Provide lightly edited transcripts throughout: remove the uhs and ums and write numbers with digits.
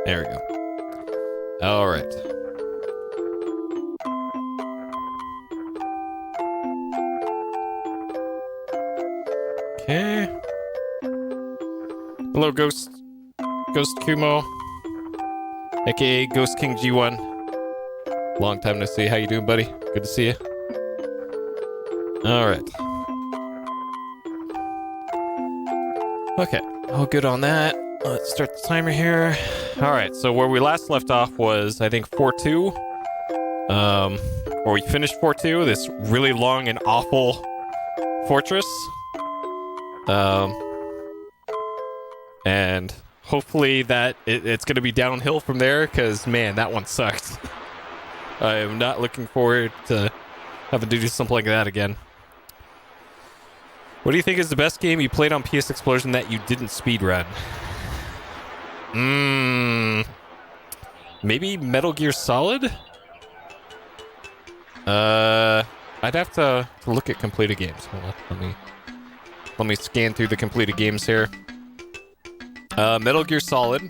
There we go. All right. Okay. Hello, Ghost Kumo, aka Ghost King G1. Long time no see. How you doing, buddy? Good to see you. All right. Okay. All good on that. Let's start the timer here. All right. So where we last left off was, I think, 4-2. Or we finished 4-2. This really long and awful fortress. And hopefully that it's going to be downhill from there, because, man, that one sucked. I am not looking forward to having to do something like that again. What do you think is the best game you played on PS Explosion that you didn't speedrun? Maybe Metal Gear Solid? I'd have to look at completed games. Hold on, let me scan through the completed games here. Metal Gear Solid.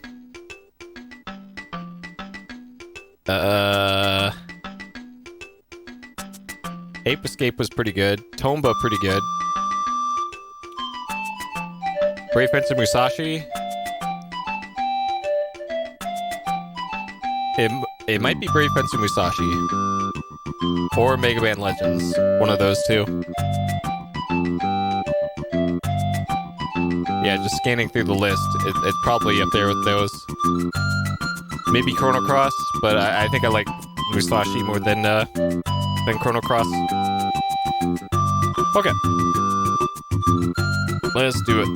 Ape Escape was pretty good. Tomba pretty good. Brave Fencer Musashi. It might be Brave Fencer Musashi. Or Mega Man Legends. One of those two. Yeah, just scanning through the list. It's probably up there with those. Maybe Chrono Cross, but I think I like Musashi more than Chrono Cross. Okay. Let's do it.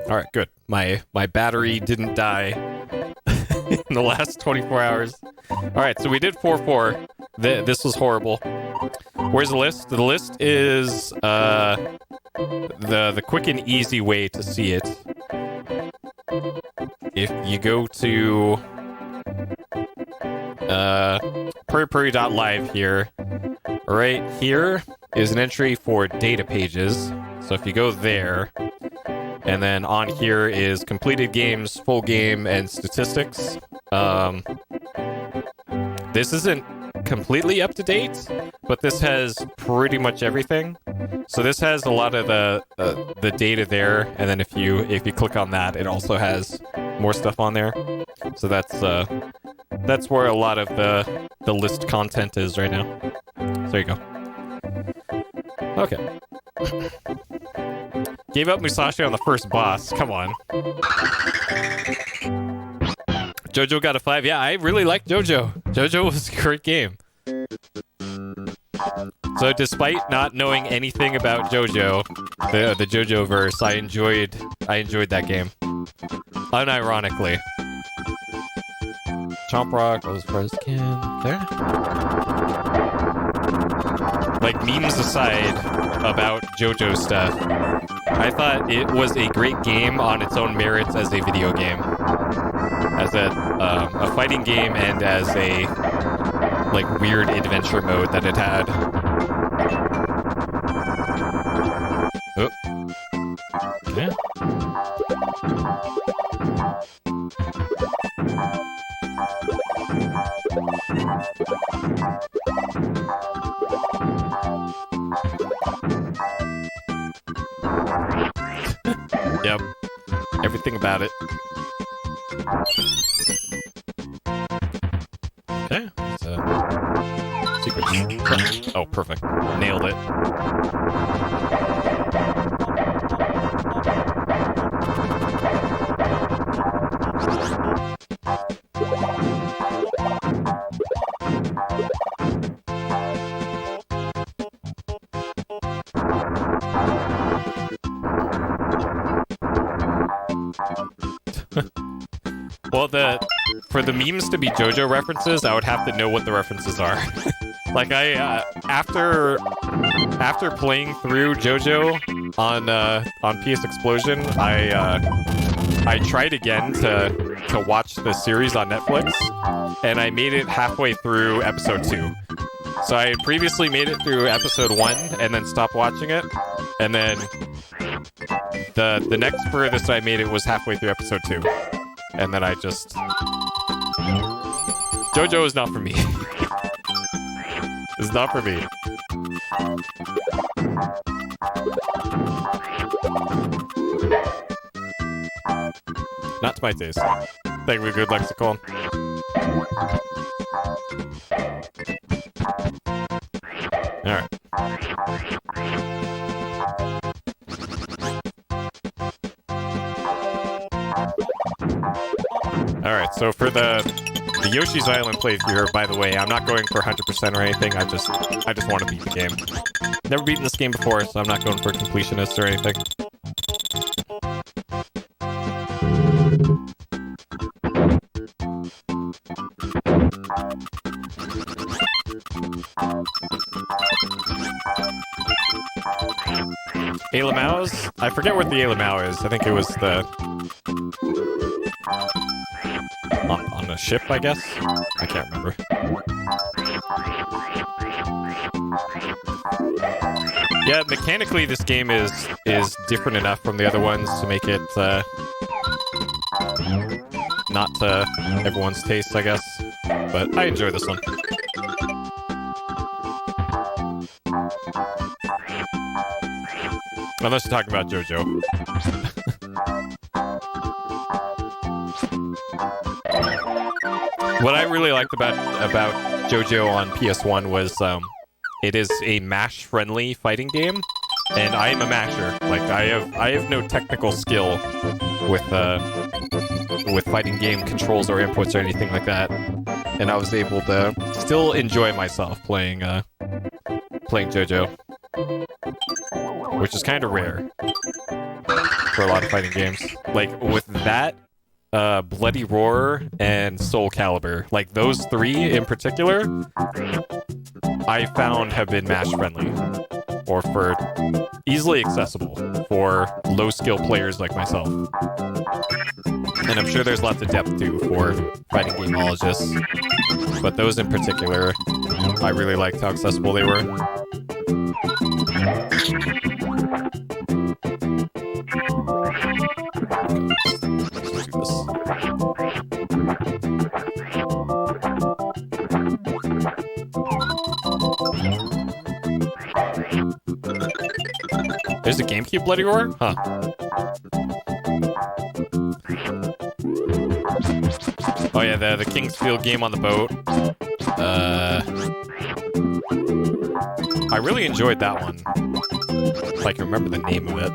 Alright, good. My battery didn't die in the last 24 hours. Alright, so we did 4-4. This was horrible. Where's the list? The list is the quick and easy way to see it. If you go to puri.live here, right here is an entry for data pages. So if you go there, and then on here is completed games, full game, and statistics. This isn't completely up to date, but this has pretty much everything. So this has a lot of the data there, and then if you click on that, it also has more stuff on there. So that's where a lot of the list content is right now. So there you go. Okay. Gave up Musashi on the first boss. Come on. JoJo got a 5. Yeah, I really like JoJo. JoJo was a great game. So despite not knowing anything about JoJo, the JoJo verse, I enjoyed that game. Unironically. Chomp Rock goes first can. There. Like, memes aside about JoJo stuff, I thought it was a great game on its own merits as a video game. As a fighting game and as a, like, weird adventure mode that it had. Oh. Okay. Yep. Everything about it. Okay. Secrets. Oh, perfect. Nailed it. Well, for the memes to be JoJo references, I would have to know what the references are. Like, after playing through JoJo on PS Explosion, I tried again to watch the series on Netflix, and I made it halfway through episode 2. So I had previously made it through episode 1 and then stopped watching it. And then the next furthest I made it was halfway through episode 2. And then I just... JoJo is not for me. It's not for me. Not to my taste. Thank you, good lexicon. Alright. Alright, so for the Yoshi's Island playthrough here, by the way, I'm not going for 100% or anything, I just want to beat the game. Never beaten this game before, so I'm not going for completionist or anything. Ailamau's? I forget what the Ailamau is. I think it was the... On a ship, I guess? I can't remember. Yeah, mechanically this game is different enough from the other ones to make it not to everyone's taste, I guess. But I enjoy this one. Unless you're talking about JoJo. What I really liked about JoJo on PS1 was it is a mash-friendly fighting game, and I am a masher. Like I have no technical skill with fighting game controls or inputs or anything like that, and I was able to still enjoy myself playing JoJo, which is kind of rare for a lot of fighting games. Like with that. Bloody Roar and Soul Calibur. Like, those three in particular, I found have been mash-friendly. Or for easily accessible for low-skill players like myself. And I'm sure there's lots of depth, too, for fighting gameologists. But those in particular, I really liked how accessible they were. There's a GameCube Bloody Roar? Huh. Oh yeah, the Kingsfield game on the boat. I really enjoyed that one. If I can remember the name of it.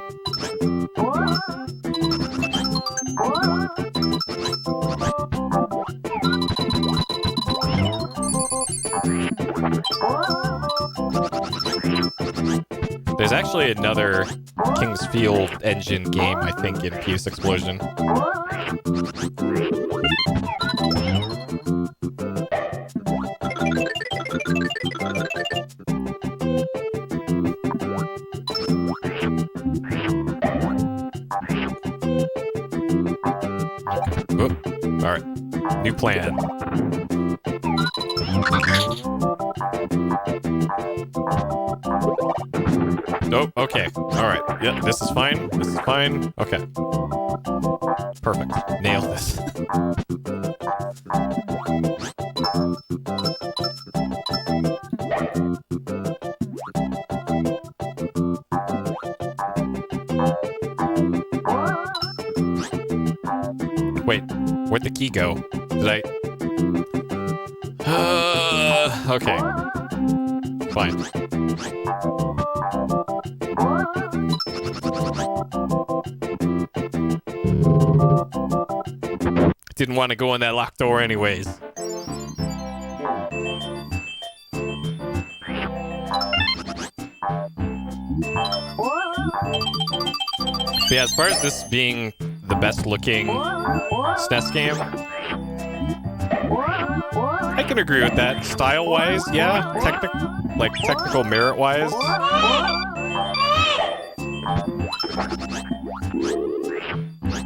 There's actually another Kingsfield engine game, I think, in Peace Explosion. Alright, new plan. Oh, okay. Alright. Yeah, this is fine. This is fine. Okay. Perfect. Nailed this. Wait, where'd the key go? Did I... okay. Fine. Didn't want to go in that locked door anyways. But yeah, as far as this being the best looking SNES game, I can agree with that. Style-wise, yeah. Technical merit-wise.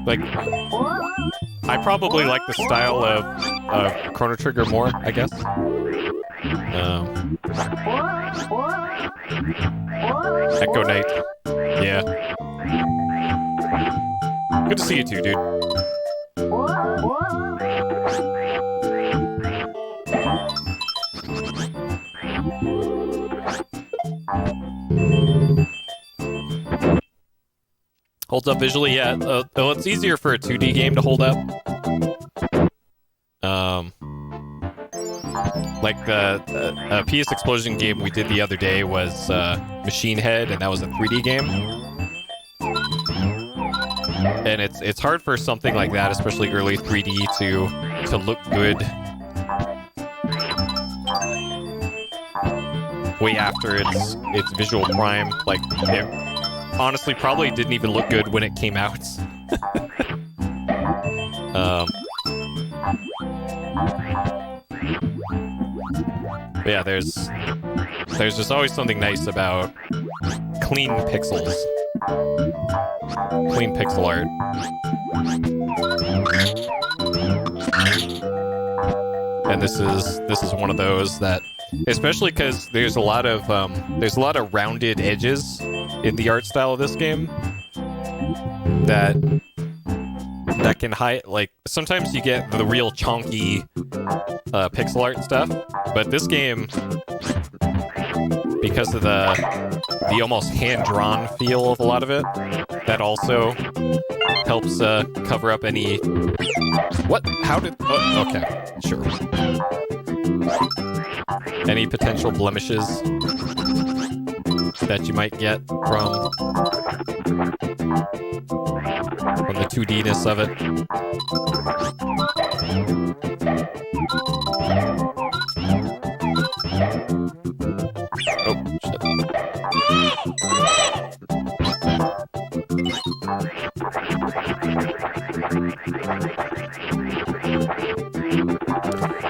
Like, I probably like the style of Chrono Trigger more, I guess. Echo Knight. Yeah. Good to see you too, dude. Holds up visually, yeah. Well, it's easier for a 2D game to hold up. Like the PS Explosion game we did the other day was Machine Head, and that was a 3D game. And it's hard for something like that, especially early 3D, to look good way after its visual prime. Like, it honestly probably didn't even look good when it came out. But yeah, there's just always something nice about clean pixels. Clean pixel art. And this is one of those that, especially because there's a lot of rounded edges in the art style of this game that can hide. Like, sometimes you get the real chonky pixel art stuff, but this game, because of the almost hand-drawn feel of a lot of it, that also helps cover up any... What? How did... Oh, okay, sure. Any potential blemishes that you might get from the 2D-ness of it. Oh, shit.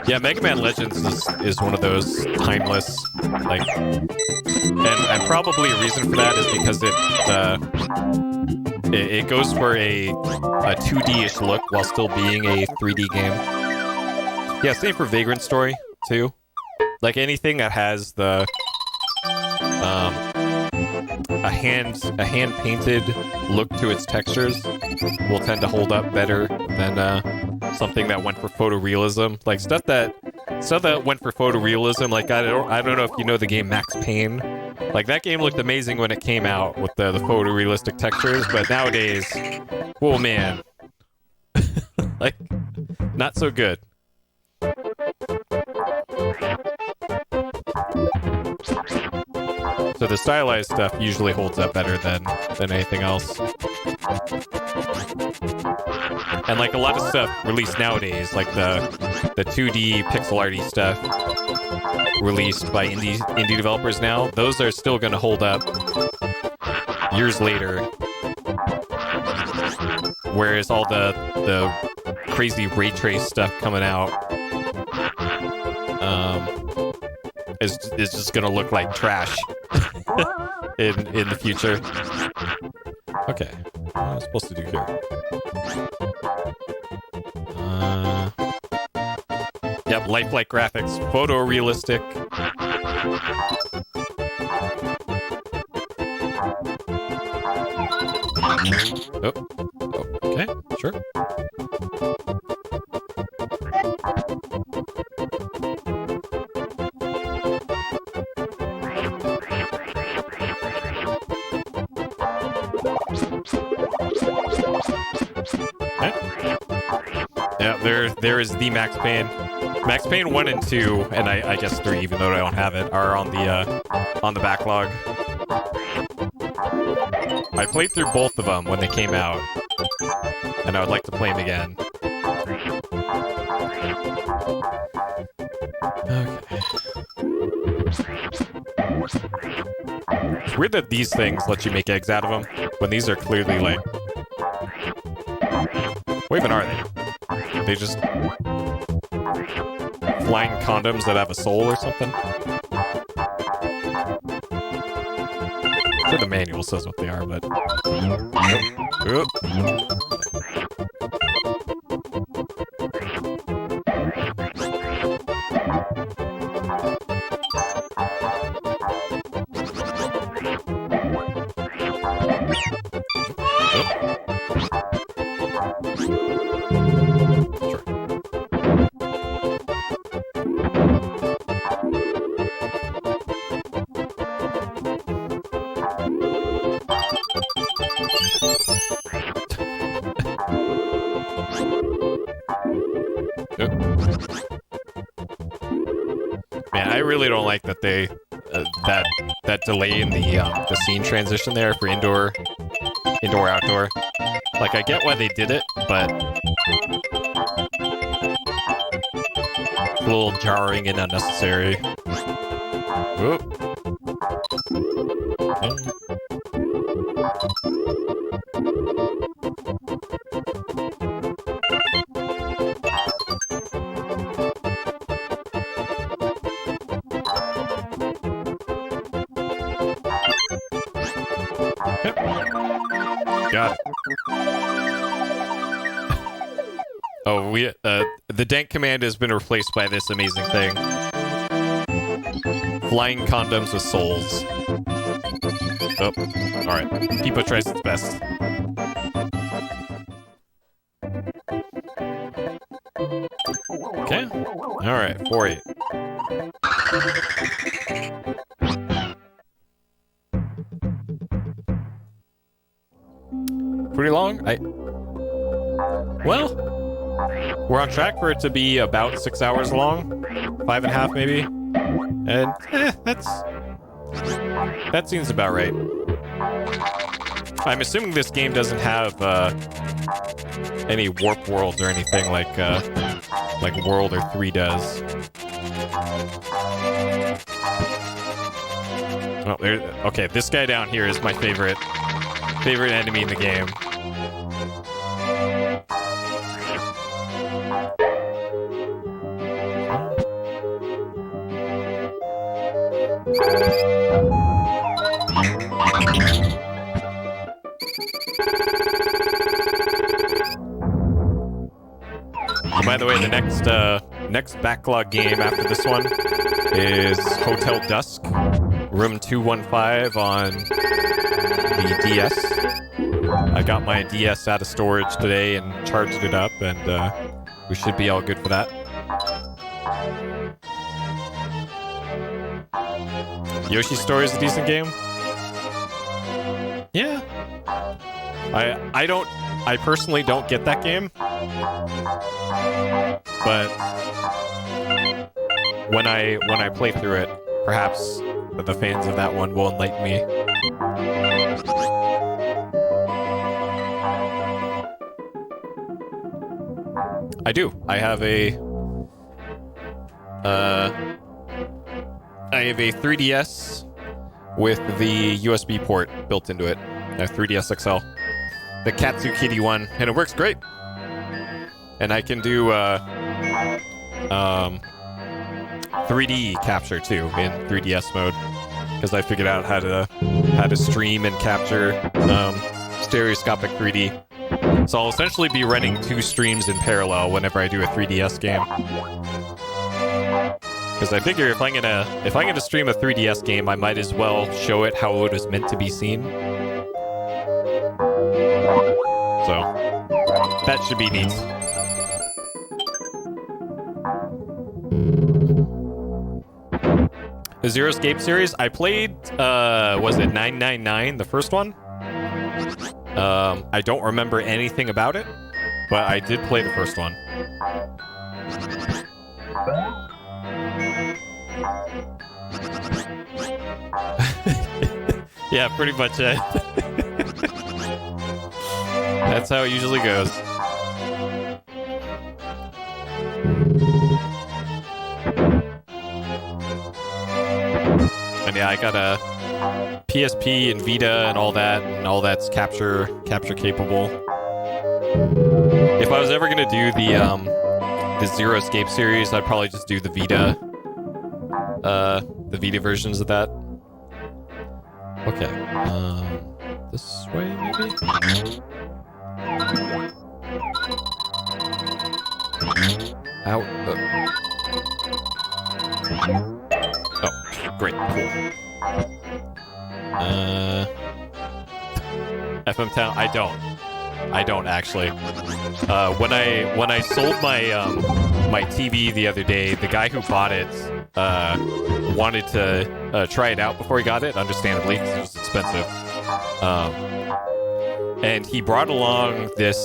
Yeah, Mega Man Legends is one of those timeless, like, and probably a reason for that is because it goes for a 2D-ish look while still being a 3D game. Yeah, same for Vagrant Story too. Like, anything that has a hand painted look to its textures will tend to hold up better than something that went for photorealism. Like, stuff that went for photorealism, like, I don't know if you know the game Max Payne. Like, that game looked amazing when it came out with the photorealistic textures, but nowadays, whoa, man. Like, not so good. So the stylized stuff usually holds up better than anything else. And like a lot of stuff released nowadays, like the 2D pixel arty stuff released by indie developers now, those are still going to hold up years later. Whereas all the crazy ray trace stuff coming out is just going to look like trash in the future. Okay, what am I supposed to do here? Yep, lifelike graphics, photorealistic. Oh, okay, sure. Okay. Yeah, there is the Max Payne. Max Payne 1 and 2, and I guess 3, even though I don't have it, are on the backlog. I played through both of them when they came out, and I would like to play them again. Okay. It's weird that these things let you make eggs out of them, when these are clearly like... What even are they? They just... flying condoms that have a soul or something? I'm sure the manual says what they are, but... Oop. Man, I really don't like that they that delay in the scene transition there for indoor outdoor. Like, I get why they did it, but it's a little jarring and unnecessary. Whoop. Got it. Oh, the dank command has been replaced by this amazing thing. Flying condoms with souls. Oh, alright. Peepo tries its best. Okay. Alright, 4-8. Pretty long? Well, we're on track for it to be about 6 hours long. 5.5 maybe. And, that seems about right. I'm assuming this game doesn't have, any warp worlds or anything like World or 3 does. Oh, okay, this guy down here is my favorite enemy in the game. By the way, the next backlog game after this one is Hotel Dusk, Room 215 on the DS. I got my DS out of storage today and charged it up, and we should be all good for that. Yoshi's Story is a decent game. Yeah. I personally don't get that game. But when I play through it, perhaps the fans of that one will enlighten me. I do. I have a 3DS with the USB port built into it. A 3DS XL. The Katsu Kitty one, and it works great. And I can do 3D capture too in 3DS mode, because I figured out how to stream and capture stereoscopic 3D. So I'll essentially be running 2 streams in parallel whenever I do a 3DS game. Because I figure if I'm gonna stream a 3DS game, I might as well show it how it was meant to be seen. So that should be neat. The Zero Escape series, I played, was it 999, the first one? I don't remember anything about it, but I did play the first one. Yeah, pretty much it. That's how it usually goes. And yeah, I got a PSP and Vita and all that's capture capable. If I was ever gonna do the Zero Escape series, I'd probably just do the Vita versions of that. Okay, this way maybe. Ow. Oh, great, cool. FM Town, I don't actually. When I sold my TV the other day, the guy who bought it wanted to try it out before he got it, understandably, because it was expensive. And he brought along this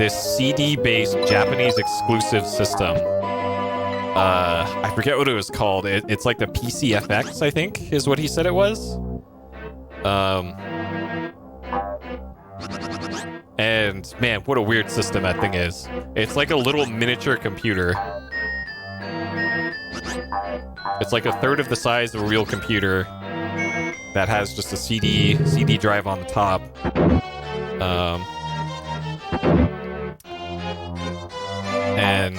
CD-based Japanese exclusive system I forget what it was called. It's like the PCFX, I think, is what he said it was. And man, what a weird system that thing is. It's like a little miniature computer. It's like a third of the size of a real computer that has just a CD drive on the top. And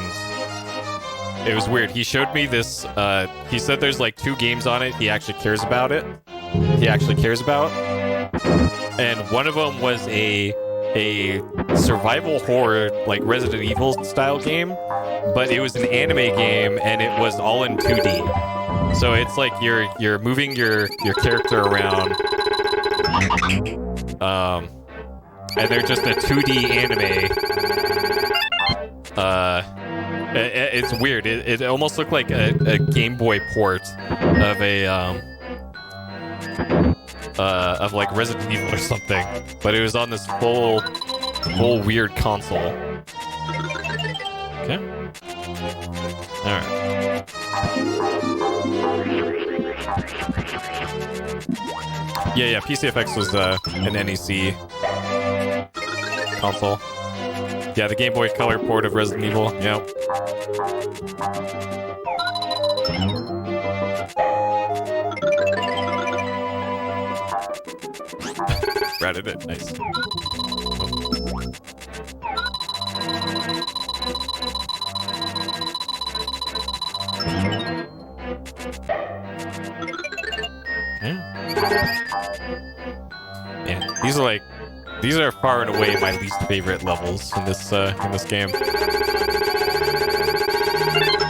it was weird. He showed me this. He said there's like 2 games on it. He actually cares about. And one of them was a survival horror, like Resident Evil style game, but it was an anime game and it was all in 2D. So it's like you're moving your character around, and they're just a 2D anime. It's weird. It almost looked like a Game Boy port of of like Resident Evil or something, but it was on this full weird console. Okay. All right. Yeah. PCFX was an NEC console. Yeah, the Game Boy Color port of Resident Evil. Yep. Routed it. Nice. Okay. Yeah, these are far and away my least favorite levels in this game.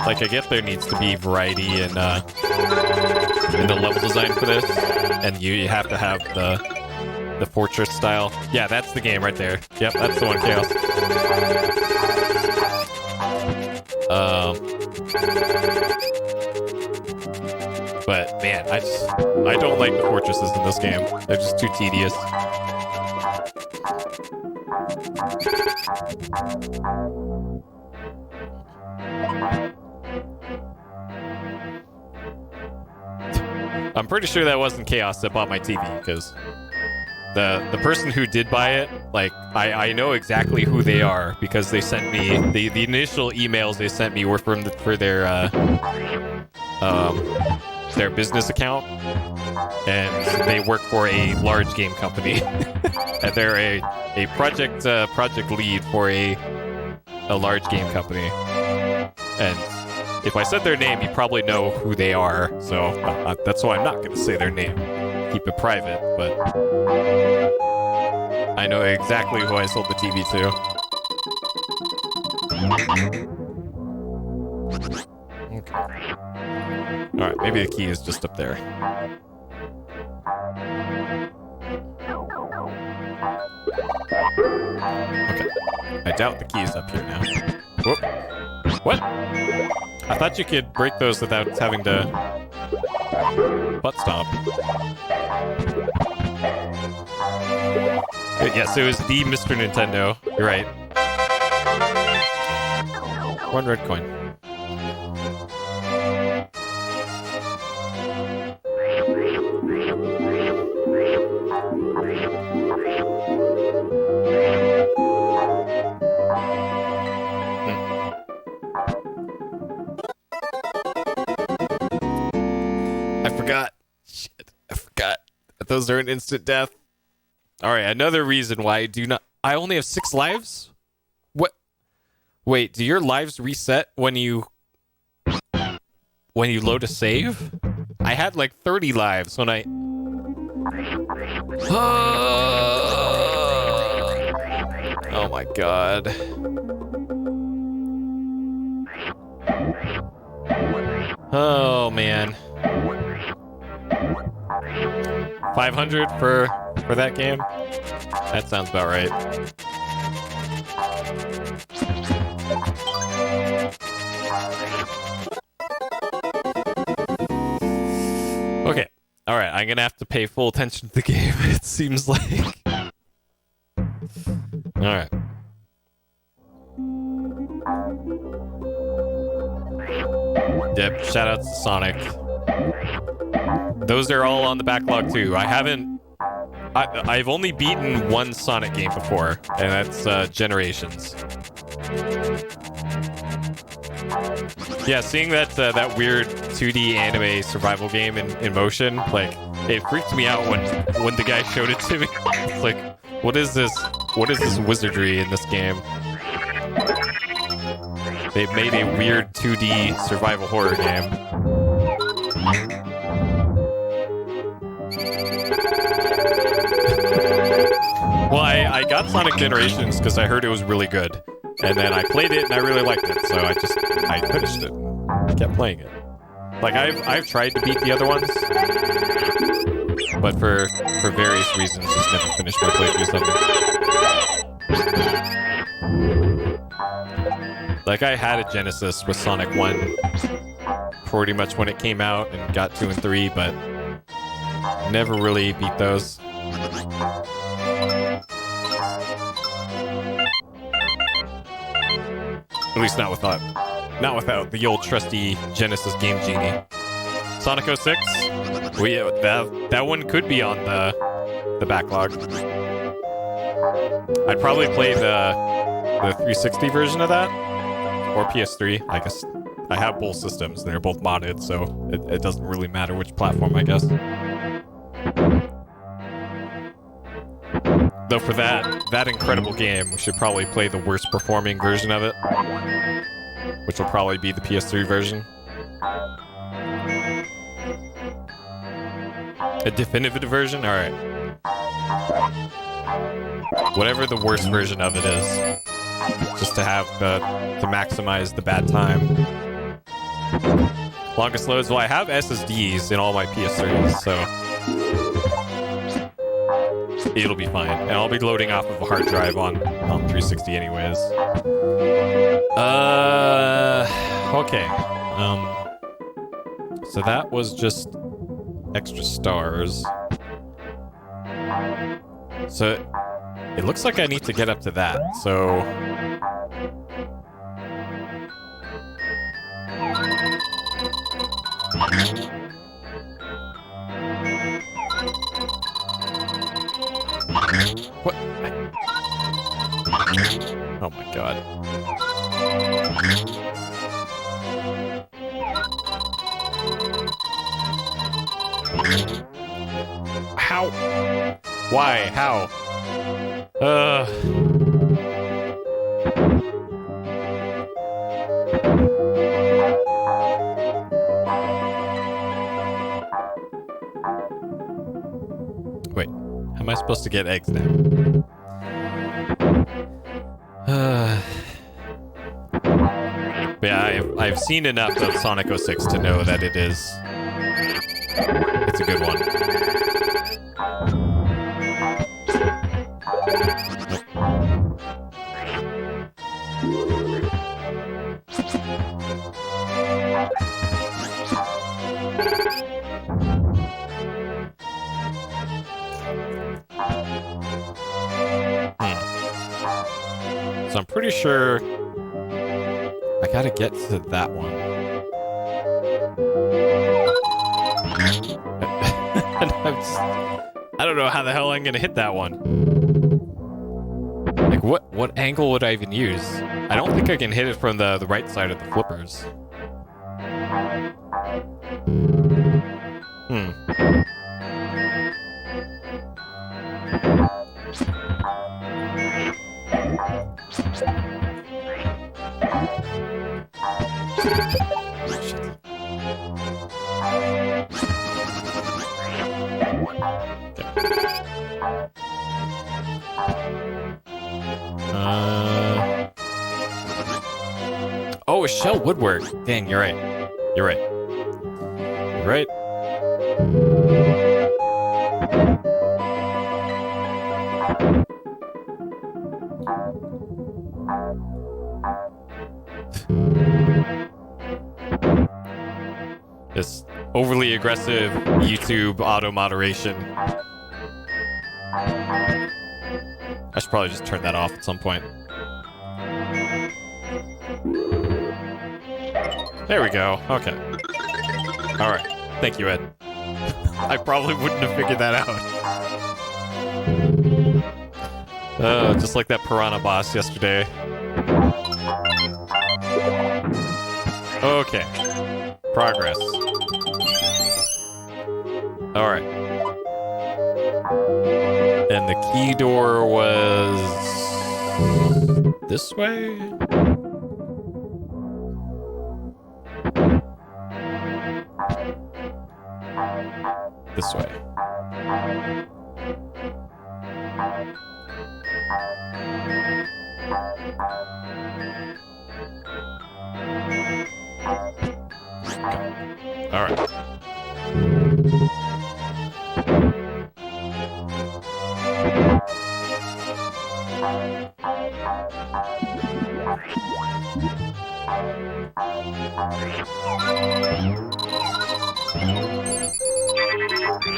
Like, I get there needs to be variety in the level design for this, and you have to have the fortress style. Yeah, that's the game right there. Yep, that's the one, Chaos. But man, I don't like the fortresses in this game. They're just too tedious. I'm pretty sure that wasn't Chaos that bought my TV, because the person who did buy it, like, I know exactly who they are, because they sent me the initial emails they sent me were for their business account, and they work for a large game company, and they're a project lead for a large game company. And if I said their name, you probably know who they are, so that's why I'm not going to say their name. Keep it private, but I know exactly who I sold the TV to. Okay. Alright, maybe the key is just up there. Okay. I doubt the key is up here now. Whoop. What? I thought you could break those without having to butt stomp. Yes, it was the Mr. Nintendo. You're right. 1 red coin. I forgot. Those are an instant death. Alright, another reason why I only have 6 lives? What? Wait, do your lives reset when you load a save? I had like 30 lives when I... Oh my god. Oh man. 500 for that game? That sounds about right. Okay. Alright, I'm gonna have to pay full attention to the game, it seems like. Alright. Yep, shoutouts to Sonic. Those are all on the backlog too. I've only beaten one Sonic game before, and that's Generations. Yeah, seeing that that weird 2D anime survival game in motion, like, it freaked me out when the guy showed it to me. It's like, what is this? What is this wizardry in this game? They've made a weird 2D survival horror game. Well, I got Sonic Generations because I heard it was really good. And then I played it and I really liked it, so I finished it. I kept playing it. Like, I've tried to beat the other ones, but for various reasons just never finished my playthroughs of them. Like, I had a Genesis with Sonic 1 pretty much when it came out and got 2 and 3, but never really beat those. At least not without the old trusty Genesis Game Genie. Sonic 06, that one could be on the backlog. I'd probably play the 360 version of that, or PS3. I guess I have both systems; they're both modded, so it doesn't really matter which platform, I guess. Though for that incredible game, we should probably play the worst performing version of it, which will probably be the PS3 version. A definitive version? Alright. Whatever the worst version of it is. Just to have to maximize the bad time. Longest loads? Well, I have SSDs in all my PS3s, so it'll be fine. And I'll be loading off of a hard drive on 360 anyways. Okay. So that was just extra stars. So it looks like I need to get up to that. So what? Oh my god. How? Why? How? Wait, how am I supposed to get eggs now? But yeah, I've seen enough of Sonic 06 to know that it's a good one. So I'm pretty sure I gotta get to that one. And I don't know how the hell I'm gonna hit that one. Like, what angle would I even use? I don't think I can hit it from the right side of the flippers. Oh, a shell would work. Dang, you're right. You're right. You're right. This overly aggressive YouTube auto moderation. I should probably just turn that off at some point. There we go. Okay. All right. Thank you, Ed. I probably wouldn't have figured that out. Just like that piranha boss yesterday. Okay. Progress. All right. And the key door was this way? This way. All right.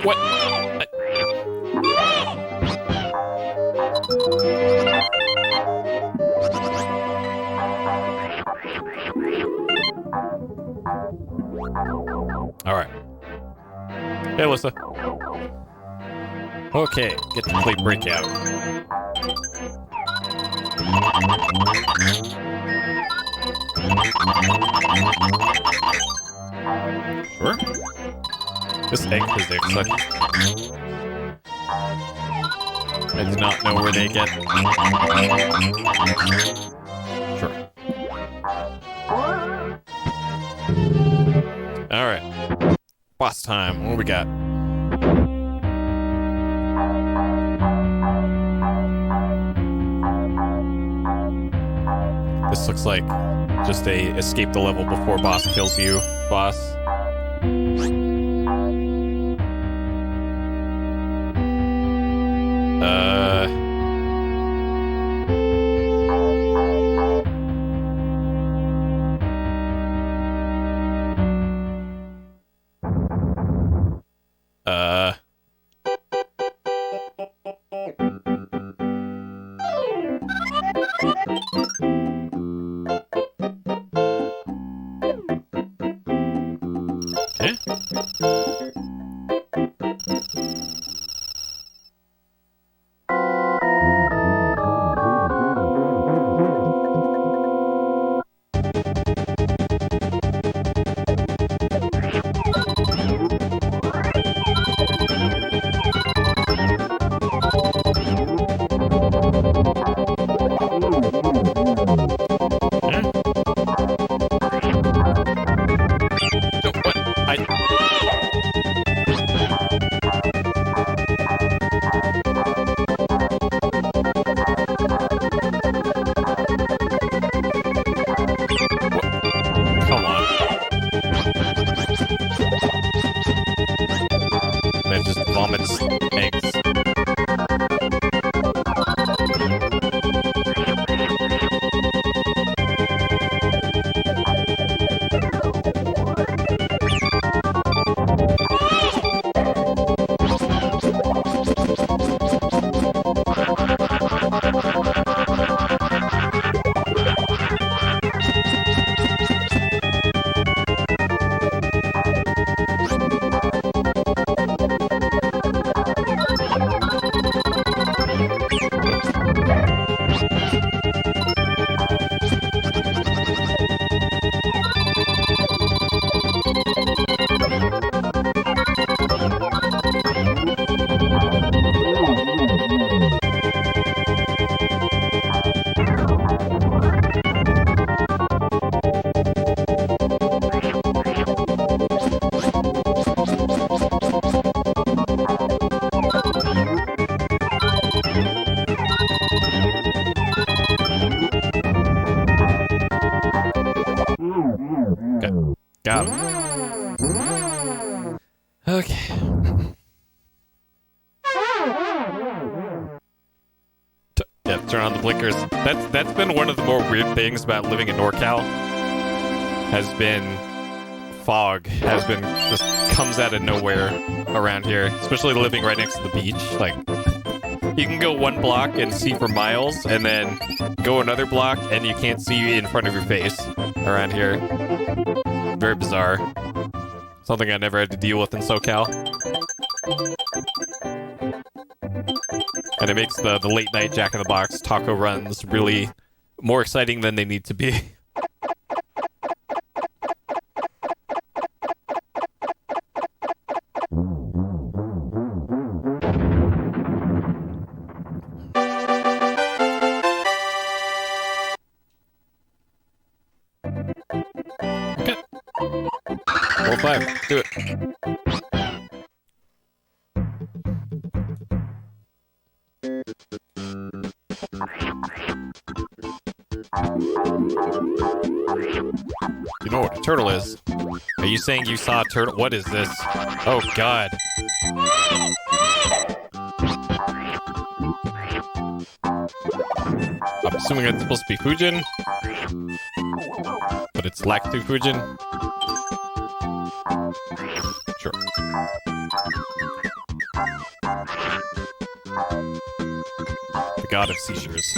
What? All right. Hey, Alyssa. Okay, get to play Breakout. Sure. This egg physics, I do not know where they get. Sure. Alright. Boss time. What do we got? This looks like just a escape the level before boss kills you boss. Got him. Okay. Yeah, turn on the blinkers. That's been one of the more weird things about living in NorCal. Has been fog. Has been just comes out of nowhere around here, especially living right next to the beach. Like, you can go one block and see for miles, and then go another block and you can't see in front of your face around here. Very bizarre. Something I never had to deal with in SoCal. And it makes the late night Jack in the Box taco runs really more exciting than they need to be. Okay. 4-5. Do it. You know what a turtle is? Are you saying you saw a turtle? What is this? Oh, God. I'm assuming it's supposed to be Fujin. But it's Lactu Fujin. Sure. The god of seizures.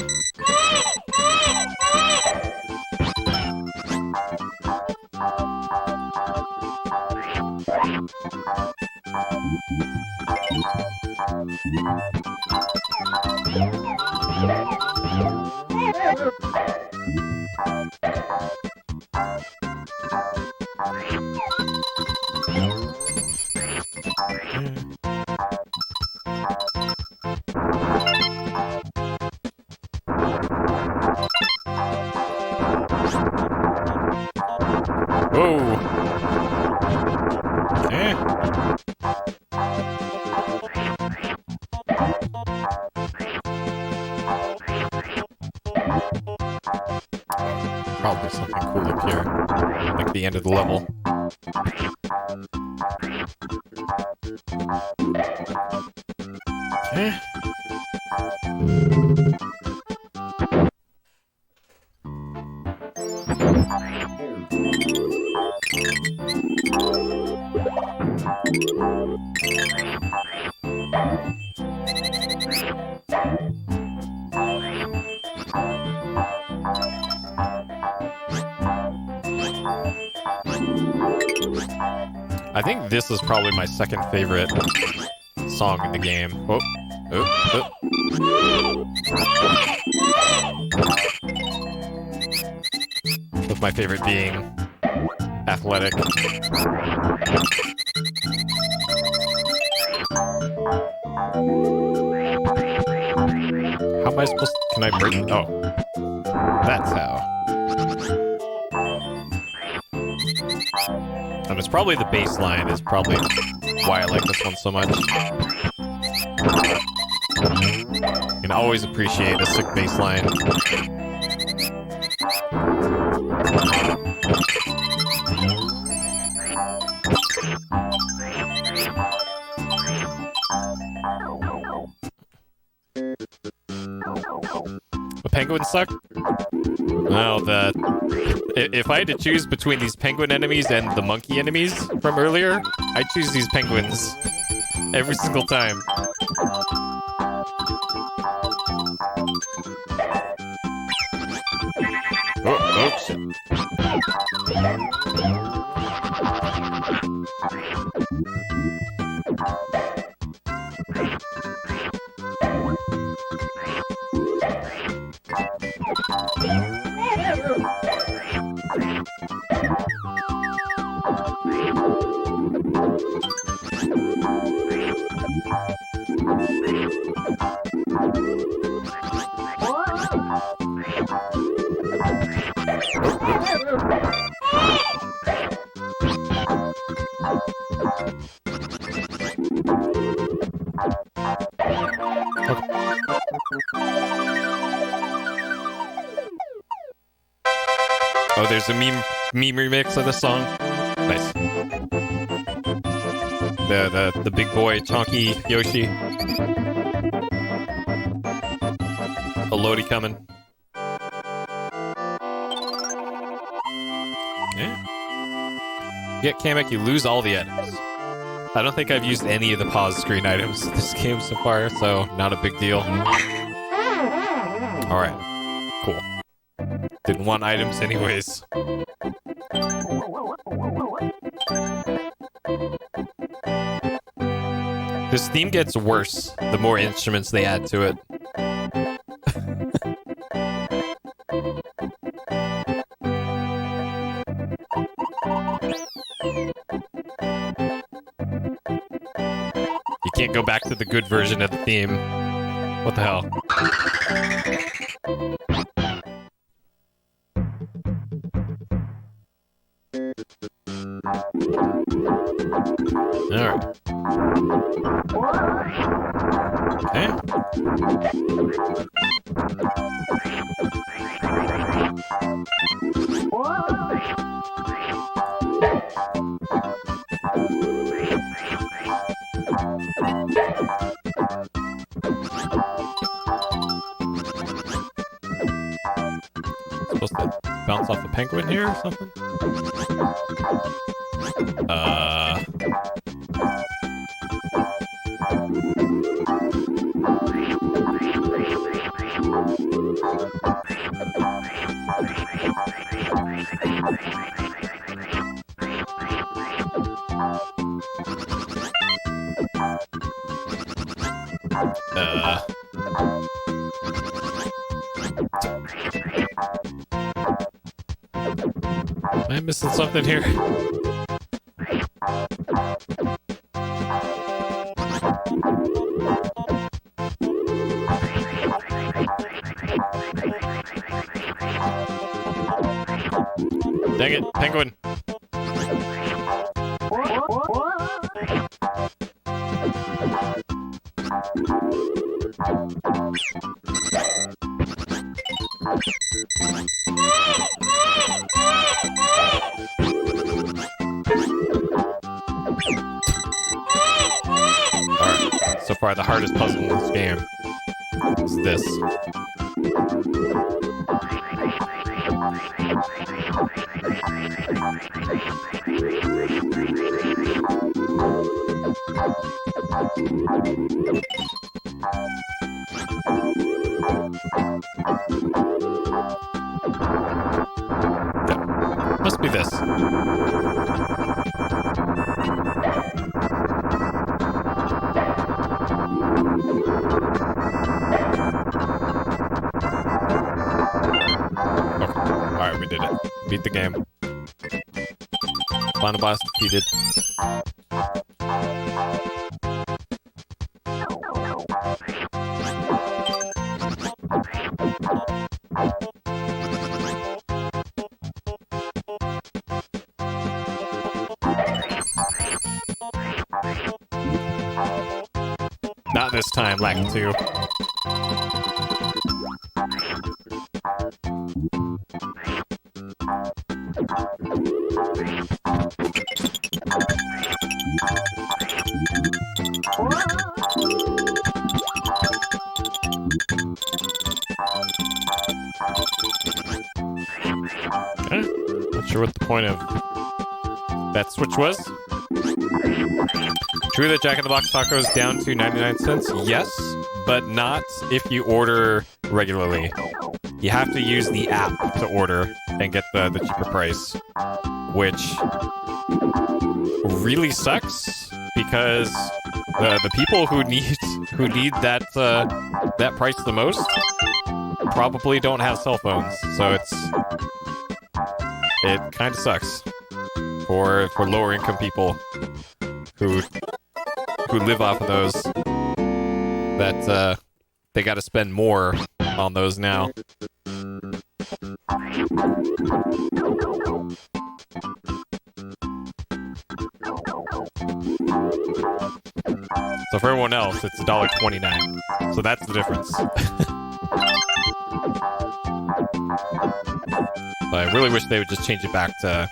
Whoa. Okay. Probably something cool up here. Like the end of the level. Okay. I think this is probably my second favorite song in the game. Oh, oh, oh. With my favorite being Athletic. How am I supposed to... Can I break... Oh. That's how. And it's probably the bass line is probably why I like this one so much. You can always appreciate a sick bass line. The penguins suck? No, if I had to choose between these penguin enemies and the monkey enemies from earlier, I'd choose these penguins every single time. Oh, shit. Oh, there's a meme remix of the song. Nice. The big boy chonky Yoshi. A Lodi coming. Yeah. You get Kamek, you lose all the items. I don't think I've used any of the pause screen items in this game so far, so not a big deal. Alright. Cool. Didn't want items anyways. This theme gets worse the more instruments they add to it. You can't go back to the good version of the theme. What the hell? Alright. Okay. Supposed to bounce off a penguin here or something? Am I missing something here? Dang it, penguin. Alright, so far the hardest puzzle in this game is this. Yeah, must be this. Alright, we did it. Beat the game. Final boss defeated. Not this time, lack 2. Okay. Not sure what the point of that switch was. True that Jack in the Box tacos down to 99 cents? Yes, but not if you order regularly. You have to use the app to order and get the cheaper price, which really sucks because the people who need that that price the most probably don't have cell phones, so it kind of sucks for lower income people who live off of those, that they got to spend more on those now. So for everyone else, it's $1.29. So that's the difference. But I really wish they would just change it back to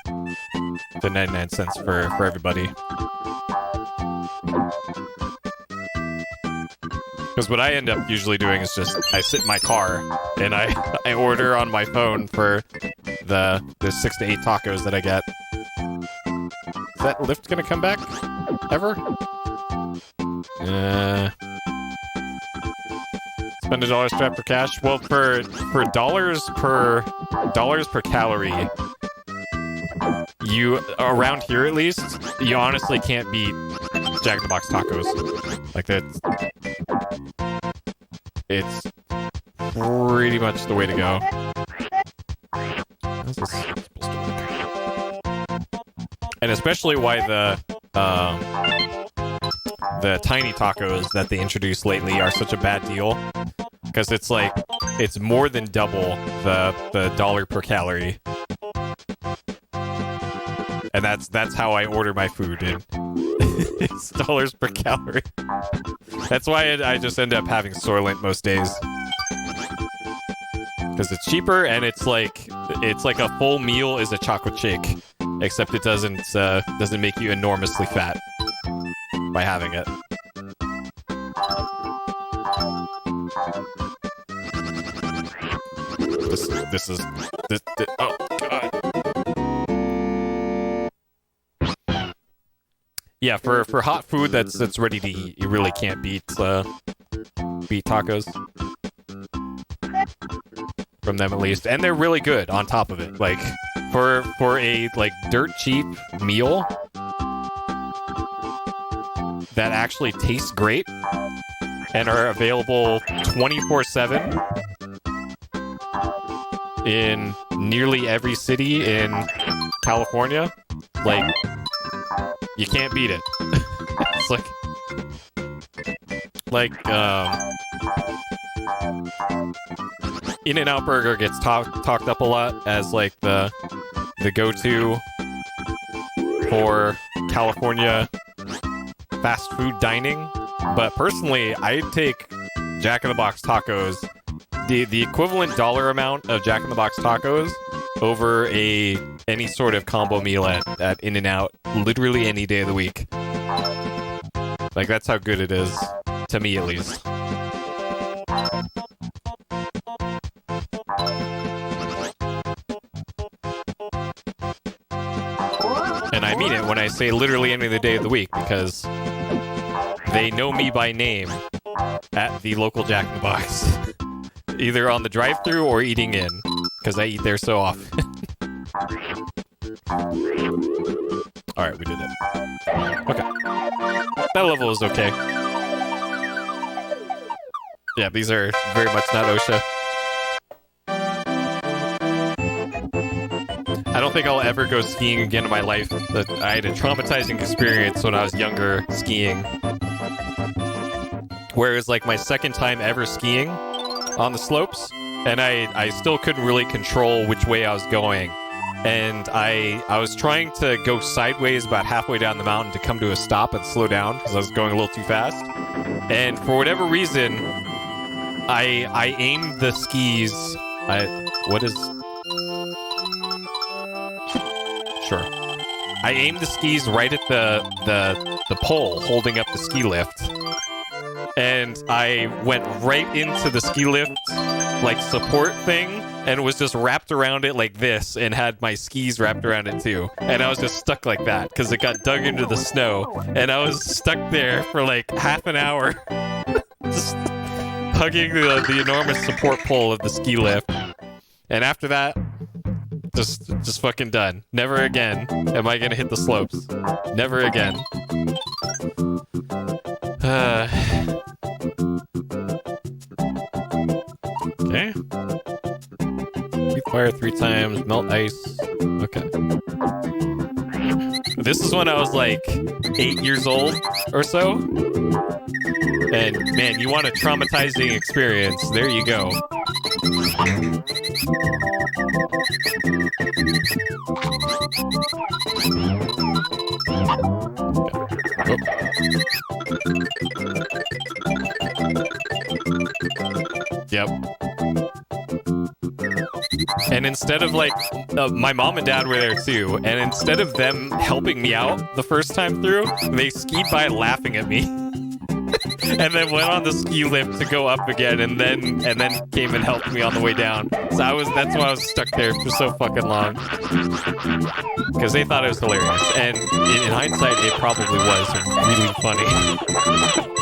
99 cents for everybody. Because what I end up usually doing is just, I sit in my car and I order on my phone for the 6 to 8 tacos that I get. Is that lift gonna come back? Ever? Spend $1 strap for cash? Well, for dollars per calorie, you around here at least, you honestly can't beat Jack in the Box tacos. Like that's it's pretty much the way to go. How's this supposed to work? And especially why the tiny tacos that they introduced lately are such a bad deal, because it's like it's more than double the dollar per calorie, and that's how I order my food. It's dollars per calorie. That's why I just end up having Soylent most days, because it's cheaper and it's like a full meal is a chocolate shake, except it doesn't make you enormously fat by having it. This oh god. Yeah, for hot food that's ready to eat, you really can't beat tacos. From them at least. And they're really good on top of it. Like for a like dirt cheap meal that actually tastes great and are available 24/7 in nearly every city in California. Like, you can't beat it. It's like In-N-Out Burger gets talked up a lot as like the go-to for California fast food dining, but personally, I'd take Jack in the Box tacos, the equivalent dollar amount of Jack in the Box tacos over any sort of combo meal at In-N-Out literally any day of the week. Like, that's how good it is, to me at least. And I mean it when I say literally any day of the week, because they know me by name at the local Jack in the Box. Either on the drive-thru or eating in, because I eat there so often. Alright, we did it. Okay. That level is okay. Yeah, these are very much not OSHA. I don't think I'll ever go skiing again in my life. I had a traumatizing experience when I was younger skiing, where it was like my second time ever skiing on the slopes, and I still couldn't really control which way I was going. And I was trying to go sideways about halfway down the mountain to come to a stop and slow down because I was going a little too fast. And for whatever reason, I aimed the skis. Sure. I aimed the skis right at the pole holding up the ski lift. And I went right into the ski lift, like, support thing, and was just wrapped around it like this, and had my skis wrapped around it too. And I was just stuck like that, because it got dug into the snow. And I was stuck there for like half an hour, just hugging the enormous support pole of the ski lift. And after that, just fucking done. Never again am I gonna hit the slopes. Never again. Okay. Breathe fire 3 times, melt ice. Okay. This is when I was like 8 years old or so. And man, you want a traumatizing experience. There you go. Yep. And instead of like, my mom and dad were there too, and instead of them helping me out the first time through, they skied by laughing at me. And then went on the ski lift to go up again, and then came and helped me on the way down. So that's why I was stuck there for so fucking long. Because they thought it was hilarious. And in hindsight, it probably was really funny.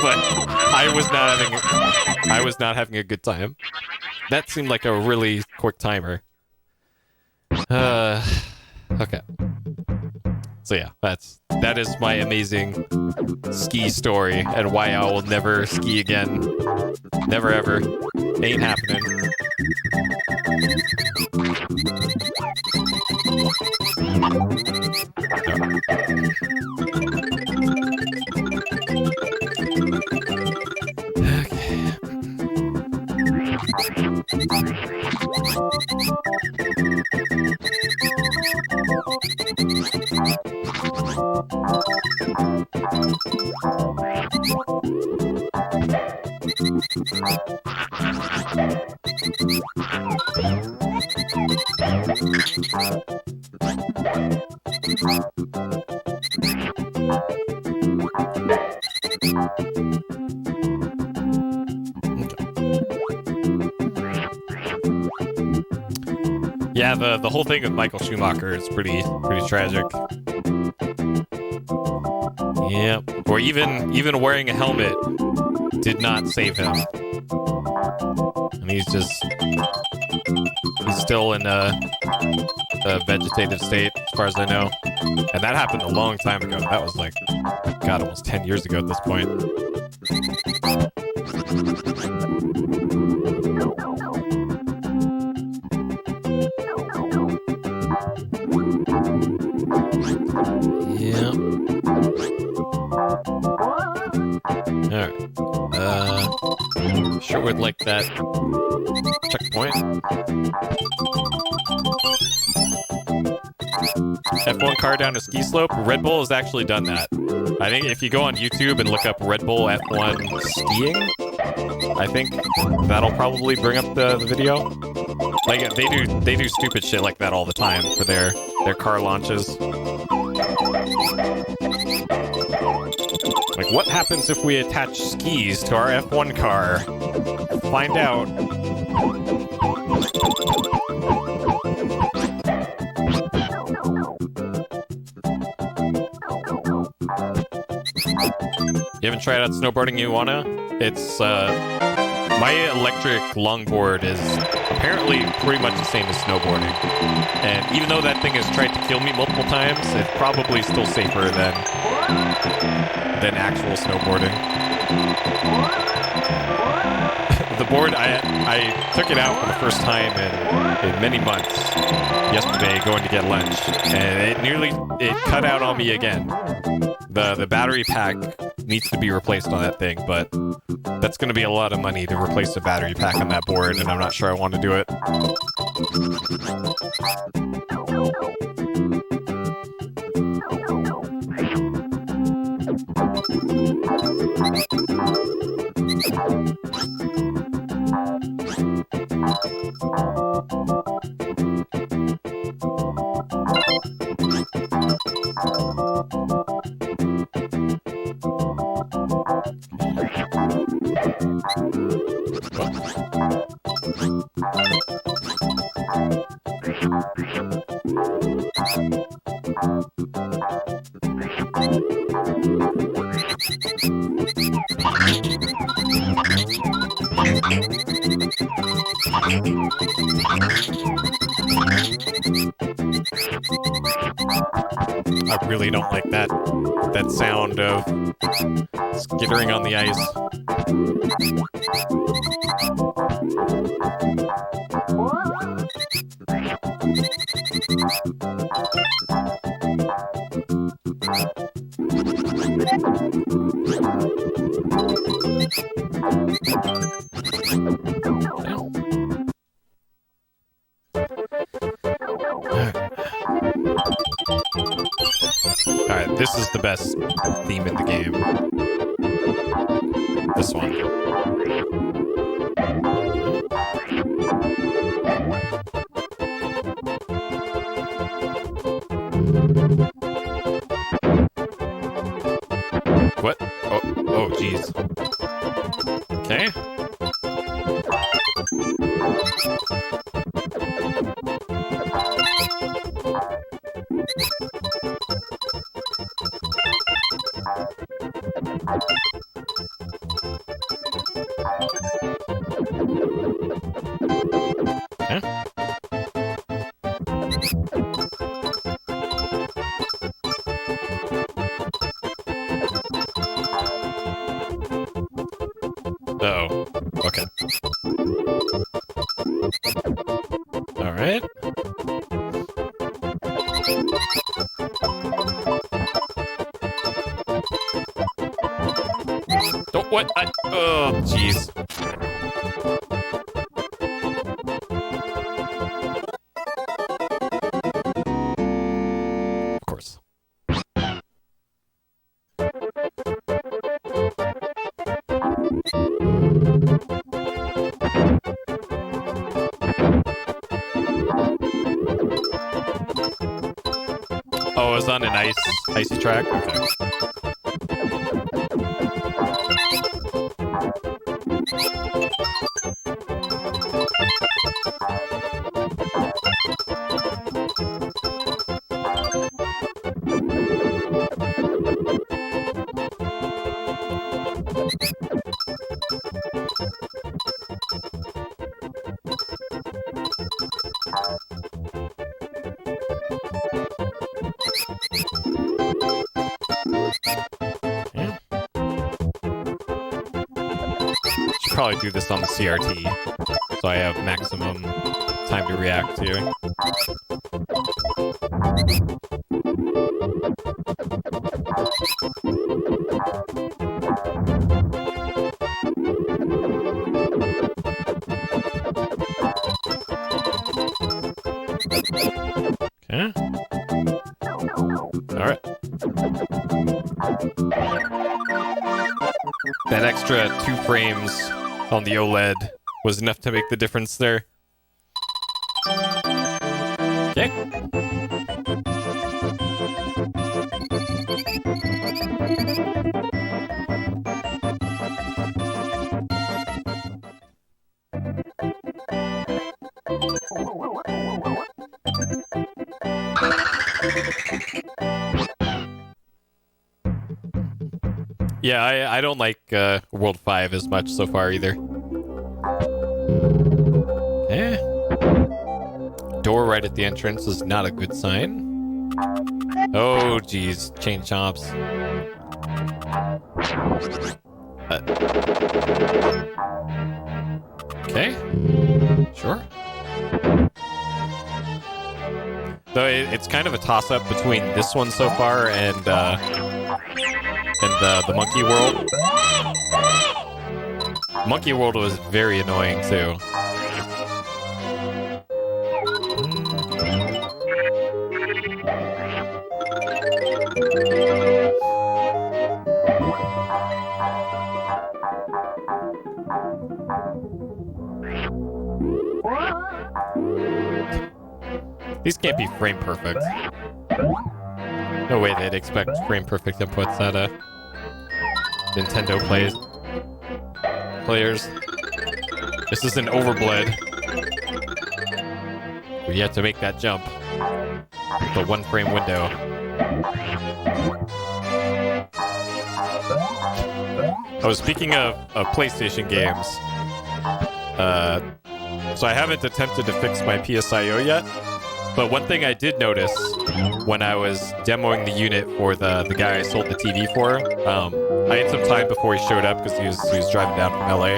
But I was not having a good time. That seemed like a really quick timer. Okay. So yeah, that is my amazing ski story and why I will never ski again. Never ever. Ain't happening. Yeah, the whole thing with Michael Schumacher is pretty tragic. Yeah, or even wearing a helmet did not save him. And he's still in a vegetative state, as far as I know. And that happened a long time ago. That was like, God, almost 10 years ago at this point. Yeah. Alright. Sure would like that checkpoint. F1 car down a ski slope. Red Bull has actually done that. I think if you go on YouTube and look up Red Bull F1 skiing, I think that'll probably bring up the video. Like they do stupid shit like that all the time for their car launches. Like, what happens if we attach skis to our F1 car? Find out. You haven't tried out snowboarding, you wanna? It's, my electric longboard is apparently pretty much the same as snowboarding. And even though that thing has tried to kill me multiple times, it's probably still safer than actual snowboarding. The board, I took it out for the first time in many months yesterday going to get lunch, and it cut out on me again. The battery pack needs to be replaced on that thing, but that's going to be a lot of money to replace the battery pack on that board, and I'm not sure I want to do it. I really don't like that sound of skittering on the ice. Alright, this is the best theme in the game. This one. What? Oh, jeez. Okay. Uh-oh. Okay. Alright. Don't what? Oh, jeez. Of course. Oh, it was on an icy track? Okay. Should probably do this on the CRT, so I have maximum time to react to. Okay. Alright. That extra 2 frames on the OLED was enough to make the difference there. Okay. Yeah, I don't like World 5 as much so far either. Okay. Door right at the entrance is not a good sign. Oh, geez. Chain chomps. Okay. Sure. Though it's kind of a toss-up between this one so far and the Monkey World. Monkey World was very annoying too. These can't be frame perfect. No way they'd expect frame perfect inputs at a Nintendo players. This is an overblade. We have to make that jump. The 1 frame window. Oh, speaking of PlayStation games, so I haven't attempted to fix my PSIO yet, but one thing I did notice when I was demoing the unit for the guy I sold the TV for, I had some time before he showed up because he was driving down from LA.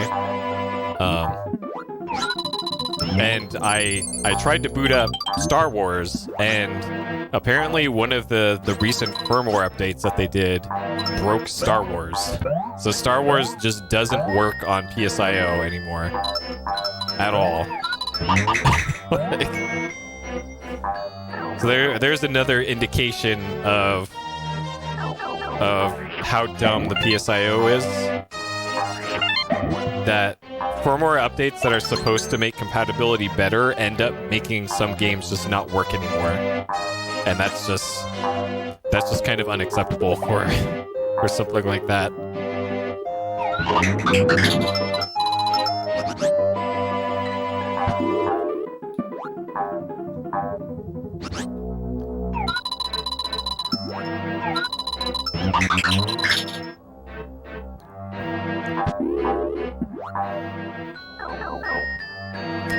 And I tried to boot up Star Wars, and apparently one of the recent firmware updates that they did broke Star Wars. So Star Wars just doesn't work on PSIO anymore. At all. So there's another indication of how dumb the PSIO is. That firmware updates that are supposed to make compatibility better end up making some games just not work anymore. And that's just kind of unacceptable for something like that.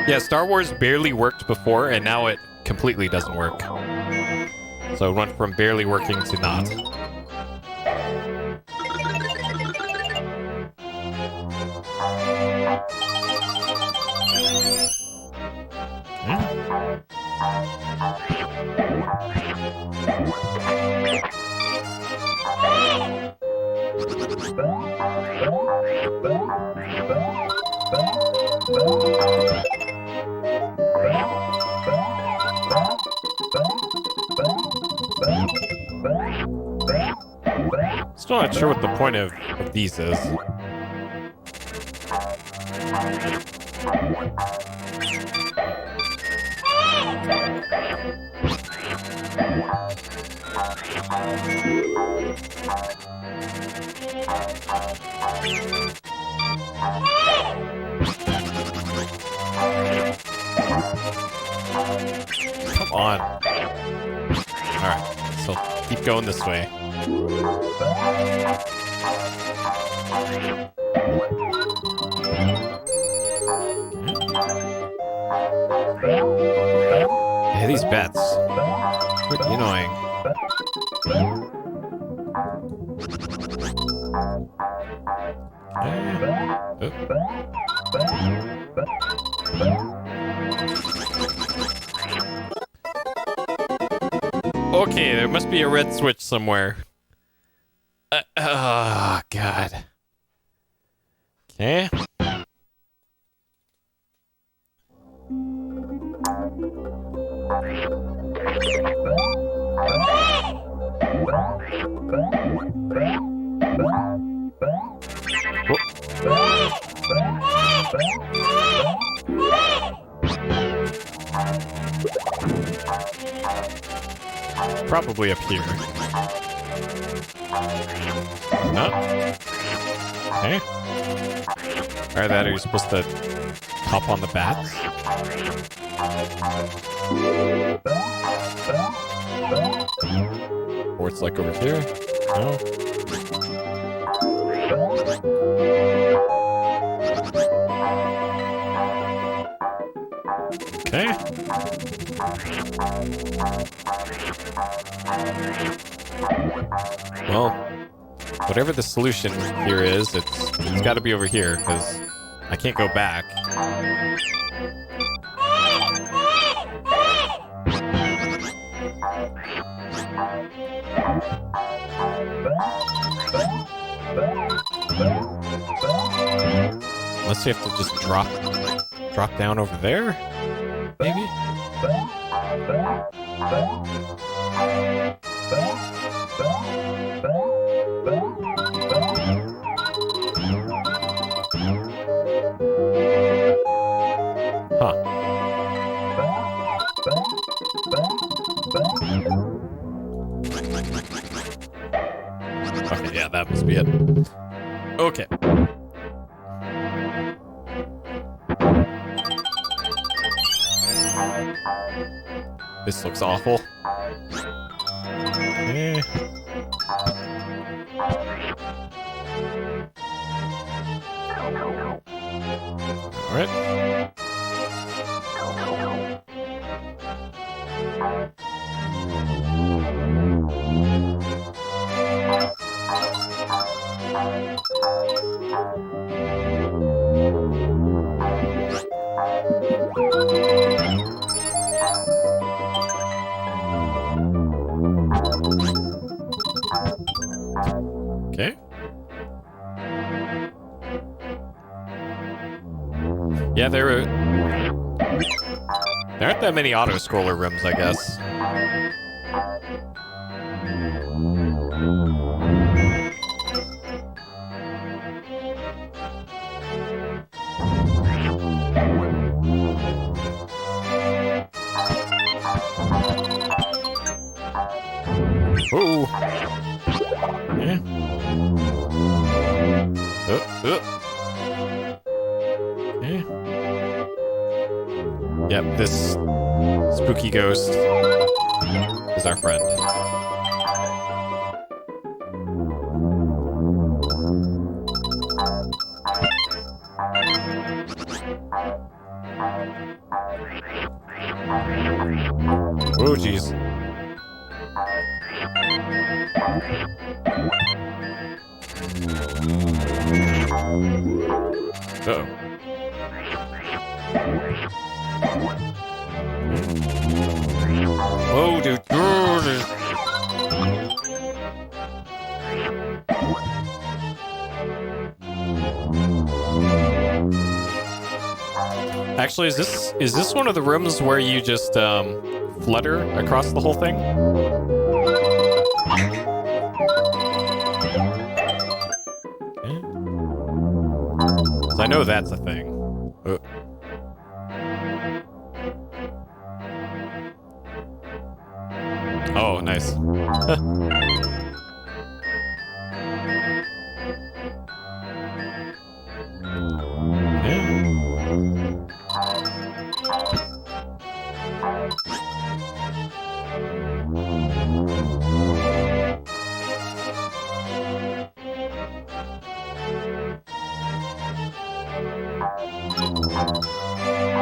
Yeah, Star Wars barely worked before, and now it completely doesn't work. So it went from barely working to not. Still not sure what the point of these is. Come on. Alright, so keep going this way. Yeah, these bats. Pretty annoying. Okay, there must be a red switch somewhere. Oh, God. Okay. Probably up here. No? Okay. Or that, are you supposed to hop on the bats? Or it's like over here? No? Okay. Well, whatever the solution here is, it's got to be over here, because I can't go back. Unless you have to just drop down over there, maybe? Huh. Okay, yeah, that must be it. Okay. This looks awful. Okay. Alright. Okay. Yeah, there aren't that many auto-scroller rooms, I guess. Ooh. Yeah. Okay. Yep, this spooky ghost is our friend. Oh, jeez. Uh-oh. Oh, dude. Actually, is this one of the rooms where you just flutter across the whole thing? Okay. So I know that's a thing. Oh, nice.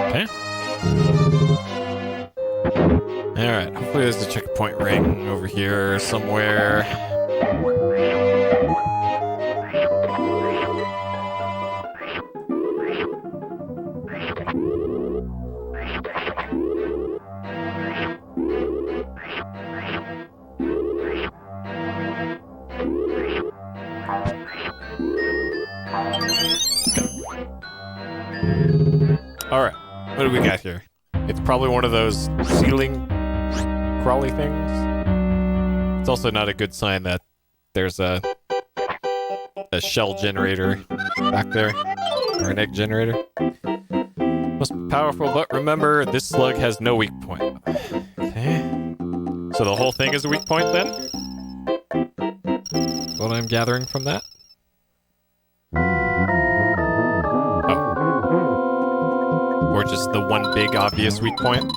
Okay. Alright, hopefully there's a checkpoint ring over here somewhere. Alright, what do we got here? It's probably one of those ceiling crawly things. It's also not a good sign that there's a shell generator back there, or an egg generator. Most powerful, but remember, this slug has no weak point. Okay. So the whole thing is a weak point then? What I'm gathering from that? Or just the one big obvious weak point?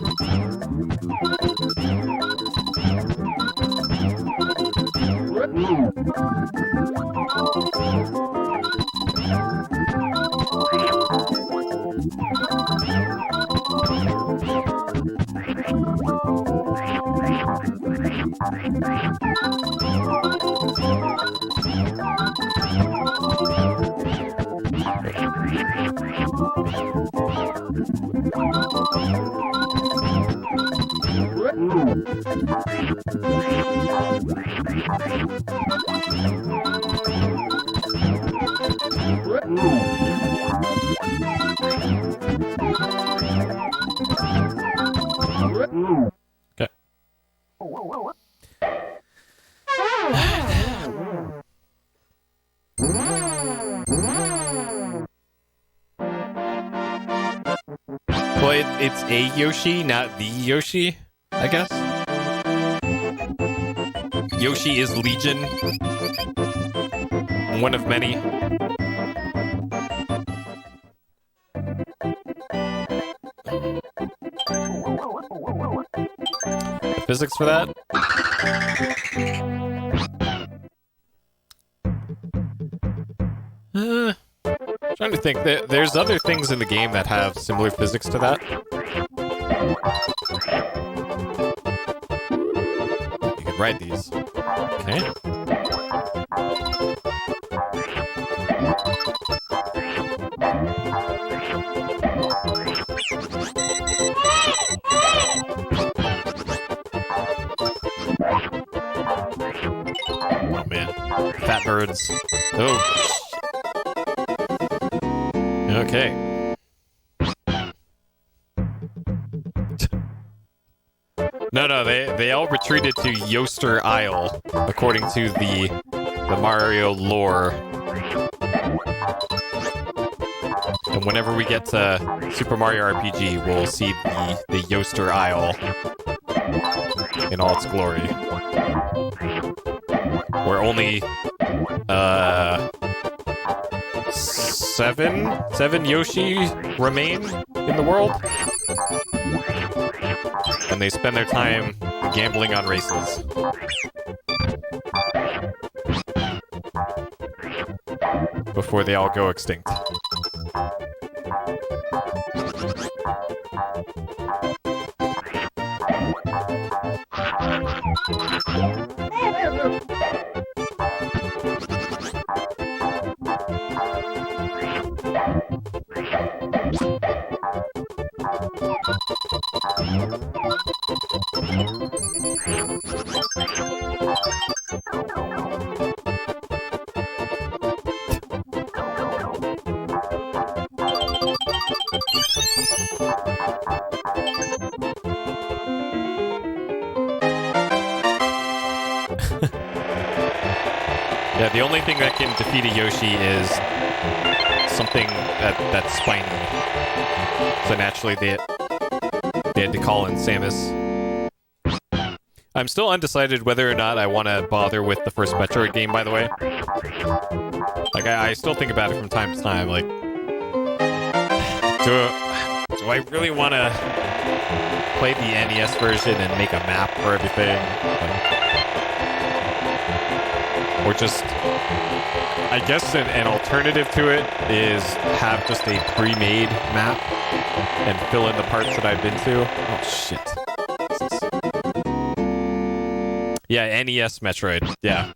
Okay. Well, it's a Yoshi, not the Yoshi, I guess. Yoshi is Legion. One of many. The physics for that? Trying to think. There's other things in the game that have similar physics to that. You can ride these. Okay. Oh man. Fat birds. Oh. Okay. No, they all retreated to Yoster Isle, according to the Mario lore. And whenever we get to Super Mario RPG, we'll see the Yoster Isle in all its glory. Where only seven Yoshi remain in the world. And they spend their time gambling on races. Before they all go extinct. Yeah, the only thing that can defeat a Yoshi is something that's spiny. So naturally they had to call in Samus. I'm still undecided whether or not I want to bother with the first Metroid game, by the way. Like, I still think about it from time to time. Like, do I really want to play the NES version and make a map for everything? Or just, I guess an alternative to it is have just a pre-made map and fill in the parts that I've been to. Oh, shit. Yeah, NES Metroid. Yeah.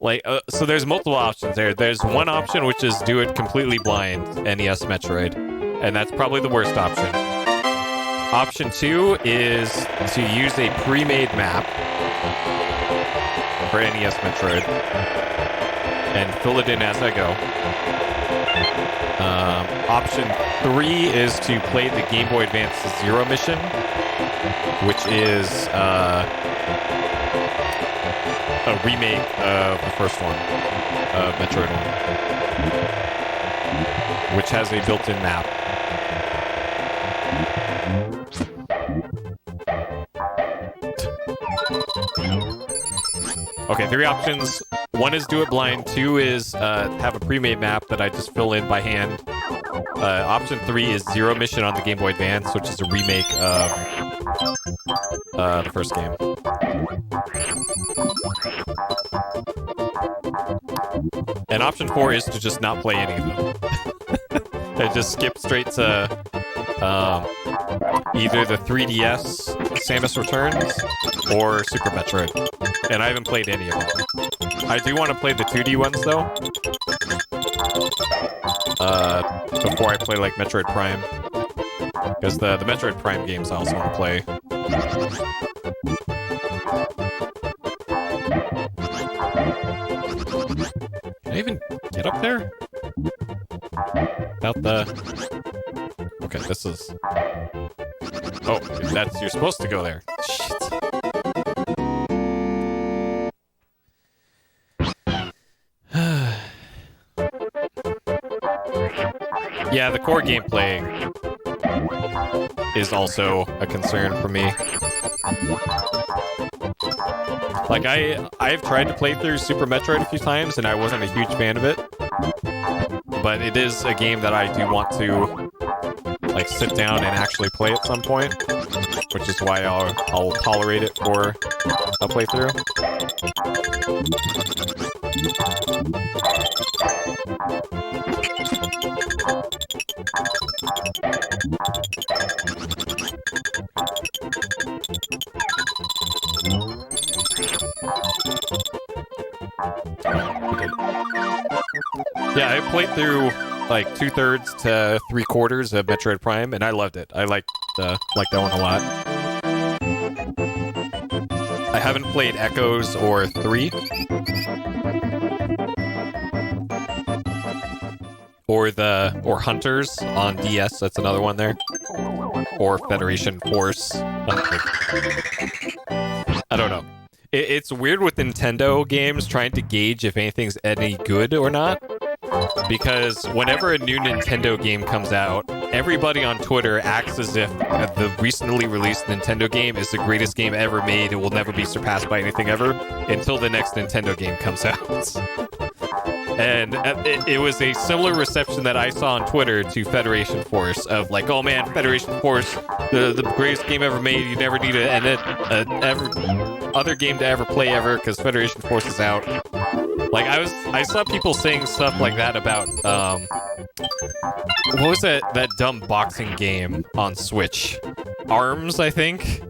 Like, so there's multiple options there. There's one option, which is do it completely blind, NES Metroid. And that's probably the worst option. Option 2 is to use a pre-made map for NES Metroid and fill it in as I go. Option 3 is to play the Game Boy Advance Zero Mission, which is a remake of the first one, Metroid 1, which has a built-in map. Okay, 3 options. 1 is do it blind. 2 is have a pre-made map that I just fill in by hand. Option 3 is Zero Mission on the Game Boy Advance, which is a remake of the first game. And option 4 is to just not play any of them. And just skip straight to either the 3DS Samus Returns or Super Metroid. And I haven't played any of them. I do want to play the 2D ones, though. Before I play, like, Metroid Prime. Because the Metroid Prime games I also want to play. Can I even get up there? Without the... Okay, this is... Oh, that's... You're supposed to go there. Shit. Yeah, the core gameplay is also a concern for me. Like, I've tried to play through Super Metroid a few times, and I wasn't a huge fan of it. But it is a game that I do want to, like, sit down and actually play at some point. Which is why I'll tolerate it for a playthrough. Yeah, I played through like 2/3 to 3/4 of Metroid Prime, and I loved it. I liked that one a lot. I haven't played Echoes or 3. Or Hunters on DS, that's another one there. Or Federation Force. I don't know. It's weird with Nintendo games trying to gauge if anything's any good or not. Because whenever a new Nintendo game comes out, everybody on Twitter acts as if the recently released Nintendo game is the greatest game ever made. It will never be surpassed by anything ever until the next Nintendo game comes out. And it was a similar reception that I saw on Twitter to Federation Force of like, oh man, Federation Force, the greatest game ever made. You never need other game to ever play ever because Federation Force is out. Like I saw people saying stuff like that about what was that dumb boxing game on Switch? ARMS, I think.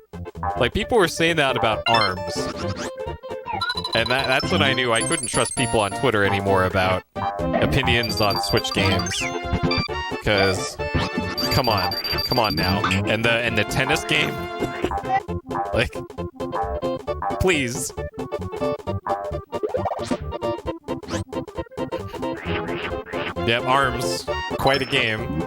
Like people were saying that about ARMS. And that's when I knew I couldn't trust people on Twitter anymore about opinions on Switch games. Because, come on now. And the tennis game? Like, please. Yep, ARMS. Quite a game.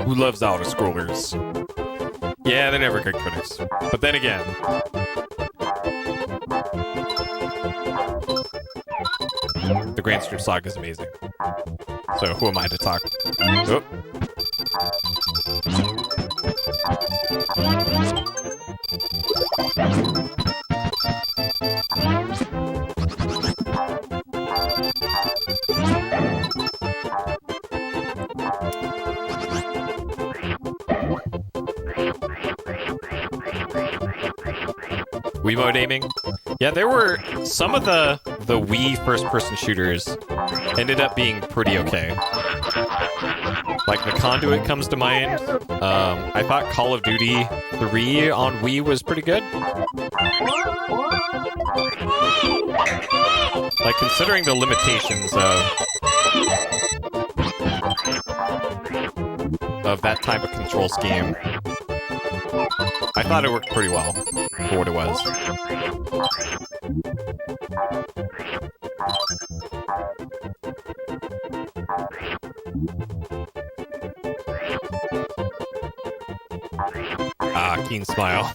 Who loves auto-scrollers? Yeah, they're never good critics. But then again... the Grand Stream Saga is amazing. So who am I to talk? Oh. Wiimote aiming. Yeah, there were some of the Wii first-person shooters ended up being pretty okay. Like the Conduit comes to mind. I thought Call of Duty 3 on Wii was pretty good. Like considering the limitations of that type of control scheme, I thought it worked pretty well for what it was. Ah, keen smile.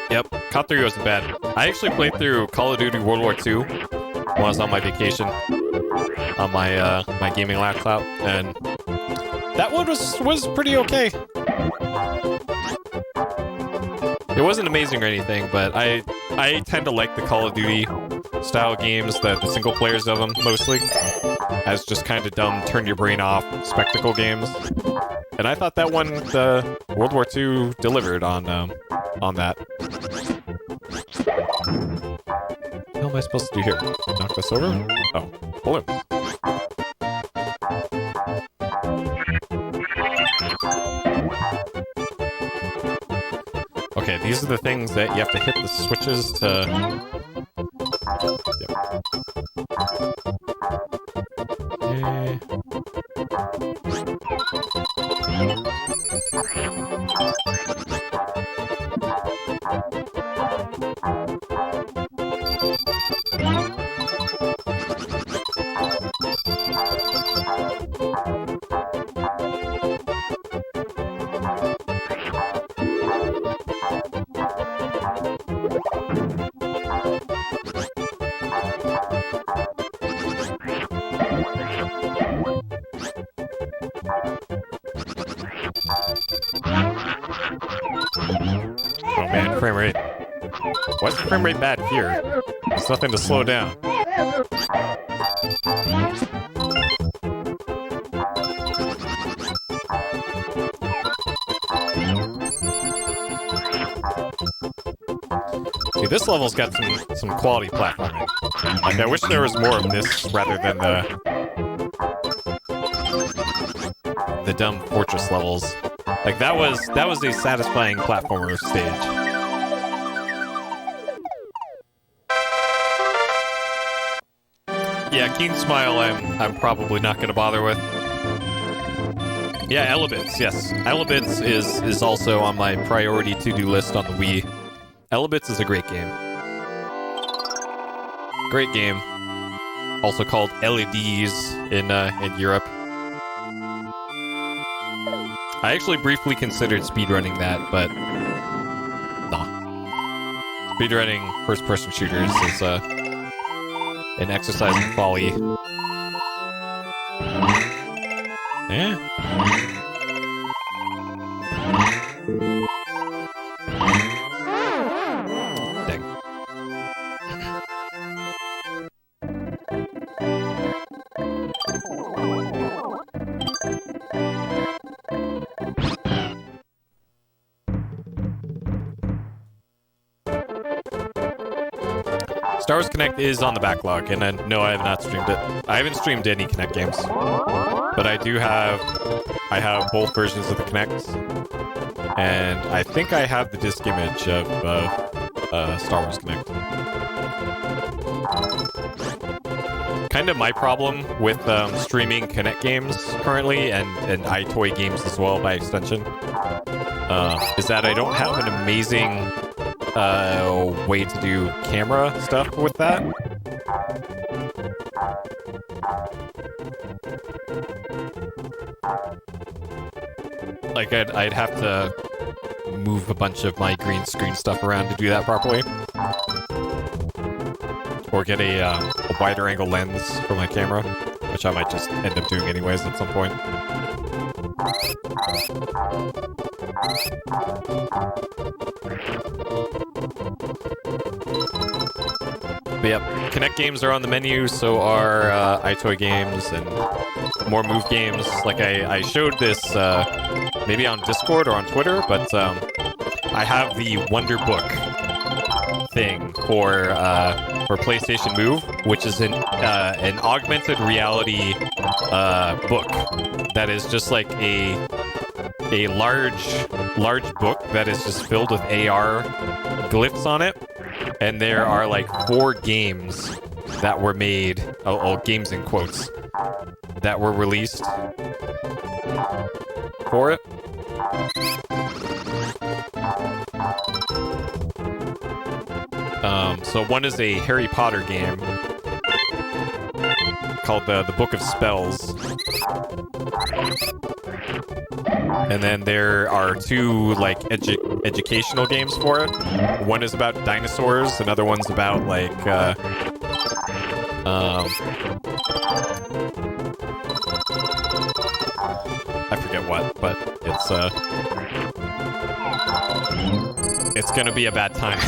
Yep, COD 3 wasn't bad. I actually played through Call of Duty World War II when I was on my vacation on my my gaming laptop, and that one was pretty okay. It wasn't amazing or anything, but I tend to like the Call of Duty style games, the single players of them mostly, as just kind of dumb, turn your brain off spectacle games. And I thought that one, the World War II, delivered on that. What the hell am I supposed to do here? Knock this over? Oh, balloons. Okay, these are the things that you have to hit the switches to... Yep. Okay. Oh man, frame rate. Why is the frame rate bad here? There's nothing to slow down. See, this level's got some quality platforming. Like, I wish there was more of this rather than the dumb fortress levels. Like, that was a satisfying platformer stage. Yeah, Keen Smile I'm probably not gonna bother with. Yeah, Elebits, yes. Elebits is also on my priority to-do list on the Wii. Elebits is a great game. Great game. Also called LEDs in Europe. I actually briefly considered speedrunning that, but nah. Speedrunning first-person shooters is an exercise in folly. Yeah. Dang. Star Wars Connect is on the backlog, and no, I have not streamed it. I haven't streamed any Connect games, but I have both versions of the Connect, and I think I have the disc image of Star Wars Connect. kind of my problem with streaming Kinect games currently, and iToy games as well by extension, is that I don't have an amazing way to do camera stuff with that. Like, I'd have to move a bunch of my green screen stuff around to do that properly. Or get a wider angle lens for my camera, which I might just end up doing anyways at some point. But yep, Kinect games are on the menu, so are iToy games and more Move games. Like I showed this maybe on Discord or on Twitter, but I have the Wonder Book thing for PlayStation Move, which is an augmented reality book that is just like a large book that is just filled with AR glyphs on it, and there are like 4 games that were made, games in quotes, that were released for it. So one is a Harry Potter game called the Book of Spells. And then there are 2 like educational games for it. One is about dinosaurs, another one's about like I forget what, but it's gonna be a bad time.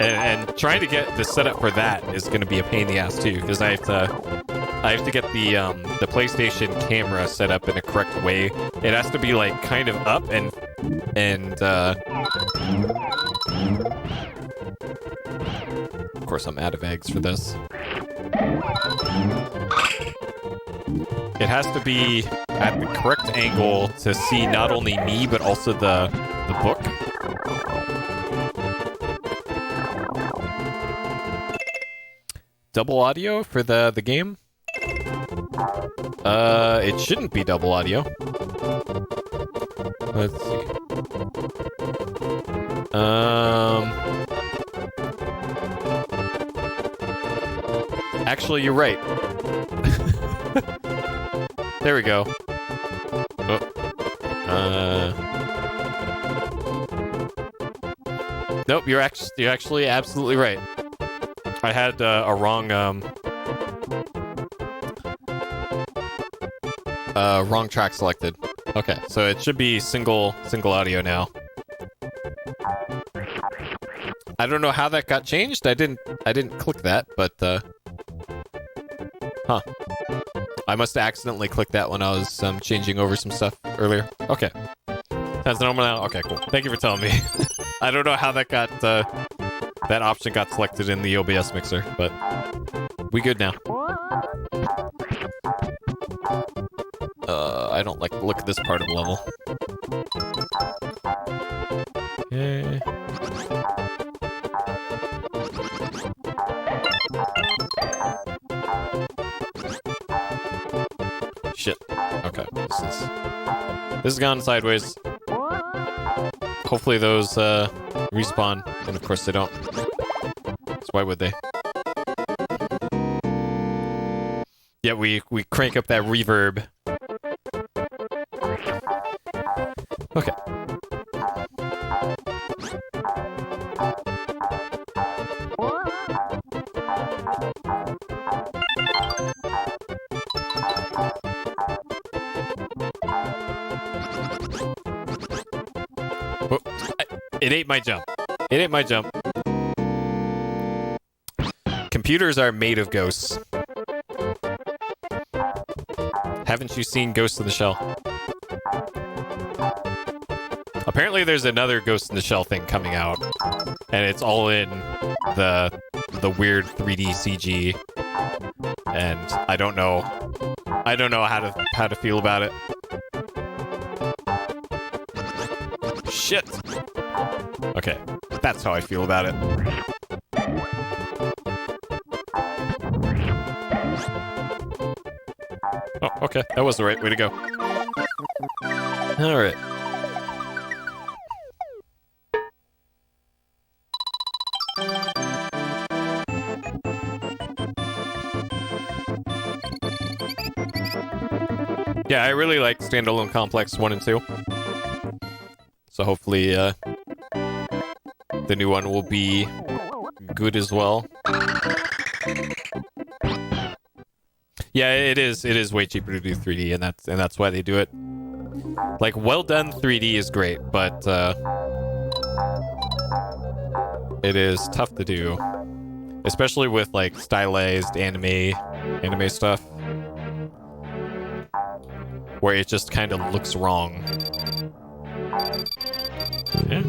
and trying to get the setup for that is gonna be a pain in the ass too, because I have to get the PlayStation camera set up in a correct way. It has to be like kind of up and of course I'm out of eggs for this. It has to be at the correct angle to see not only me but also the book. Double audio for the game? It shouldn't be double audio. Let's see. Actually, you're right. There we go. Nope, you're actually absolutely right. I had a wrong wrong track selected. Okay, so it should be single audio now. I don't know how that got changed. I didn't click that, but huh. I must have accidentally clicked that when I was changing over some stuff earlier. Okay. That's normal now? Okay, cool. Thank you for telling me. I don't know how that got that option got selected in the OBS mixer, but we good now. I don't like the look at this part of the level. Okay. Shit. Okay. This has gone sideways. Hopefully those respawn, and of course they don't. So why would they? Yeah, we crank up that reverb. Okay. Oh, it ate my jump. It ate my jump. Computers are made of ghosts. Haven't you seen Ghost in the Shell? Apparently there's another Ghost in the Shell thing coming out, and it's all in the weird 3D CG, and I don't know how to feel about it. Shit. Okay, that's how I feel about it. Okay, that was the right way to go. All right. Yeah, I really like Standalone Complex 1 and 2. So hopefully the new one will be good as well. Yeah, it is. It is way cheaper to do 3D, and that's why they do it. Like, well done 3D is great, but it is tough to do, especially with like stylized anime stuff, where it just kind of looks wrong. Yeah.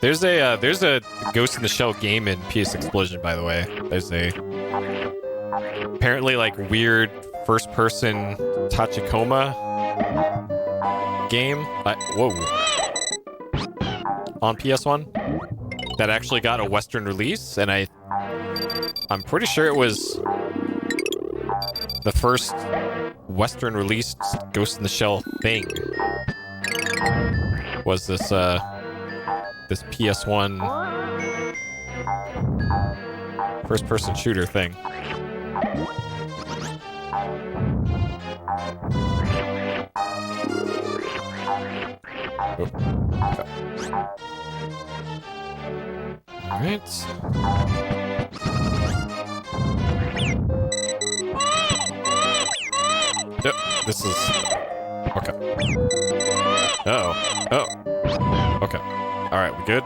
There's a Ghost in the Shell game in PS Explosion, by the way. There's a apparently like weird first-person Tachikoma game. Whoa. On PS1 that actually got a Western release, and I'm pretty sure it was the first Western released Ghost in the Shell thing. Was this this PS1 first-person shooter thing. Oh. Okay. All right. Yep, this is okay. Uh-oh. Oh. Okay. All right, we good?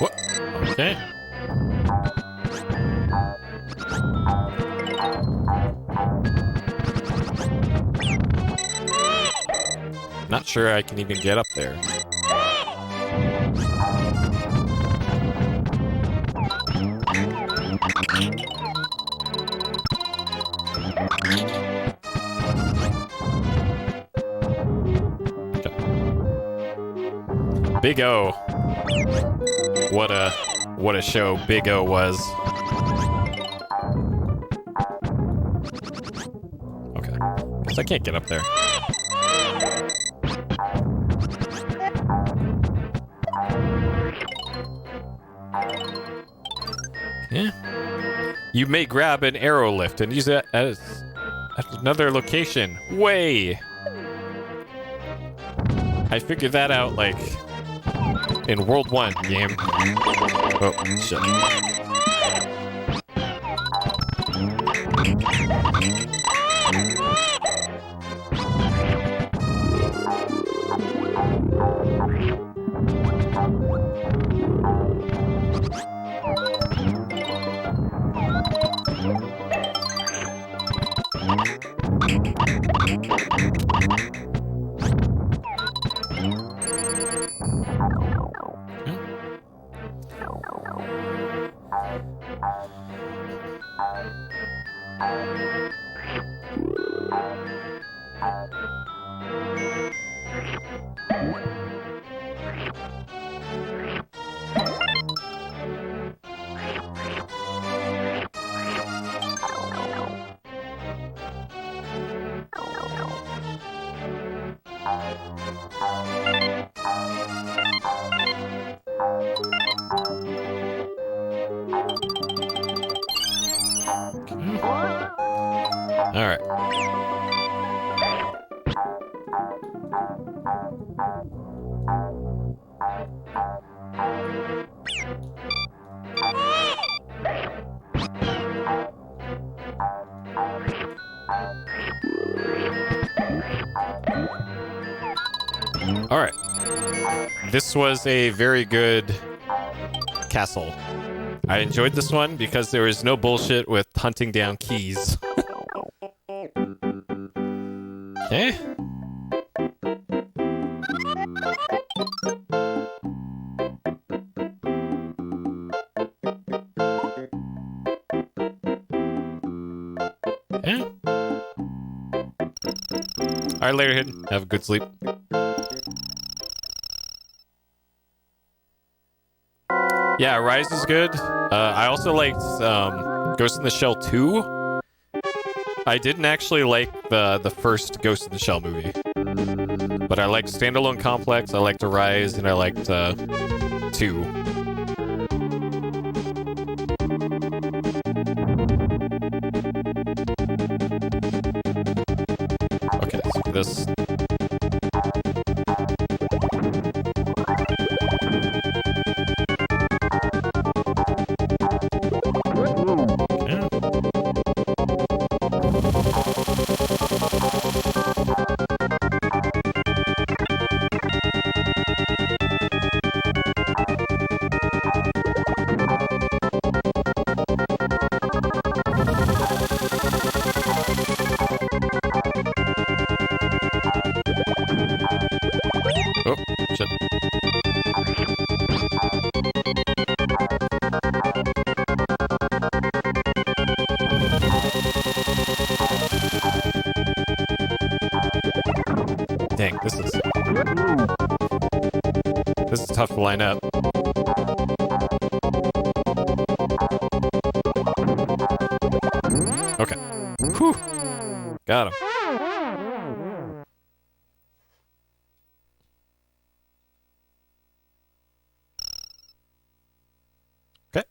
What? Okay. Not sure I can even get up there. Big O. What a show Big O was. Okay. Guess I can't get up there. Yeah. You may grab an arrow lift and use it as at another location. Way. I figured that out like in World 1 game. Oh, shit. All right. All right. This was a very good castle. I enjoyed this one because there was no bullshit with hunting down keys. Okay. Yeah. Alright, later, Hidden. Have a good sleep. Yeah, Rise is good. I also liked Ghost in the Shell 2. I didn't actually like the first Ghost in the Shell movie. But I liked Standalone Complex, I liked Rise, and I liked 2. Okay, so this... Oh, shit. Dang, this is tough to line up. Okay. Whew. Got him. Okay.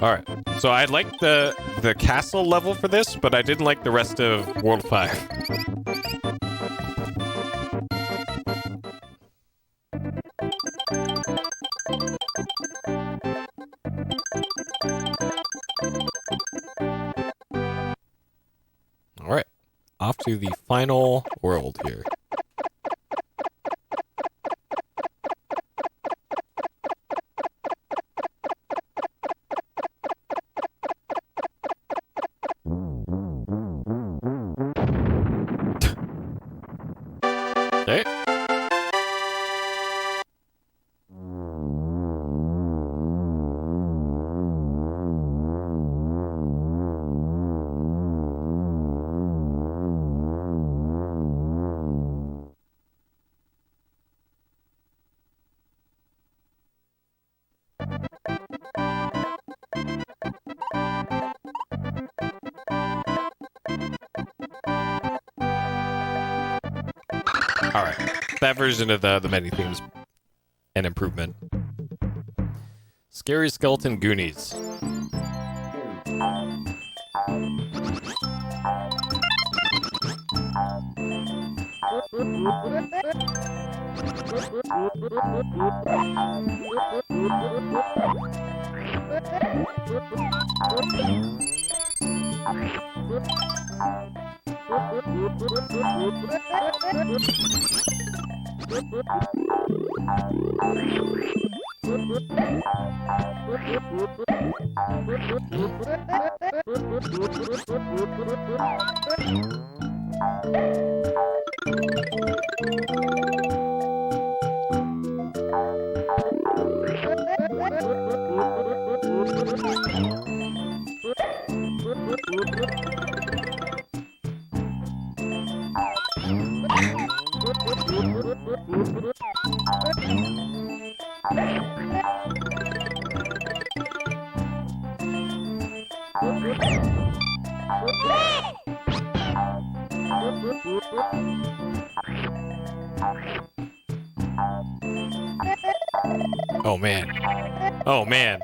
Alright. So I liked the castle level for this, but I didn't like the rest of World 5. Alright. Off to the final world here. Okay. Alright. That version of the menu themes an improvement. Scary Skeleton Goonies. Oh man. Oh man.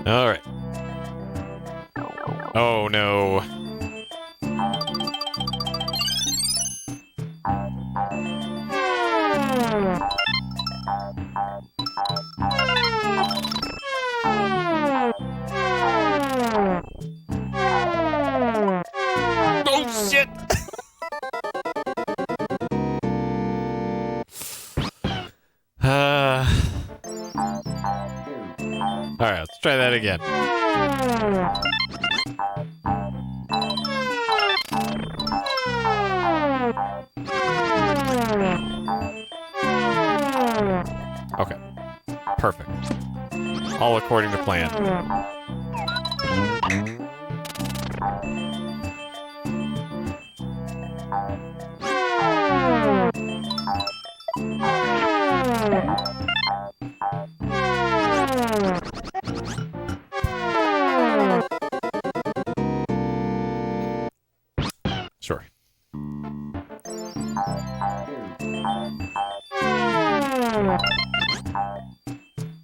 All right. Oh no. Alright, let's try that again. Okay. Perfect. All according to plan. Sure.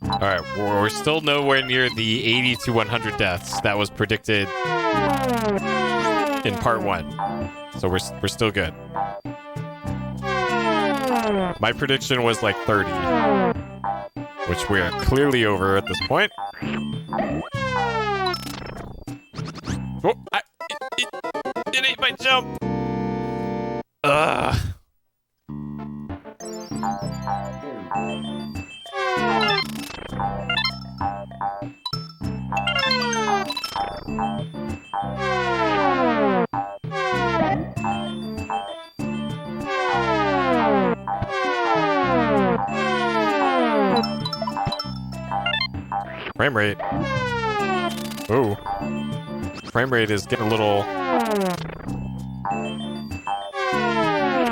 Alright, we're still nowhere near the 80 to 100 deaths that was predicted in part 1. So we're still good. My prediction was like 30, which we are clearly over at this point. Oh, it ate my jump! Ugh. Frame rate. Ooh. Frame rate is getting a little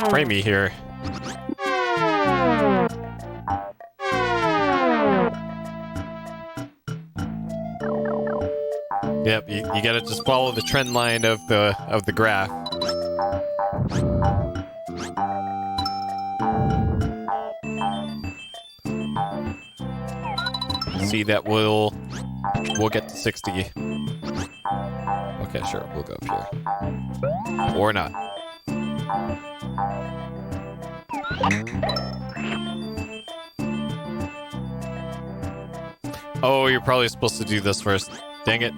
framey here. Yep, you gotta just follow the trend line of the graph. See that we'll get to 60. Okay, sure, we'll go up here. Or not. Oh, you're probably supposed to do this first. Dang it.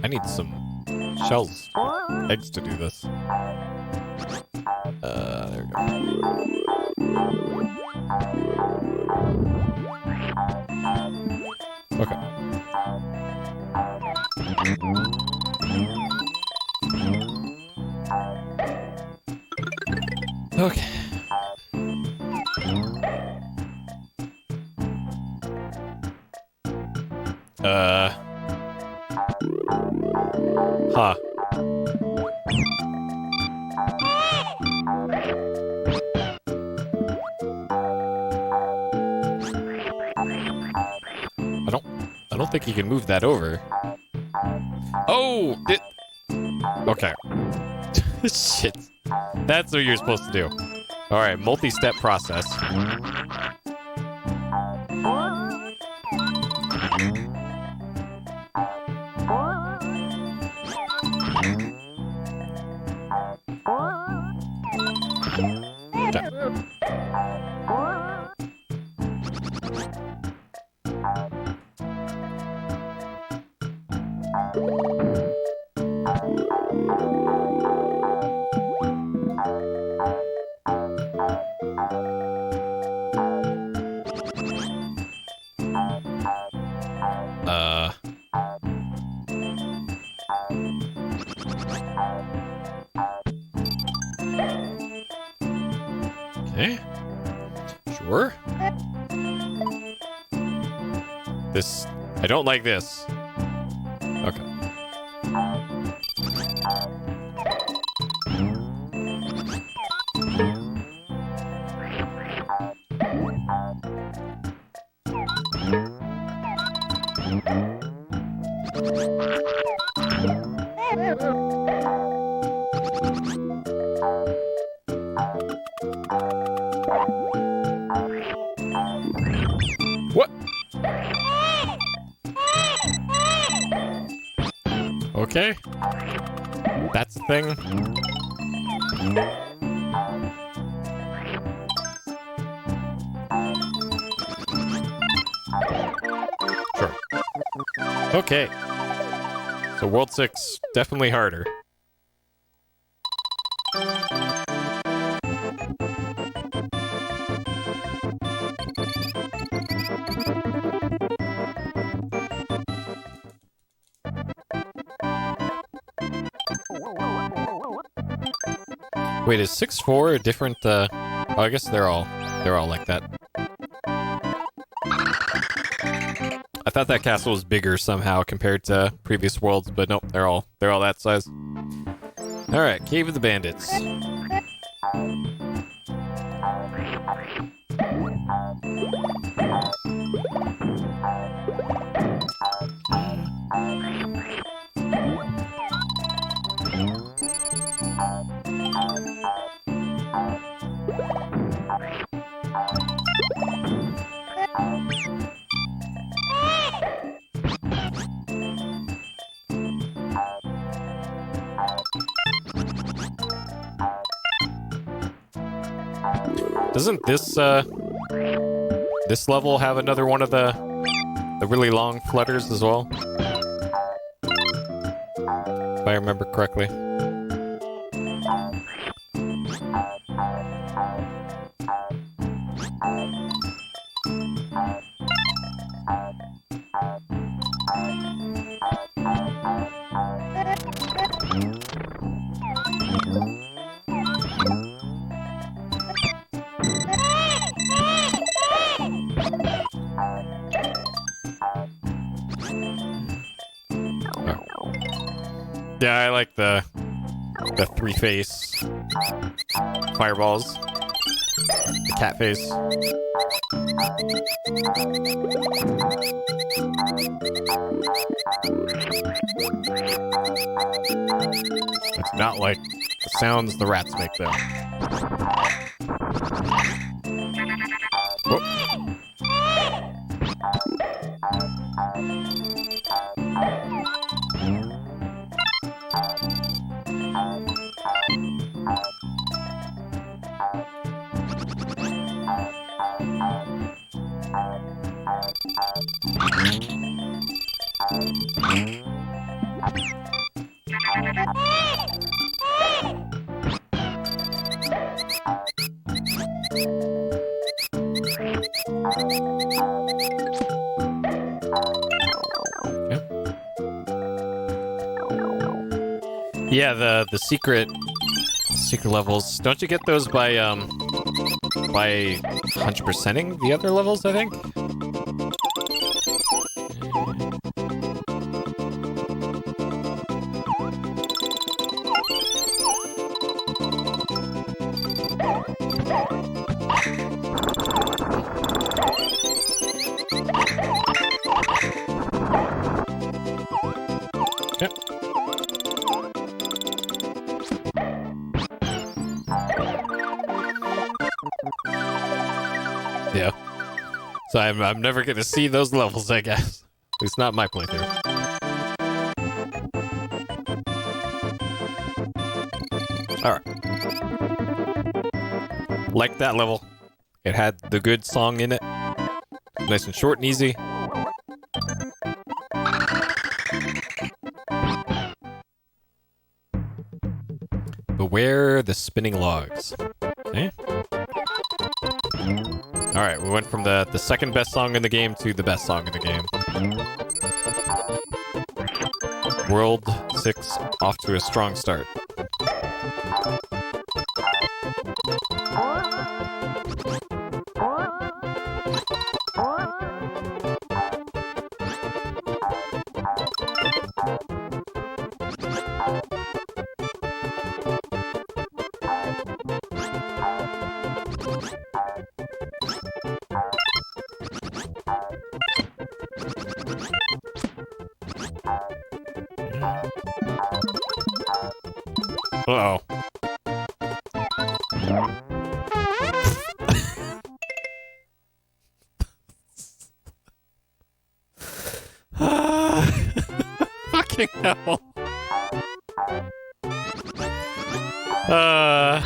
I need some shells, eggs to do this. There we go. Okay. Okay. Huh. I don't think you can move that over. Oh! Okay. Shit. That's what you're supposed to do. Alright, multi-step process. Okay. Sure. This... I don't like this. Okay. Okay. That's the thing. Sure. Okay. So World 6, definitely harder. Wait, is 6-4 a different, oh, I guess they're all like that. I thought that castle was bigger somehow compared to previous worlds, but nope, they're all that size. Alright, Cave of the Bandits. Doesn't this level have another one of the really long flutters as well? If I remember correctly. Yeah, I like the three-face fireballs. The cat face. It's not like the sounds the rats make, though. Whoop. Yeah, the secret levels. Don't you get those by 100%ing the other levels, I think? Yep. Yeah. So I'm never gonna see those levels, I guess. At least not my playthrough. Alright. Like that level. It had the good song in it. Nice and short and easy. Beware the spinning logs. Okay. Alright, we went from the second best song in the game to the best song in the game. World 6 off to a strong start. Uh-oh. Fucking hell. Uh...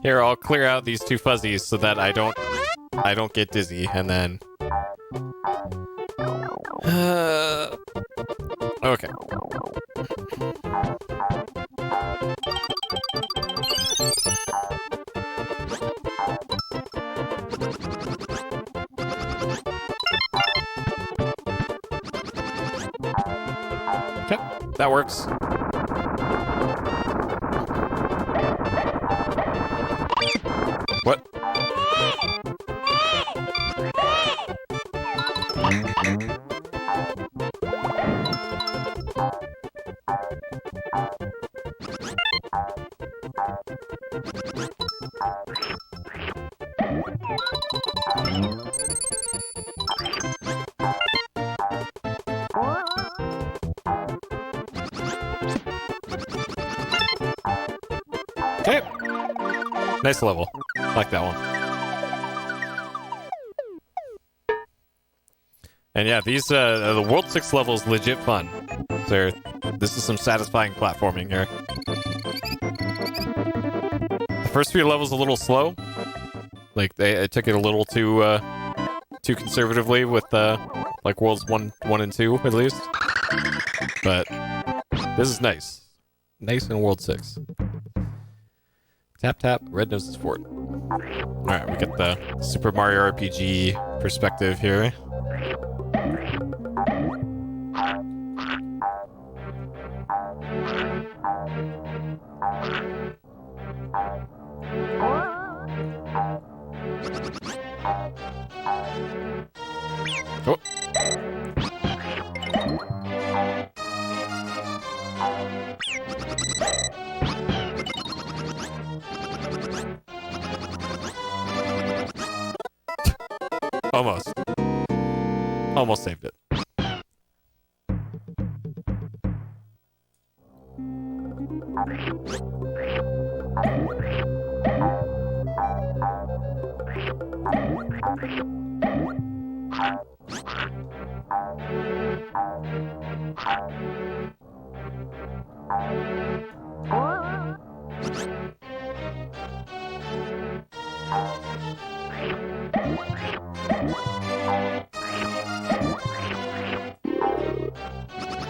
Here, I'll clear out these two fuzzies so that I don't get dizzy, and then... Okay. Okay, that works. What? Okay. Nice level. Like that one. And yeah, these the World 6 levels legit fun. This is some satisfying platforming here. The first few levels a little slow. Like I took it a little too conservatively with like Worlds 1 and 2 at least. But this is nice. Nice in World 6. Tap tap, red noses forward. Alright, we get the Super Mario RPG perspective here. Oh. Almost. Almost saved it.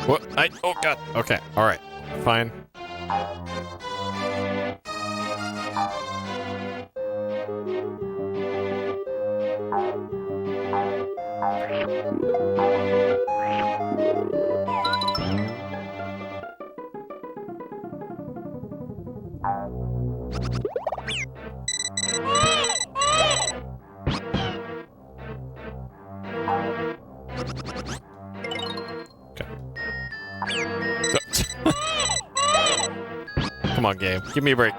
What? Oh god. Okay. All right. Fine. Come on, game. Give me a break.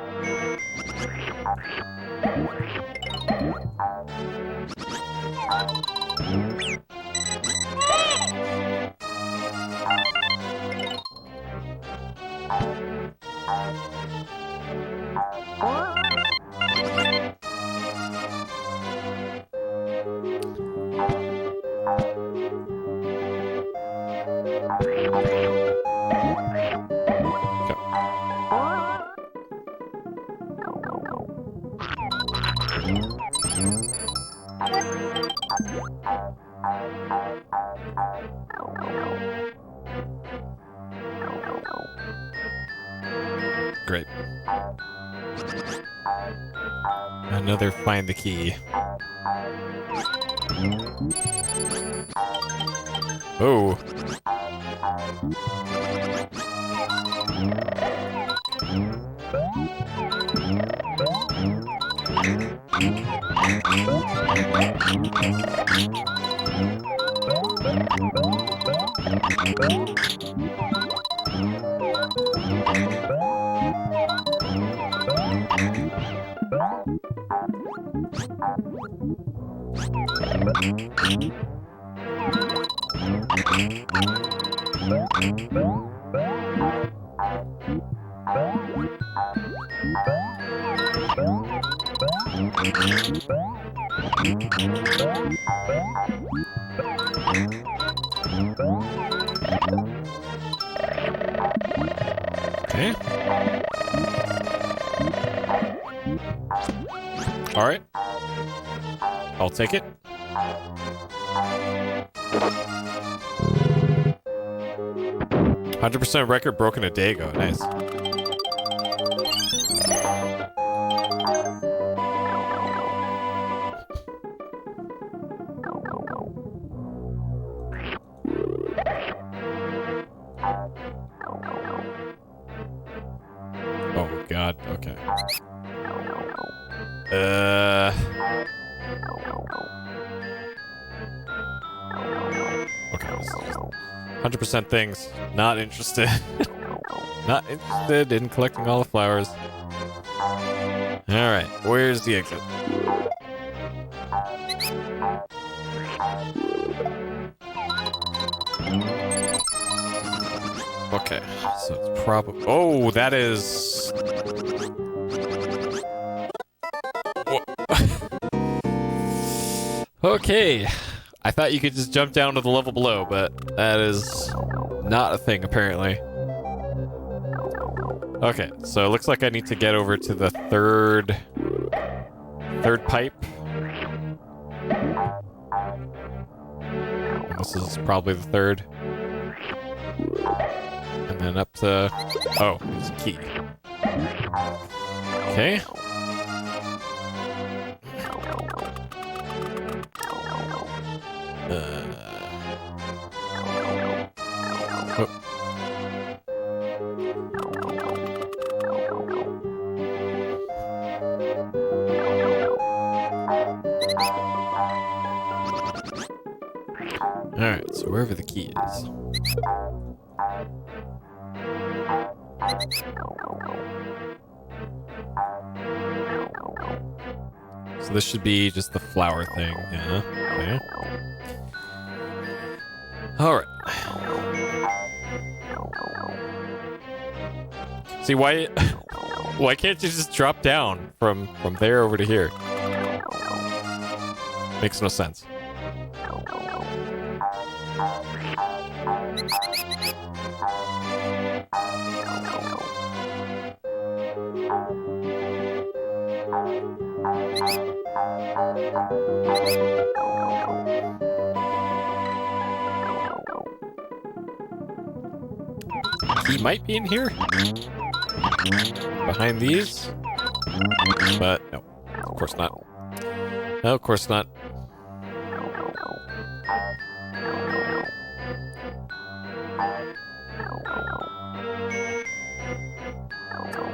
Great. Another find the key. Oh. Okay. All right. I'll take it. "100% record broken a day ago." Nice. Oh, God. Okay. Okay, this is just 100% things. Not interested. Not interested in collecting all the flowers. Alright, where's the exit? Okay, so it's probably... Oh, that is... Okay. I thought you could just jump down to the level below, but that is not a thing, apparently. Okay, so it looks like I need to get over to the third pipe. And this is probably the third. And then up to... Oh, there's a key. Okay. Alright, so wherever the key is. So this should be just the flower thing, yeah. Okay. Alright. See, why can't you just drop down from there over to here? Makes no sense. He might be in here? Behind these? But no, of course not. No, of course not.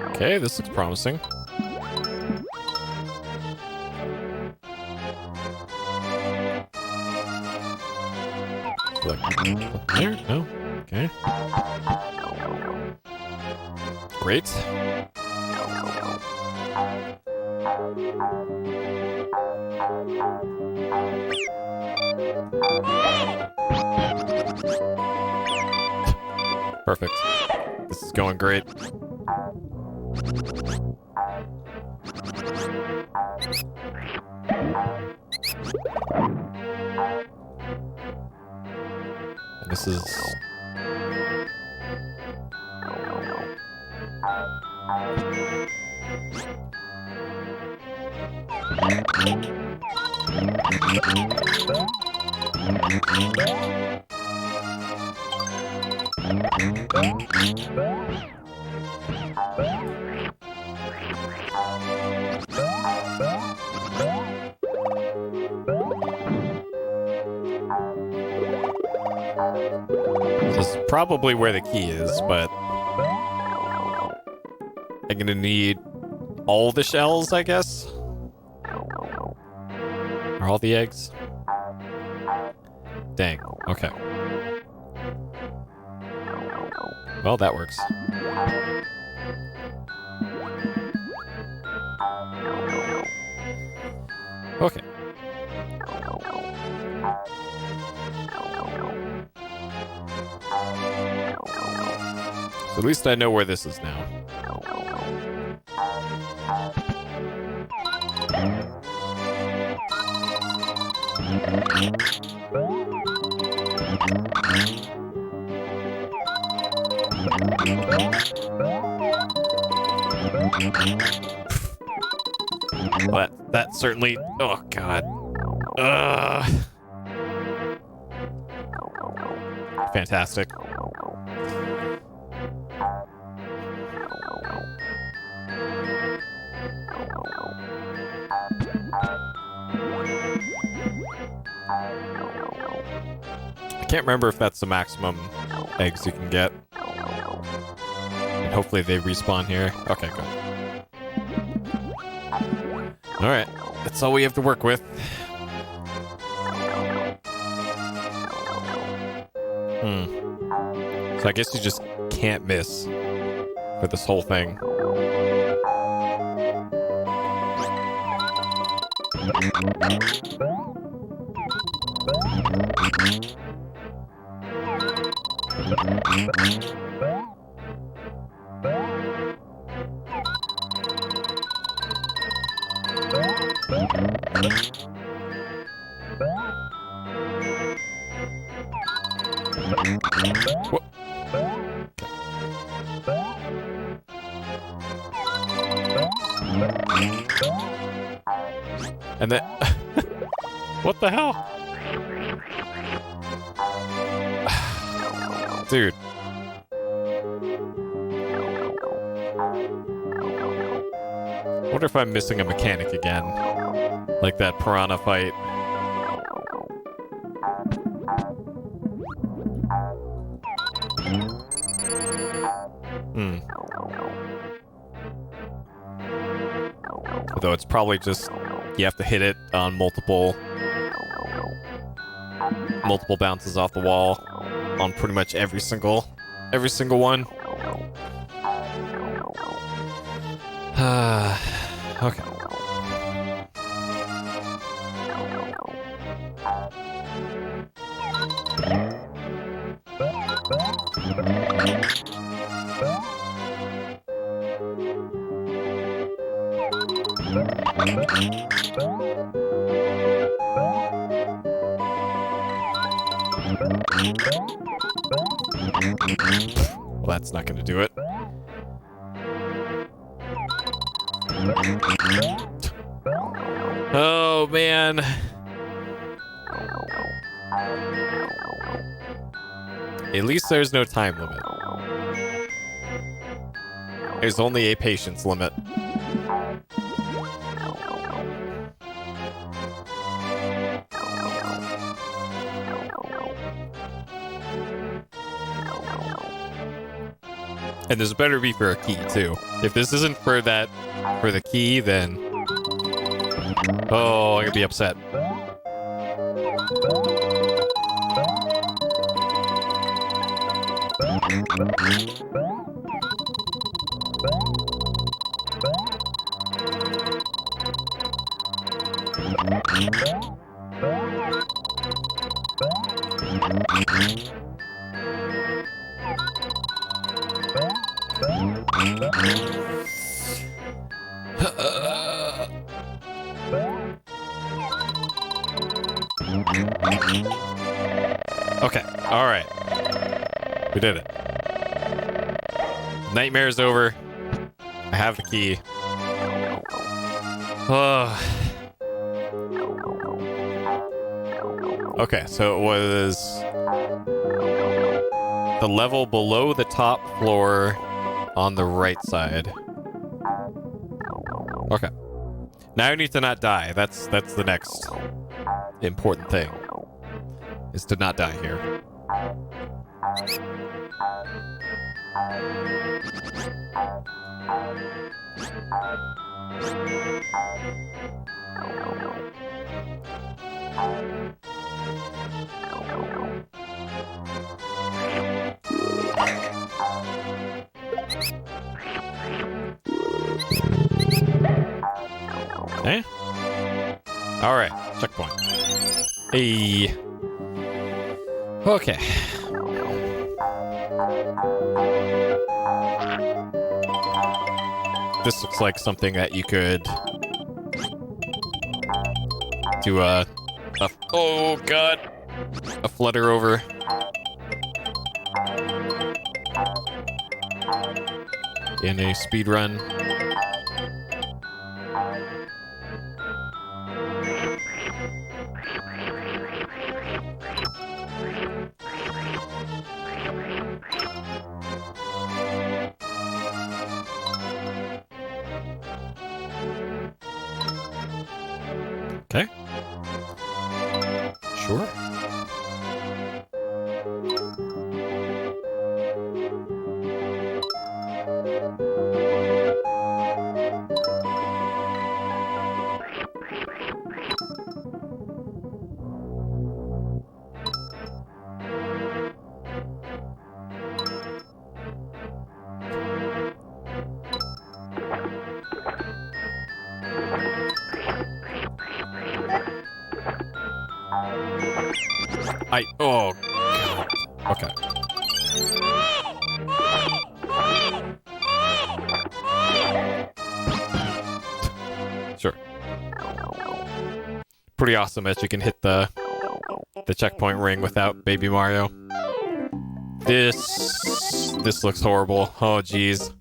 Okay, this looks promising. Like, there? No? Okay. Great. Perfect. This is going great. And this is... This is probably where the key is, but I'm gonna need all the shells, I guess? Or all the eggs? Dang, okay. Well, that works. Okay. So at least I know where this is now. Well, that certainly... Oh, God. Fantastic. I can't remember if that's the maximum eggs you can get. And hopefully they respawn here. Okay, good. Alright, that's all we have to work with. So I guess you just can't miss for this whole thing. What? And then... What the hell? Dude. I wonder if I'm missing a mechanic again. Like that piranha fight. Although it's probably just you have to hit it on multiple bounces off the wall on pretty much every single one. Okay. Well, that's not gonna do it. Oh, man. At least there's no time limit. There's only a patience limit. And this better be for a key, too. If this isn't for the key, then... Oh, I'm gonna be upset. Okay, alright. We did it. Nightmare's over. I have the key. Okay, so it was the level below the top floor on the right side. Okay. Now I need to not die. That's the next important thing. Is to not die here. Eh? Alright, checkpoint. Hey. Okay. This looks like something that you could do oh god, a flutter over. In a speed run. Okay. Sure. Oh, God. Okay. Sure. Pretty awesome that you can hit the checkpoint ring without Baby Mario. This looks horrible. Oh, jeez.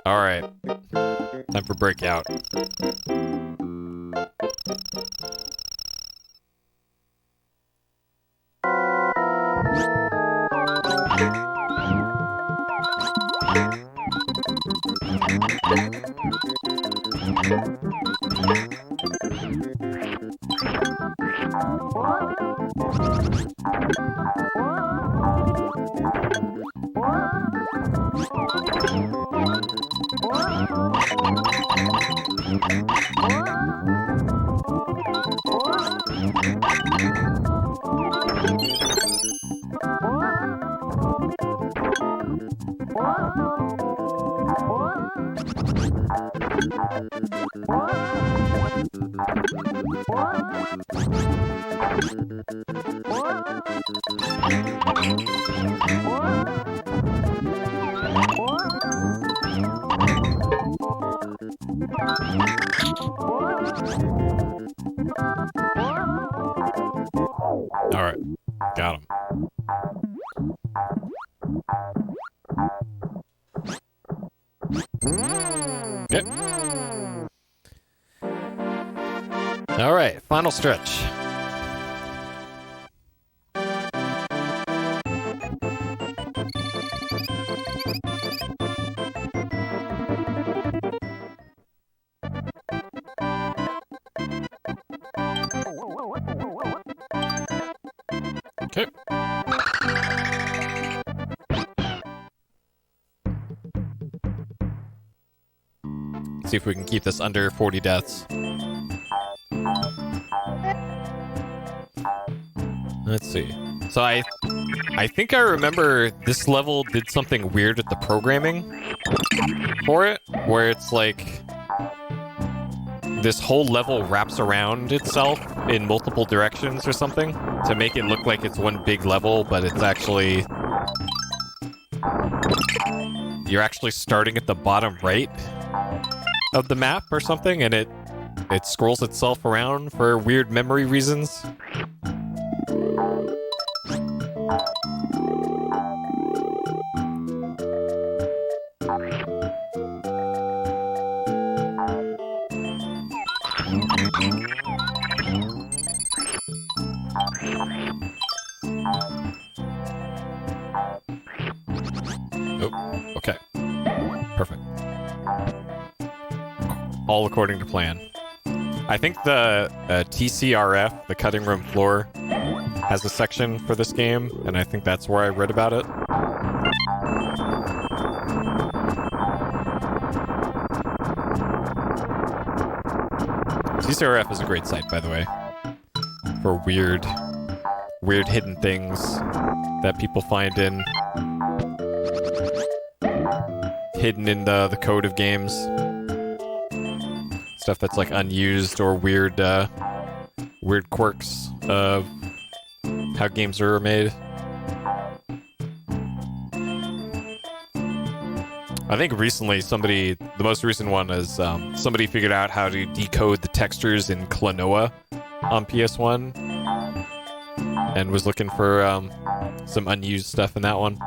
All right. Time for breakout. All right. Got him. Okay. All right, final stretch. Okay. See if we can keep this under 40 deaths. Let's see. So I think I remember this level did something weird with the programming for it, where it's like this whole level wraps around itself in multiple directions or something to make it look like it's one big level, but it's actually... You're actually starting at the bottom right of the map or something, and it scrolls itself around for weird memory reasons. Oh, okay. Perfect. All according to plan. I think the TCRF, the cutting room floor, has a section for this game, and I think that's where I read about it. TCRF is a great site, by the way, for weird hidden things that people find hidden in the code of games. Stuff that's like unused or weird quirks of how games are made. I think recently the most recent one is somebody figured out how to decode the textures in Klonoa on PS1 and was looking for some unused stuff in that one.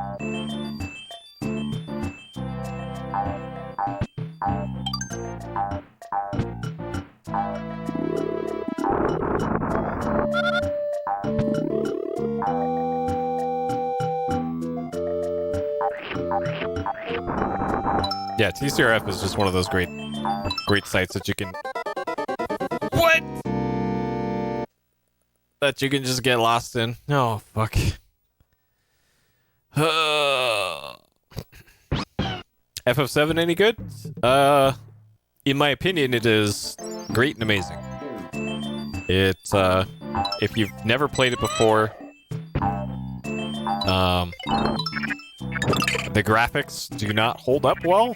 Yeah, TCRF is just one of those great great sites that you can... What? That you can just get lost in. Oh, fuck. FF7 any good? In my opinion, it is great and amazing. It's, if you've never played it before, the graphics do not hold up well.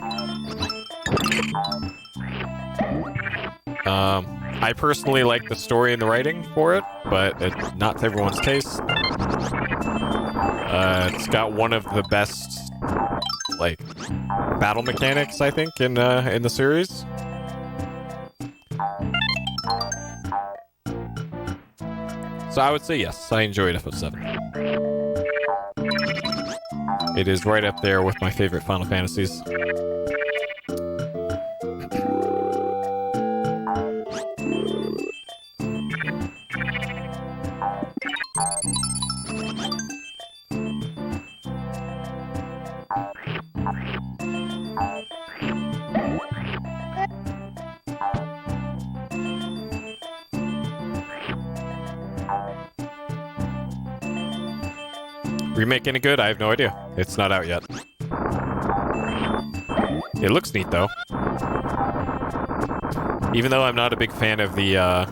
I personally like the story and the writing for it, but it's not to everyone's taste. It's got one of the best, like, battle mechanics, I think, in the series. So I would say yes, I enjoyed FF7. It is right up there with my favorite Final Fantasies. Remake any good? I have no idea. It's not out yet. It looks neat, though. Even though I'm not a big fan of the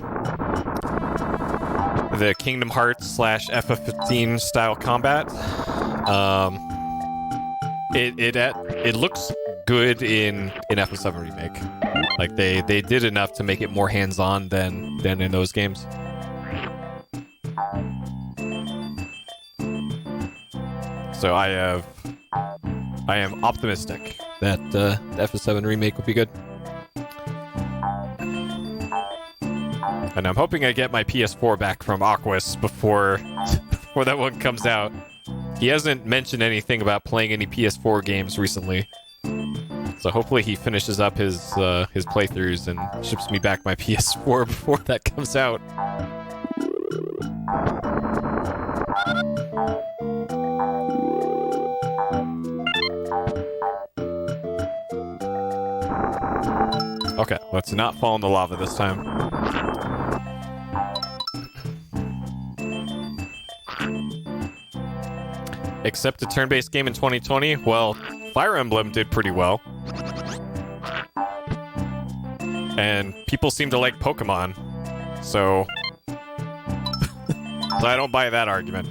Kingdom Hearts / FF15 style combat, it looks good in FF7 Remake. Like they did enough to make it more hands-on than in those games. So I am optimistic that the FF7 Remake will be good. And I'm hoping I get my PS4 back from Aquas before that one comes out. He hasn't mentioned anything about playing any PS4 games recently. So hopefully he finishes up his playthroughs and ships me back my PS4 before that comes out. Okay, let's not fall in the lava this time. Except a turn-based game in 2020? Well, Fire Emblem did pretty well. And people seem to like Pokemon, so... so I don't buy that argument.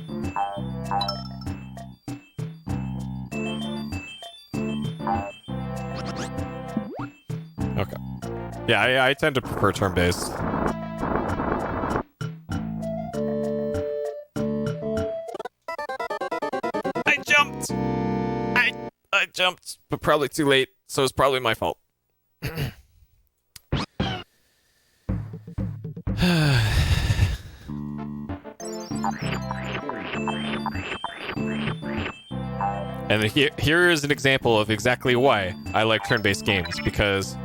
Okay. Yeah, I tend to prefer turn-based. I jumped! I jumped, but probably too late, so it's probably my fault. And here is an example of exactly why I like turn-based games, because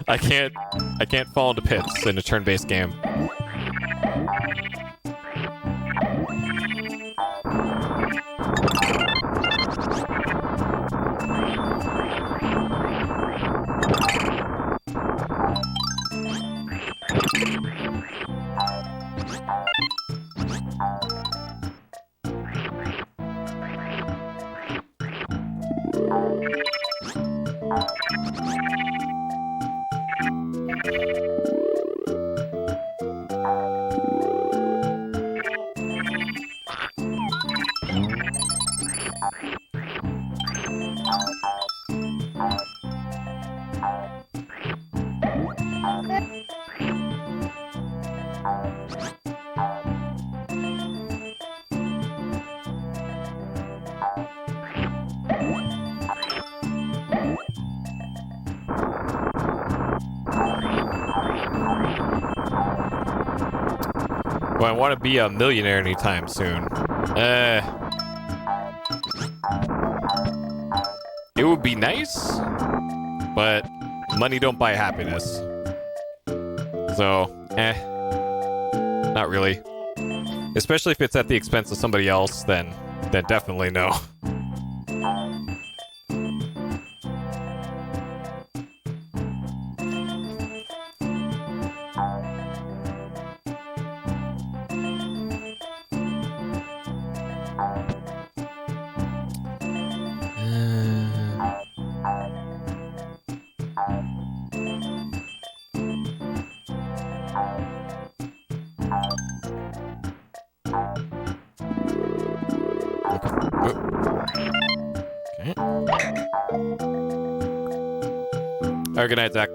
I can't fall into pits in a turn-based game. Well, I want to be a millionaire anytime soon. It would be nice, but money don't buy happiness. So, not really. Especially if it's at the expense of somebody else, then definitely no. Alright, good night, Zach.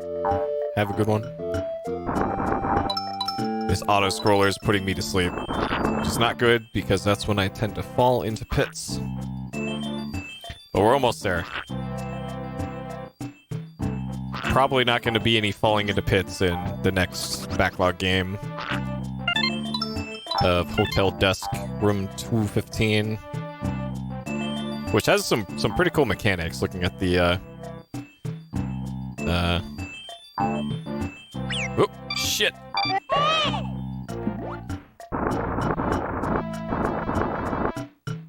Have a good one. This auto-scroller is putting me to sleep. Which is not good, because that's when I tend to fall into pits. But we're almost there. Probably not going to be any falling into pits in the next backlog game of Hotel Dusk Room 215, which has some pretty cool mechanics. Looking at the oh shit!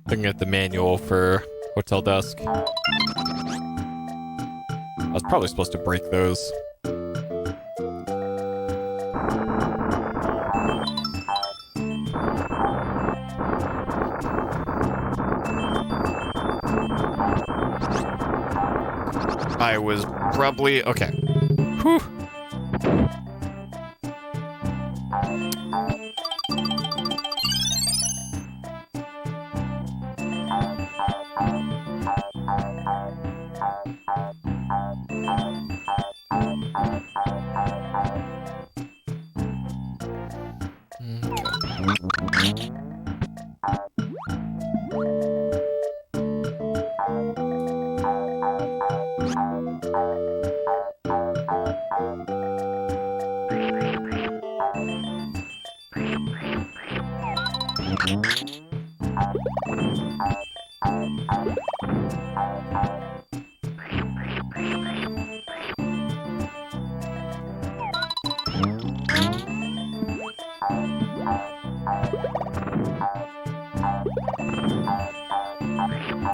Looking at the manual for Hotel Dusk. I was probably supposed to break those. I was probably... Okay. Whew.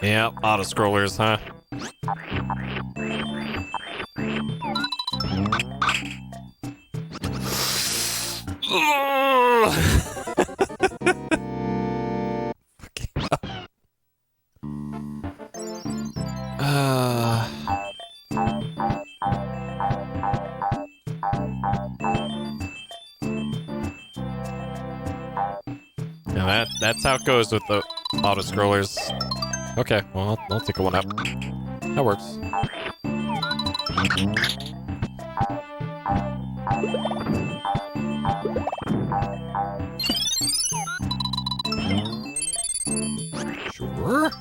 Yeah, auto-scrollers, huh? Yeah, that's how it goes with the auto-scrollers. Okay, well, I'll take a one up. That works. Sure.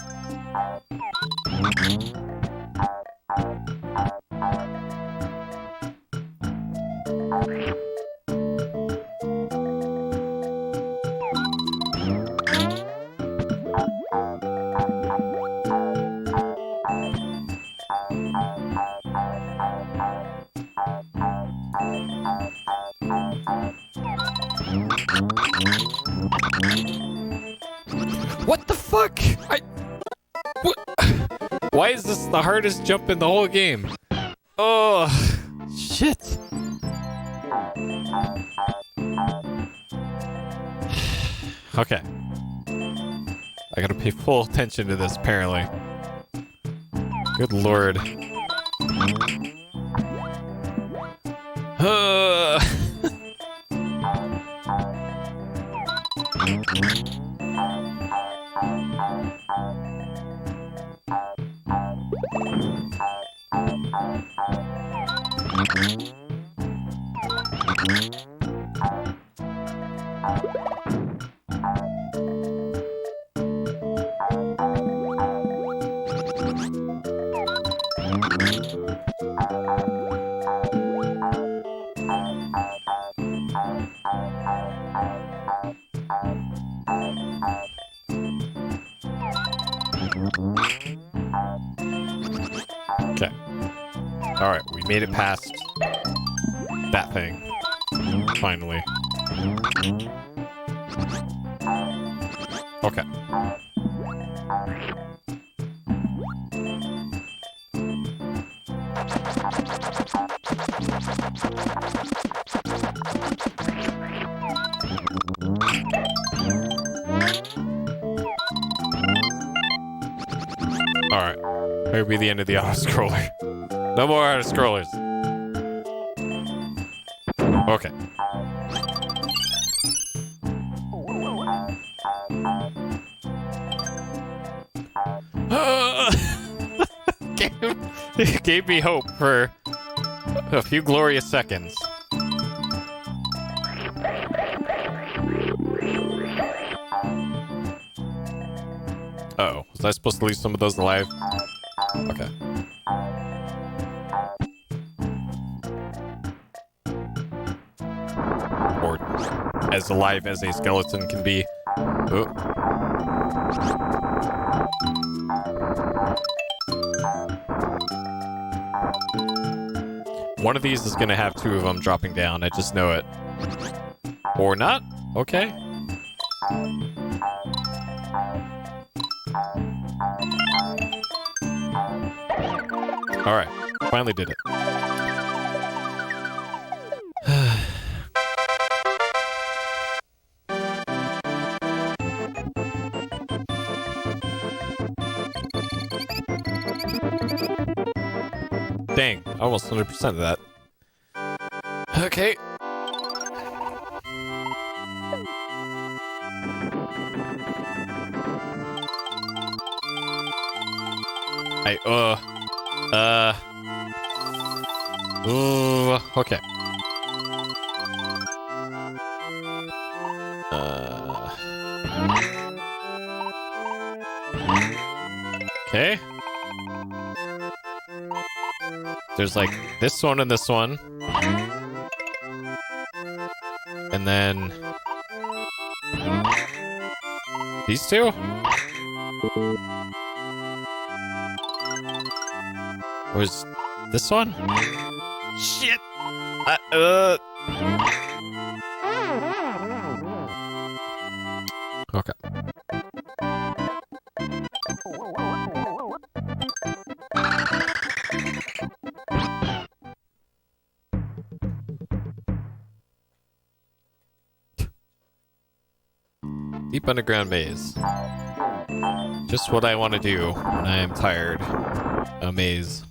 What the fuck? What? Why is this the hardest jump in the whole game? Oh, shit. Okay. I gotta pay full attention to this, apparently. Good lord. Okay. Alright, we made it past that thing. Finally. Okay. Alright. Maybe the end of the auto-scroller. No more auto-scrollers. Okay. It gave me hope for a few glorious seconds. Uh-oh. Was I supposed to leave some of those alive? Okay. Or as alive as a skeleton can be. Oh. One of these is going to have two of them dropping down. I just know it. Or not? Okay. Alright. Finally did it. Dang, almost 100% of that. Okay. Okay. Okay. There's like this one and this one. And then these two? Or is this one? Shit! Okay. Deep underground maze. Just what I want to do when I am tired. A maze.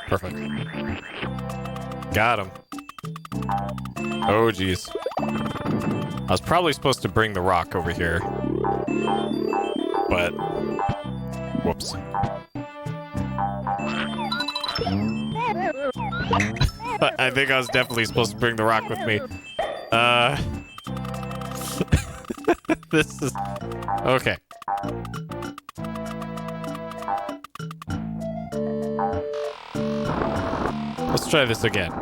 Perfect. Got him. Oh, jeez. I was probably supposed to bring the rock over here. But... whoops. I think I was definitely supposed to bring the rock with me. This is... okay. Let's try this again.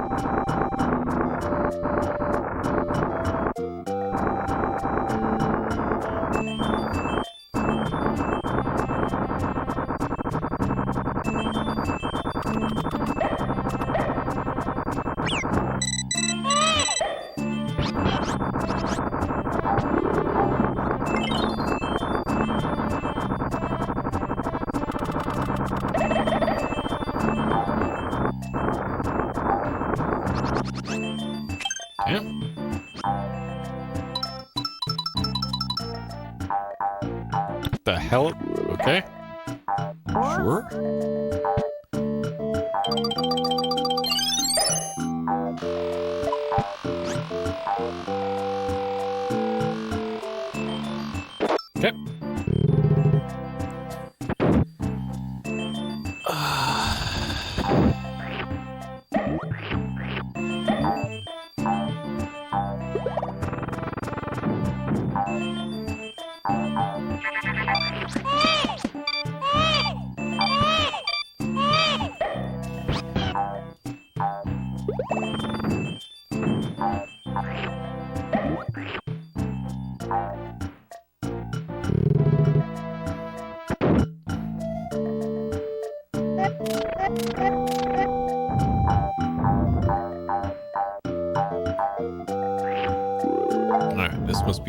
The hell? Okay. Sure. Okay.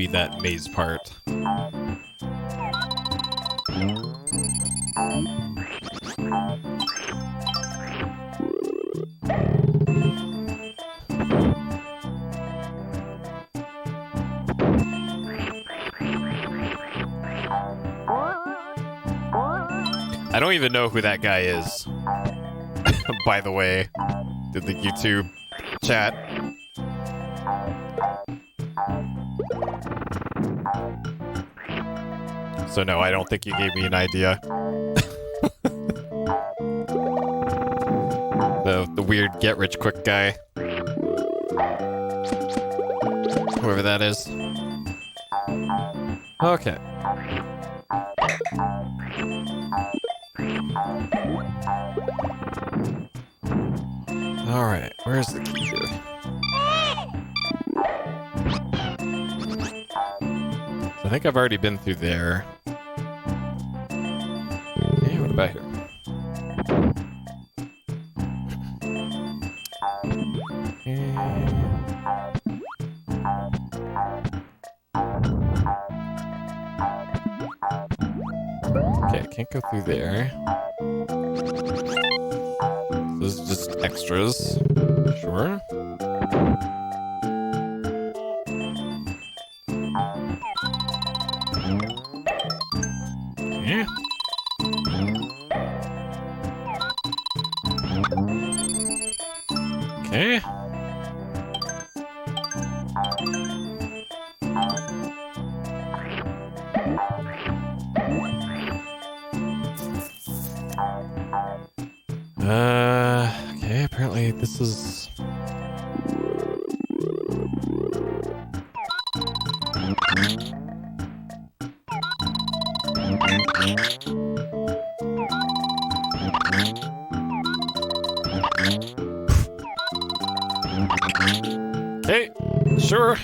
be that maze part. I don't even know who that guy is. By the way, did the YouTube chat. So no, I don't think you gave me an idea. The weird get-rich-quick guy. Whoever that is. Okay. Alright, where's the key here? I think I've already been through there. Hey, what about here? Okay, can't go through there. This is just extras. Sure. Okay. Okay. Okay, apparently this is... Okay, sure.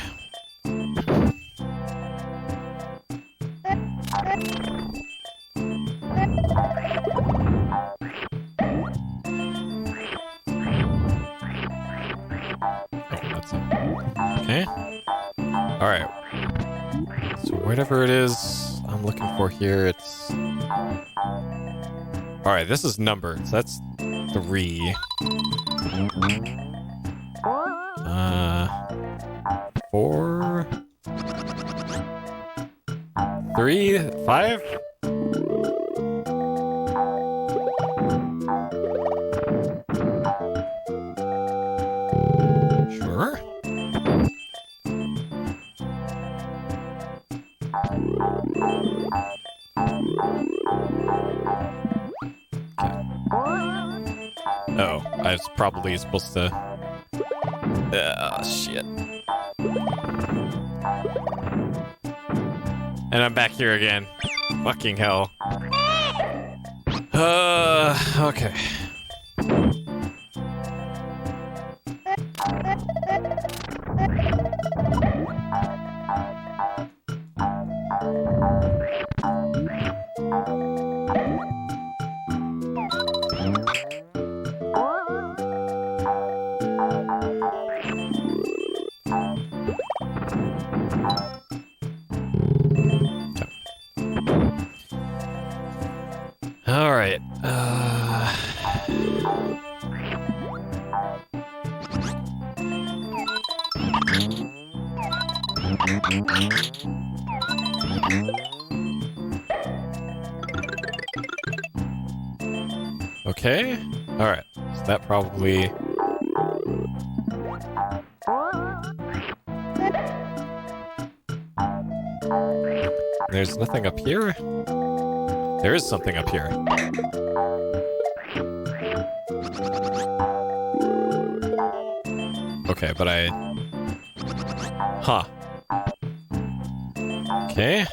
Okay. Alright. So whatever it is I'm looking for here, it's... Alright, this is numbered, so that's 3. 4... 3... 5? Sure. Oh, I was probably supposed to... shit. And I'm back here again. Fucking hell. Okay. All right. Okay. All right. So that probably... There's nothing up here? There is something up here. Okay, but I... Huh. Okay.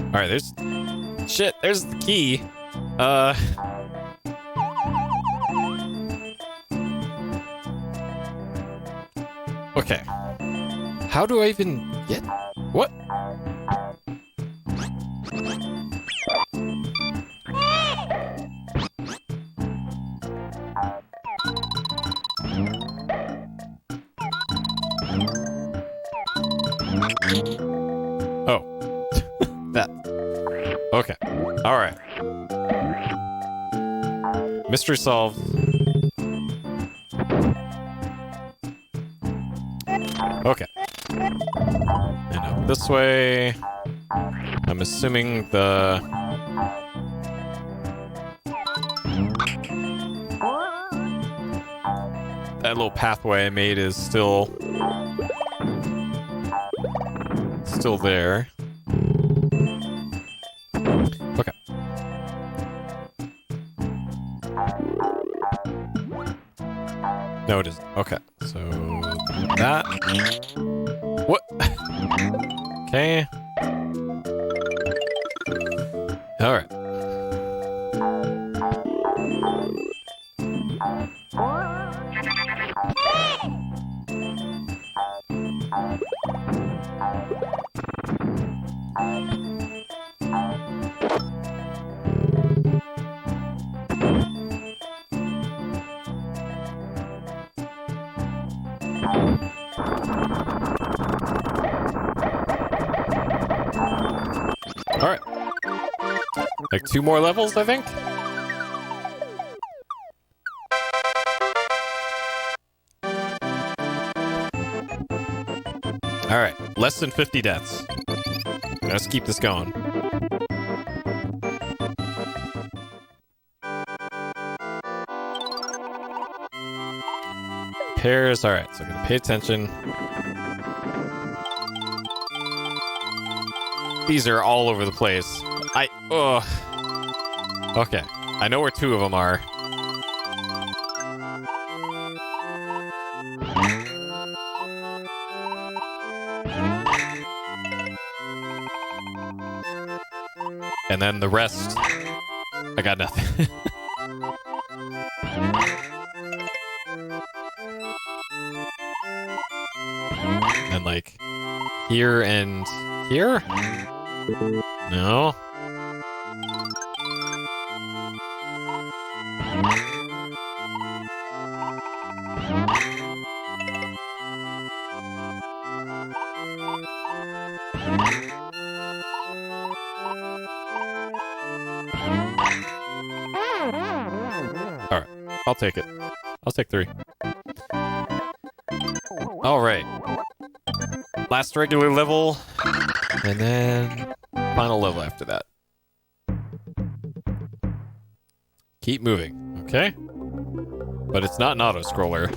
Alright, there's... Shit, there's the key. Okay. How do I even get... What? Alright. Mystery solved. Okay. And up this way. I'm assuming the... that little pathway I made is still there. Okay. No, it isn't. Okay, so that. What? Okay. All right. Alright. Like 2 more levels, I think? Alright, less than 50 deaths. Let's keep this going. Pairs, alright, so I'm gonna pay attention. These are all over the place. Ugh. Okay, I know where 2 of them are. And then the rest, I got nothing. And like, here and here? No. Alright, I'll take it. I'll take 3. Alright. Last regular level, and then final level after that. Keep moving, okay? But it's not an auto-scroller.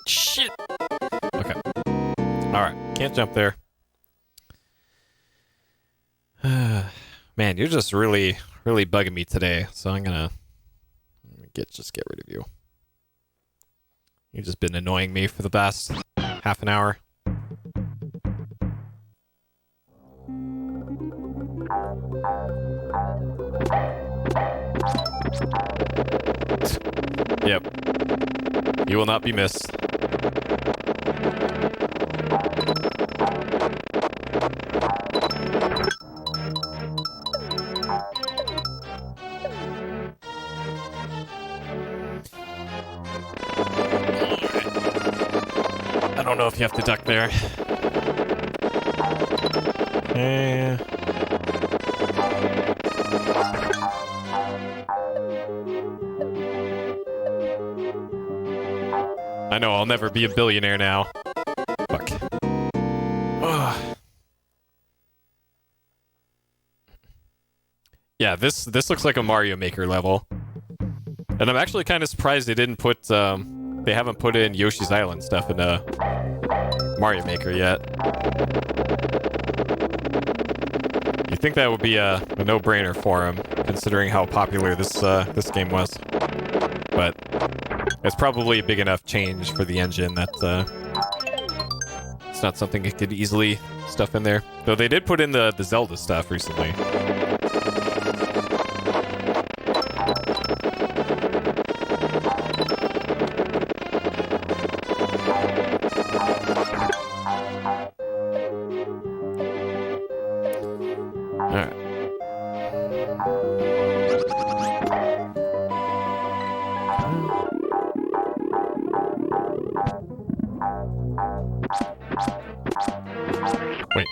Shit! Okay. Alright, can't jump there. Man, you're just really bugging me today, so I'm gonna just get rid of you. You've just been annoying me for the past half an hour. Yep. You will not be missed. I don't know if you have to duck there. I know, I'll never be a billionaire now. Fuck. Ugh. Yeah, this looks like a Mario Maker level. And I'm actually kind of surprised they didn't put, they haven't put in Yoshi's Island stuff in Mario Maker yet. You'd think that would be a no-brainer for him, considering how popular this game was. But it's probably a big enough change for the engine that it's not something it could easily stuff in there. Though they did put in the Zelda stuff recently.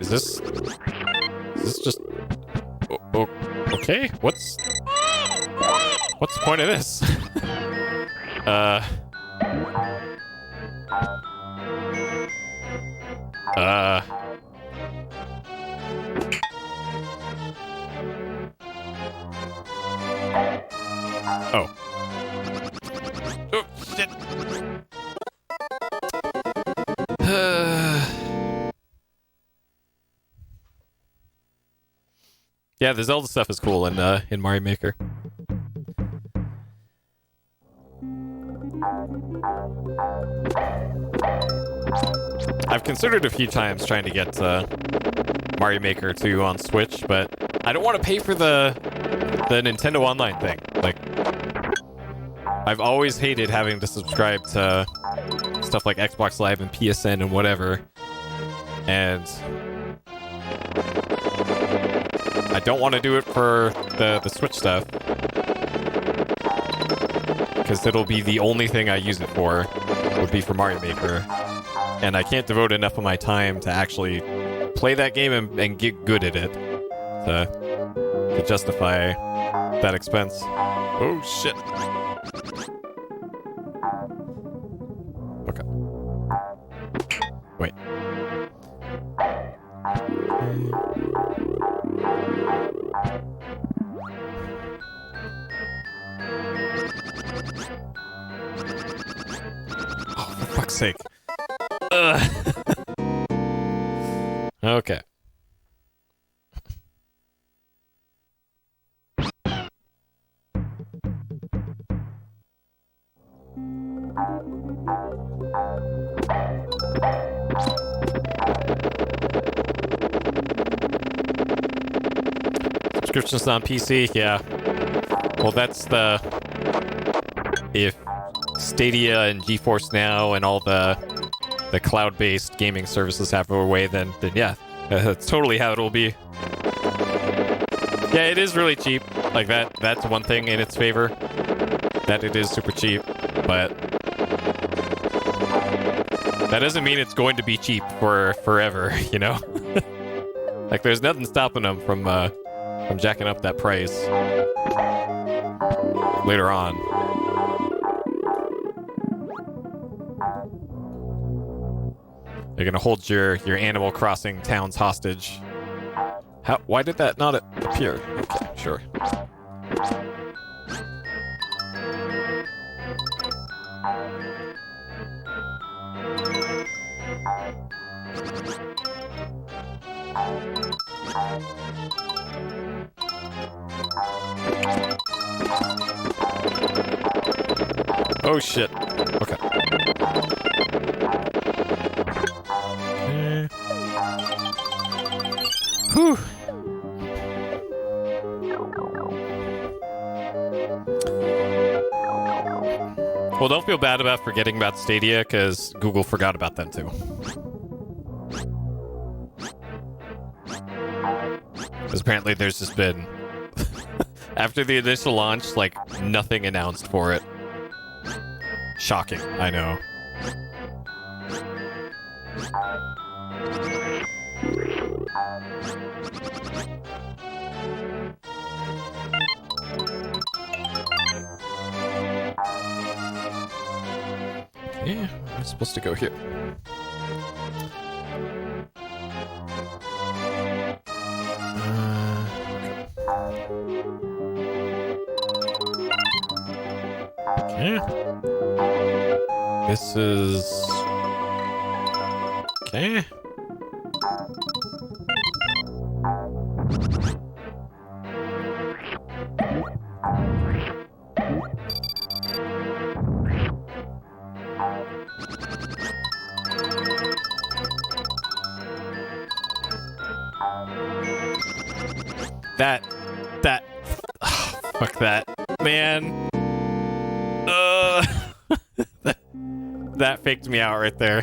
Is this just... okay, what's the point of this? Oh. Oh, shit. Yeah, the Zelda stuff is cool in Mario Maker. I've considered a few times trying to get Mario Maker 2 on Switch, but I don't want to pay for the Nintendo Online thing. Like, I've always hated having to subscribe to stuff like Xbox Live and PSN and whatever, and I don't want to do it for the Switch stuff, because it'll be the only thing I use it for, would be for Mario Maker, and I can't devote enough of my time to actually play that game and get good at it to justify that expense. Oh shit. Okay. Wait. Oh, for fuck's sake. Ugh. Okay. Subscriptions on PC, yeah. Well, that's the... If Stadia and GeForce Now and all the cloud-based gaming services have a way, then yeah, that's totally how it'll be. Yeah, it is really cheap. Like, that's one thing in its favor, that it is super cheap, but that doesn't mean it's going to be cheap for forever, you know? Like, there's nothing stopping them from jacking up that price later on. You're gonna hold your Animal Crossing towns hostage. Why did that not appear? Okay, sure. Oh shit. Okay. Whew. Well, don't feel bad about forgetting about Stadia, because Google forgot about them too. Because apparently there's just been, after the initial launch, like, nothing announced for it. Shocking, I know. Yeah, I'm supposed to go here. Okay. This is... okay. That, oh, fuck that, man. That faked me out right there.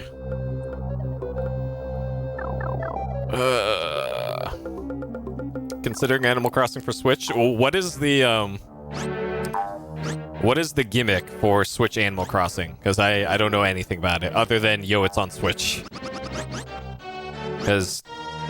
Considering Animal Crossing for Switch, what is the gimmick for Switch Animal Crossing? Because I don't know anything about it other than, yo, it's on Switch. Because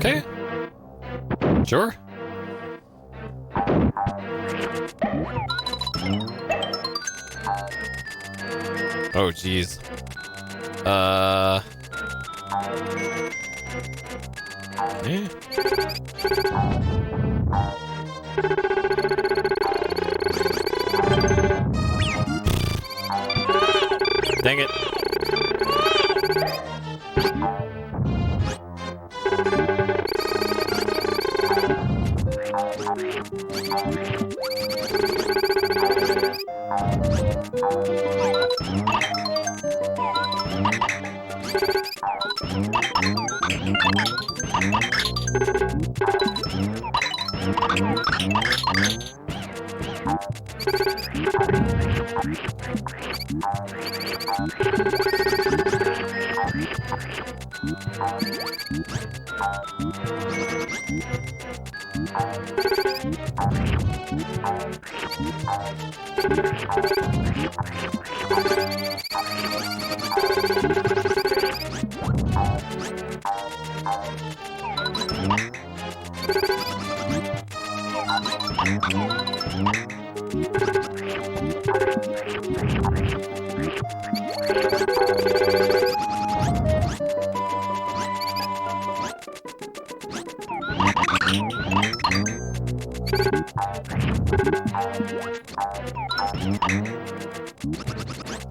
Okay. Sure. Oh, jeez. Eh. Dang it.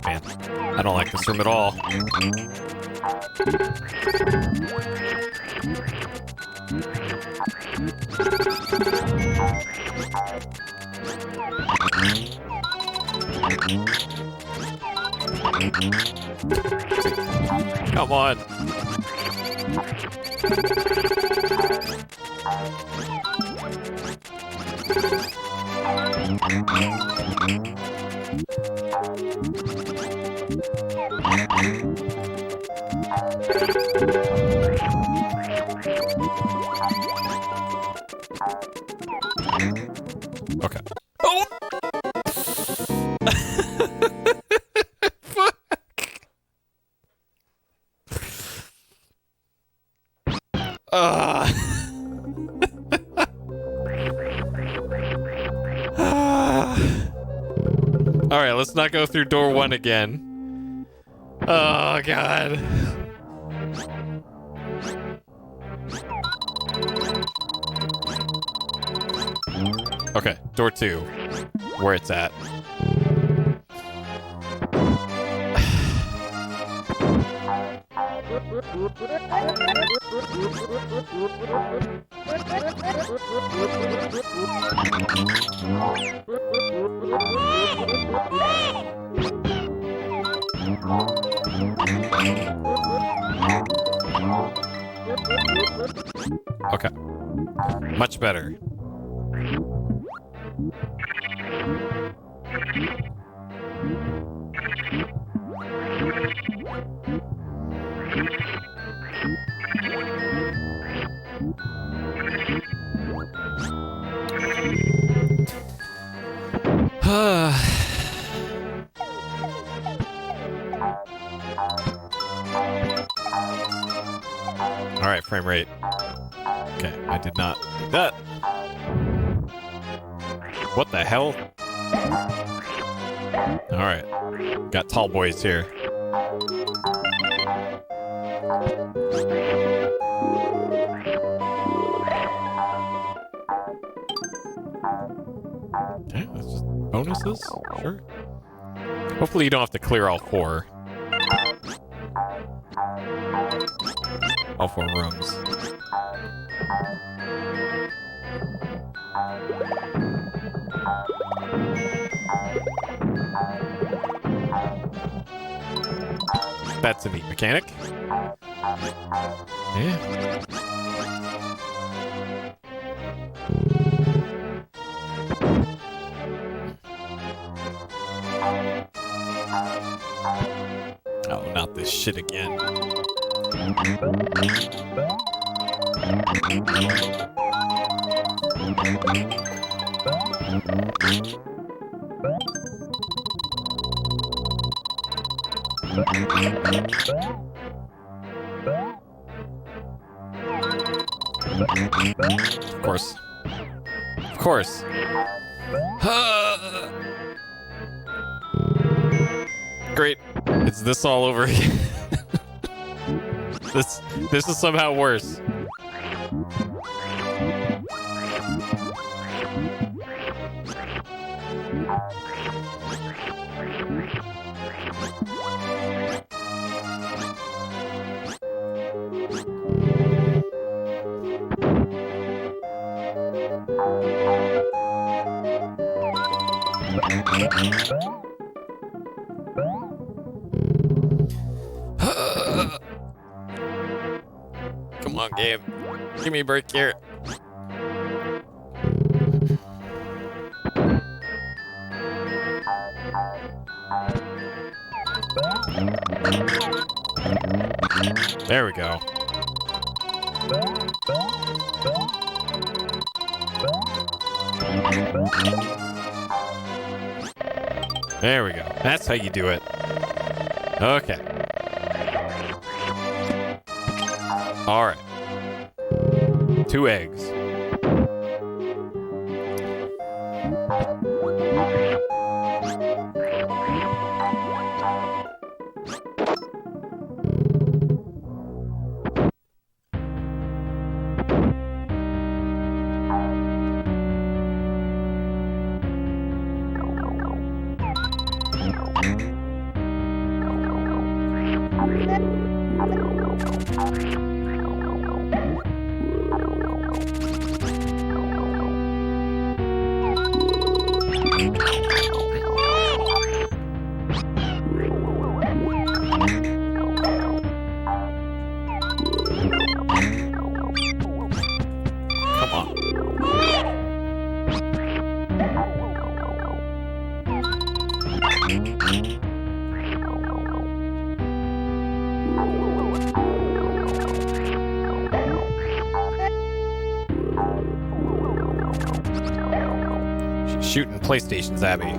Man, I don't like this room at all. Come on. Okay. Oh! Fuck. Alright, let's not go through door 1 again. Oh, God. Okay, door 2. Where it's at. Okay. Much better. Alright, frame rate. Okay, I did not do that. What the hell? Alright. Got tall boys here. Okay, that's just bonuses? Sure. Hopefully you don't have to clear all 4. All 4 rooms. That's a neat mechanic. Yeah. Oh, not this shit again. Of course. Of course. Great. It's this all over again. This is somehow worse. Come on, game. Give me a break here. There we go. There we go. That's how you do it. Okay. All right. 2 eggs. Shooting PlayStations at me.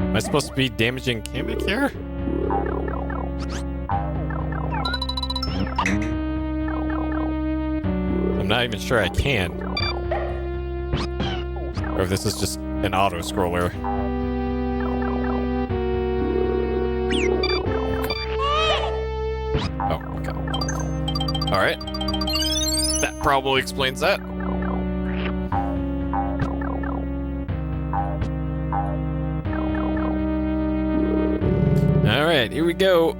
Am I supposed to be damaging Kamek here? I'm not even sure I can. Or if this is just an auto-scroller. Oh, okay. Alright. That probably explains that. Alright, here we go.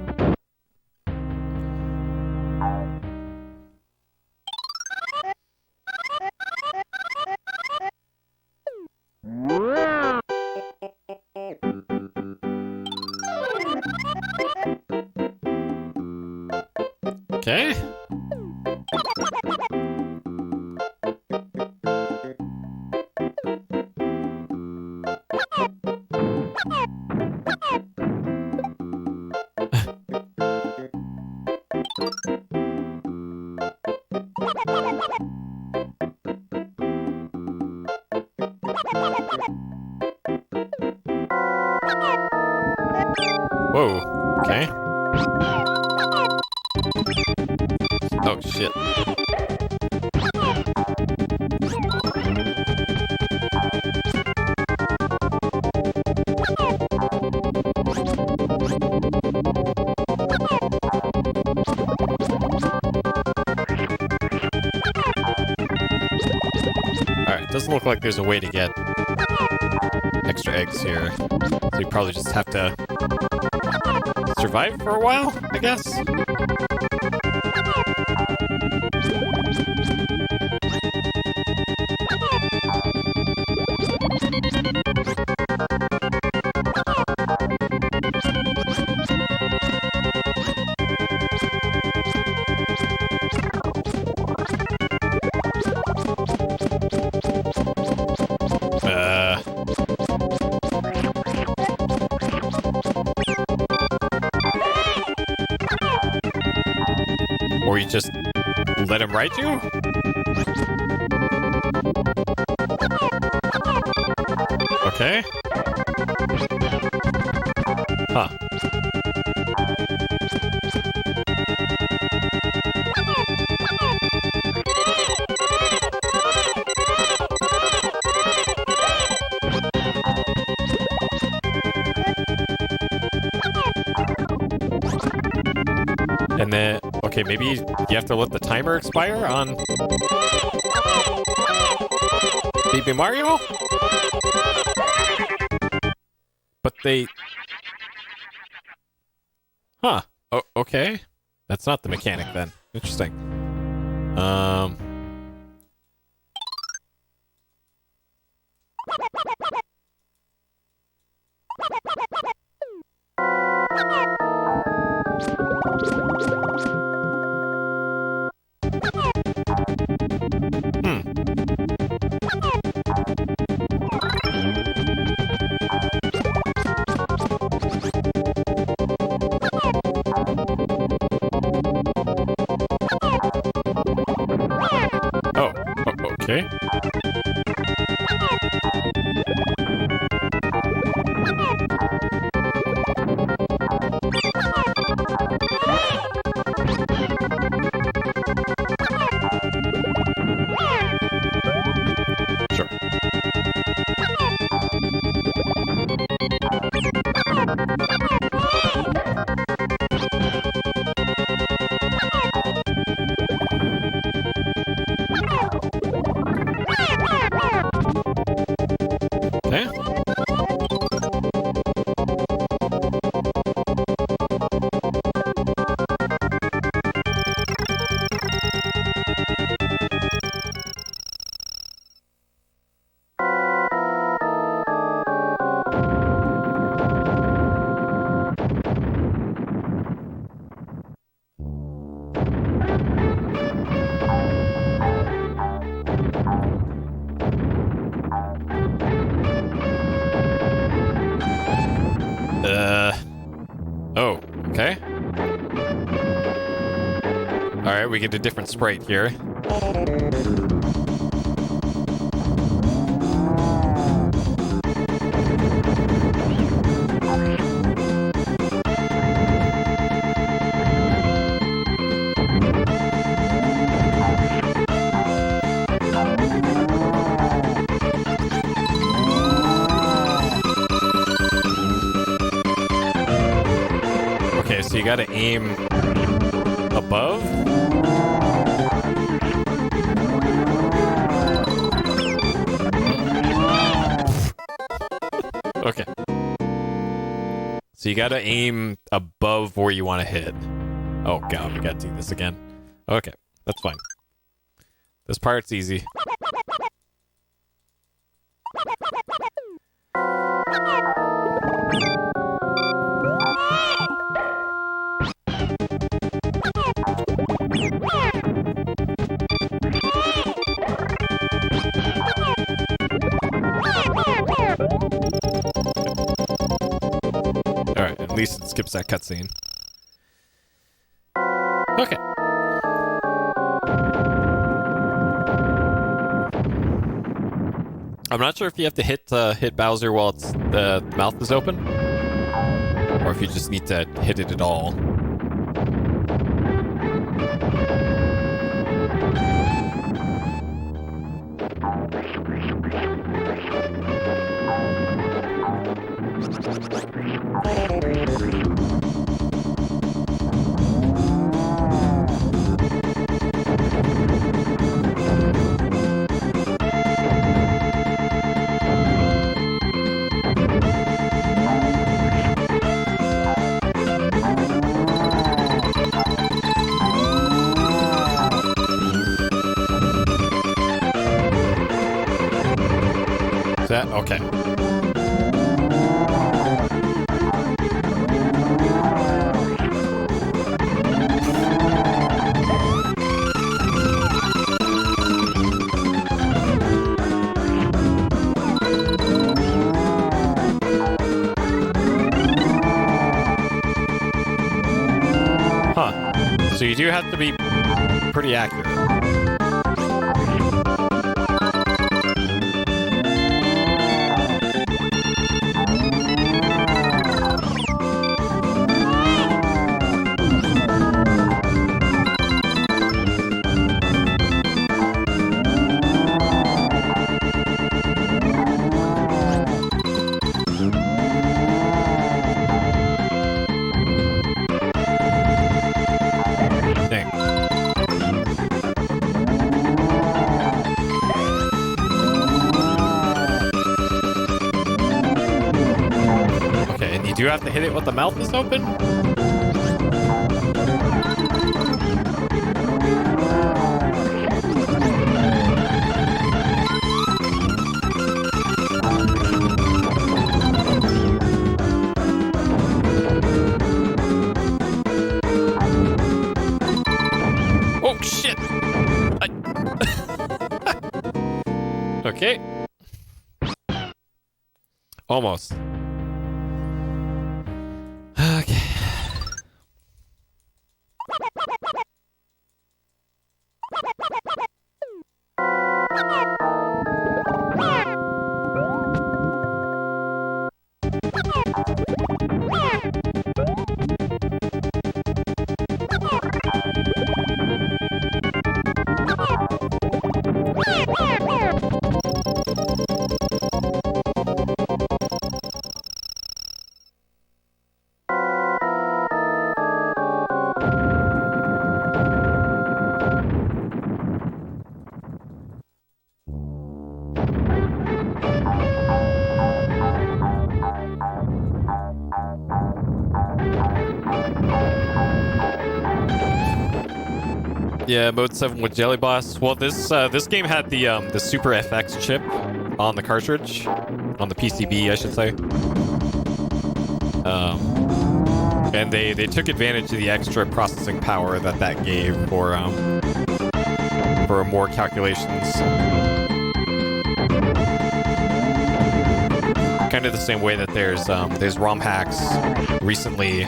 Okay. Whoa. Okay. Oh, shit. Alright, doesn't look like there's a way to get extra eggs here. So you probably just have to survive for a while, I guess? you just let him ride you? Okay. Huh. And then, okay, maybe you have to let the timer expire on Baby Mario? But they... Huh. Oh, okay. That's not the mechanic then. Interesting. Okay. Sure. Okay. Oh, okay. Alright, we get a different sprite here. Okay, so you gotta aim above? Okay. So you gotta aim above where you want to hit. Oh god, we gotta do this again. Okay, that's fine. This part's easy. Alright, at least it skips that cutscene. Okay. I'm not sure if you have to hit Bowser while the mouth is open, or if you just need to hit it at all. That okay. Huh. So you do have to be pretty accurate. Do you have to hit it with the mouth is open? Oh, shit! Okay. Almost. Okay. Yeah, Mode 7 with Jelly Boss. Well, this game had the Super FX chip on the cartridge, on the PCB, I should say. And they took advantage of the extra processing power that gave for more calculations. Kind of the same way that there's ROM hacks recently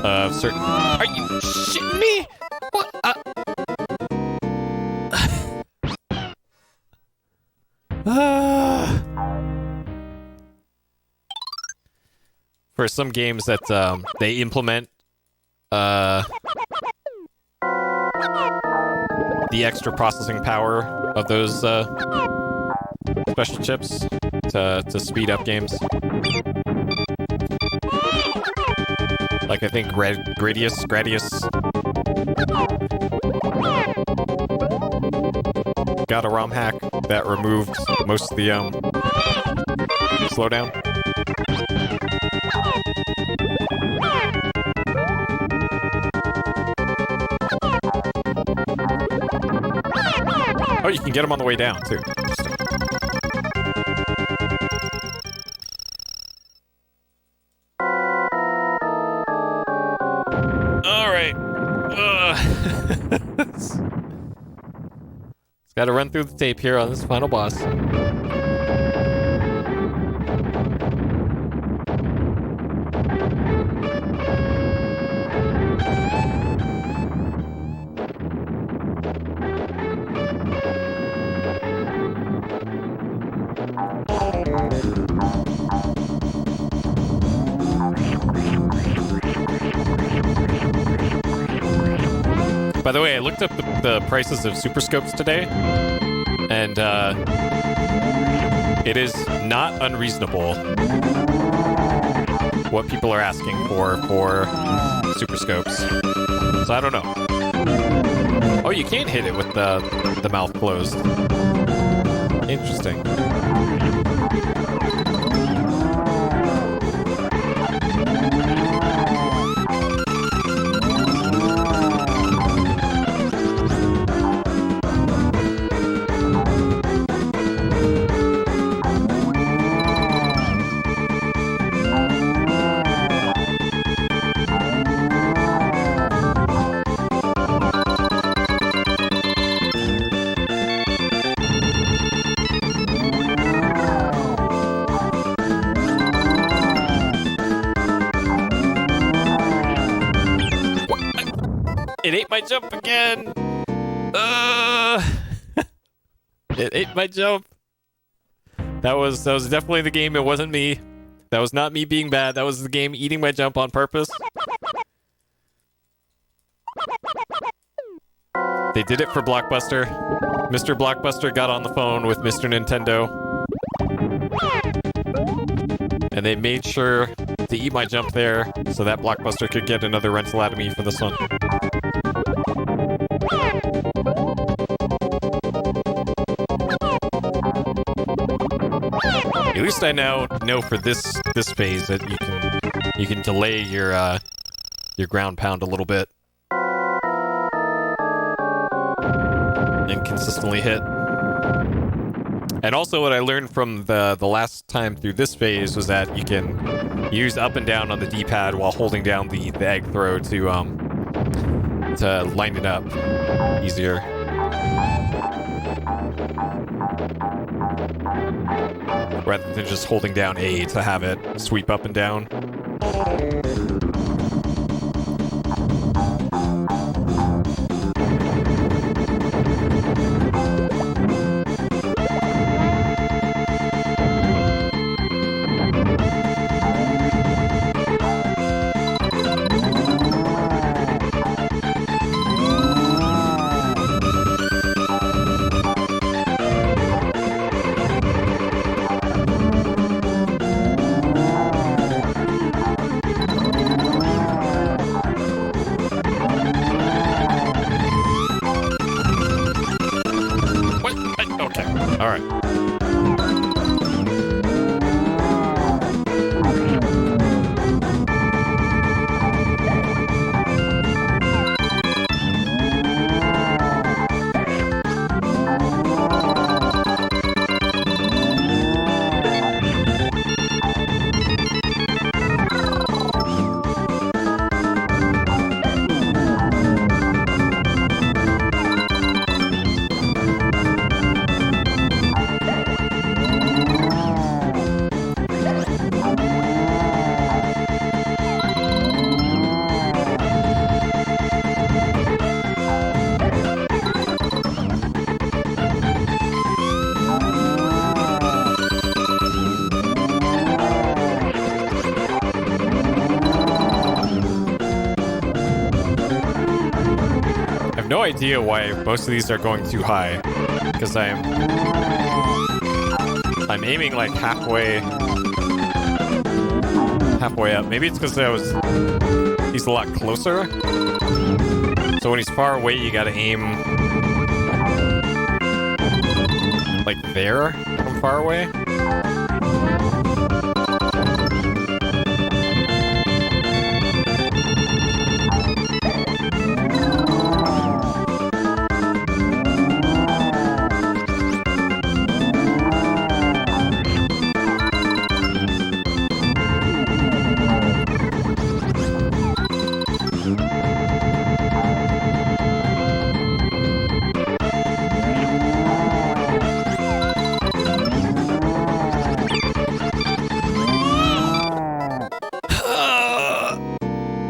of certain. Are you shitting me? What? For some games that they implement the extra processing power of those special chips to speed up games. Like I think Gradius got a ROM hack that removed most of the slowdown. Oh, you can get them on the way down, too. Alright. It's gotta run through the tape here on this final boss. By the way, I looked up the prices of Super Scopes today, and it is not unreasonable what people are asking for Super Scopes. So I don't know. Oh, you can't hit it with the mouth closed. Interesting. It ate my jump again. It ate my jump. That was definitely the game. It wasn't me. That was not me being bad. That was the game eating my jump on purpose. They did it for Blockbuster. Mr. Blockbuster got on the phone with Mr. Nintendo. And they made sure to eat my jump there so that Blockbuster could get another rental out of me for this one. At least I now know for this phase that you can delay your ground pound a little bit and consistently hit. And also what I learned from the last time through this phase was that you can use up and down on the D-pad while holding down the egg throw to line it up easier. Rather than just holding down A to have it sweep up and down. No idea why most of these are going too high, because I'm aiming like halfway up. Maybe it's because he's a lot closer. So when he's far away, you gotta aim like there from far away.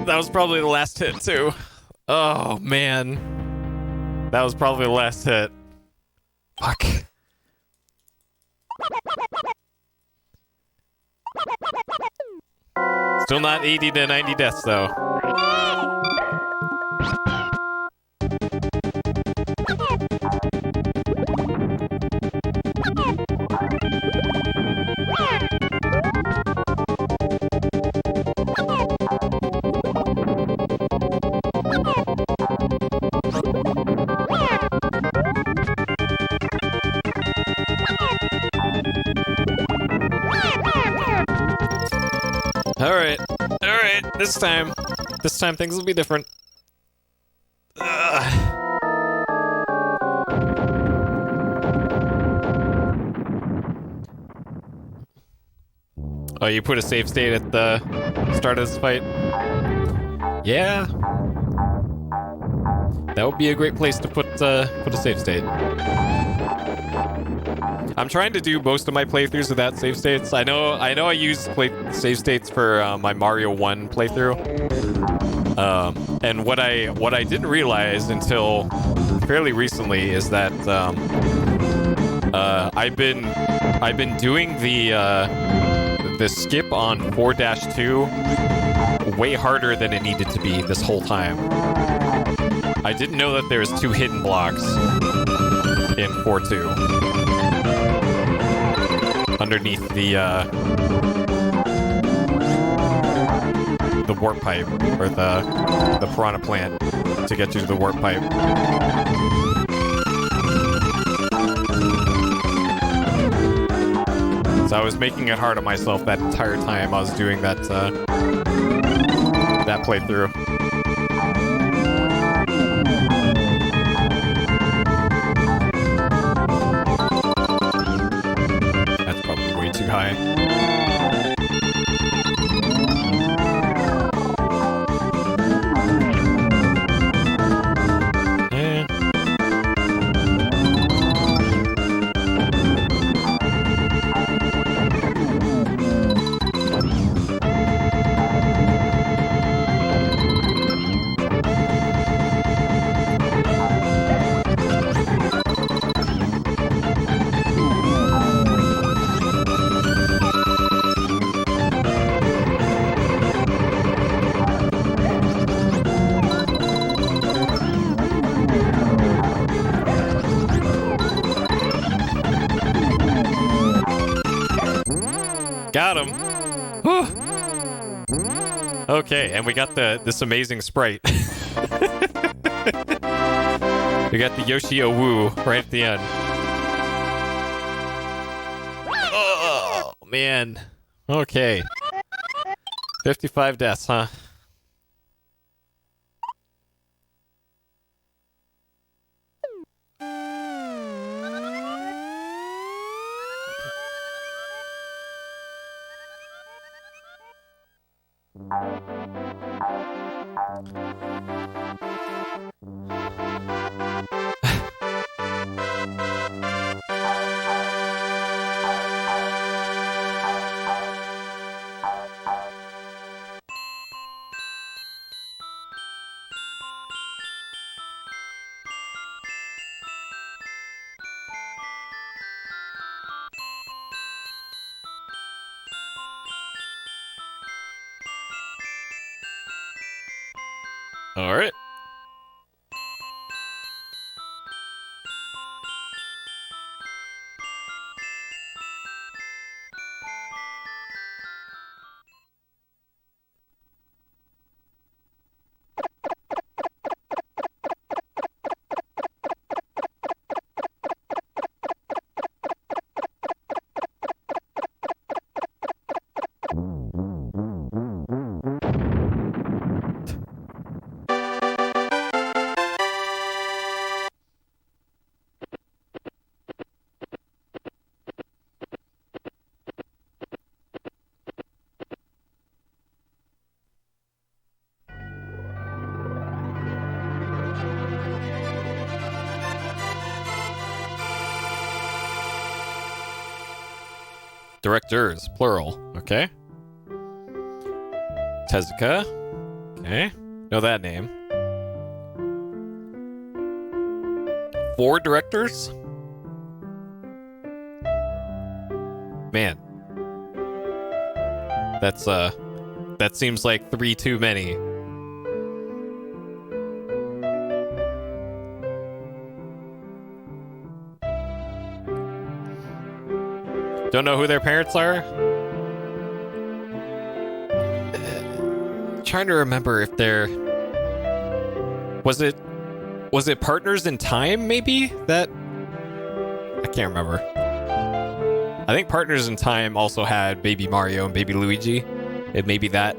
That was probably the last hit, too. Oh, man. That was probably the last hit. Fuck. Still not 80 to 90 deaths, though. Alright, this time things will be different. Oh, you put a save state at the start of this fight? Yeah. That would be a great place to put a save state. I'm trying to do most of my playthroughs without save states. I know I use save states for my Mario 1 playthrough. And what I didn't realize until fairly recently is that I've been doing the skip on 4-2 way harder than it needed to be this whole time. I didn't know that there was 2 hidden blocks in 4-2 underneath the warp pipe, or the piranha plant, to get you to the warp pipe. So I was making it hard on myself that entire time I was doing that playthrough. That's probably way too high. Got him. Whew. Okay, and we got this amazing sprite. We got the Yoshi Owu right at the end. Oh, man. Okay. 55 deaths, huh? All right. Directors, plural. Okay. Tezuka. Okay. Know that name. 4 directors? Man. That seems like 3 too many. Don't know who their parents are? Trying to remember if they're... Was it Partners in Time, maybe? That... I can't remember. I think Partners in Time also had Baby Mario and Baby Luigi. And maybe that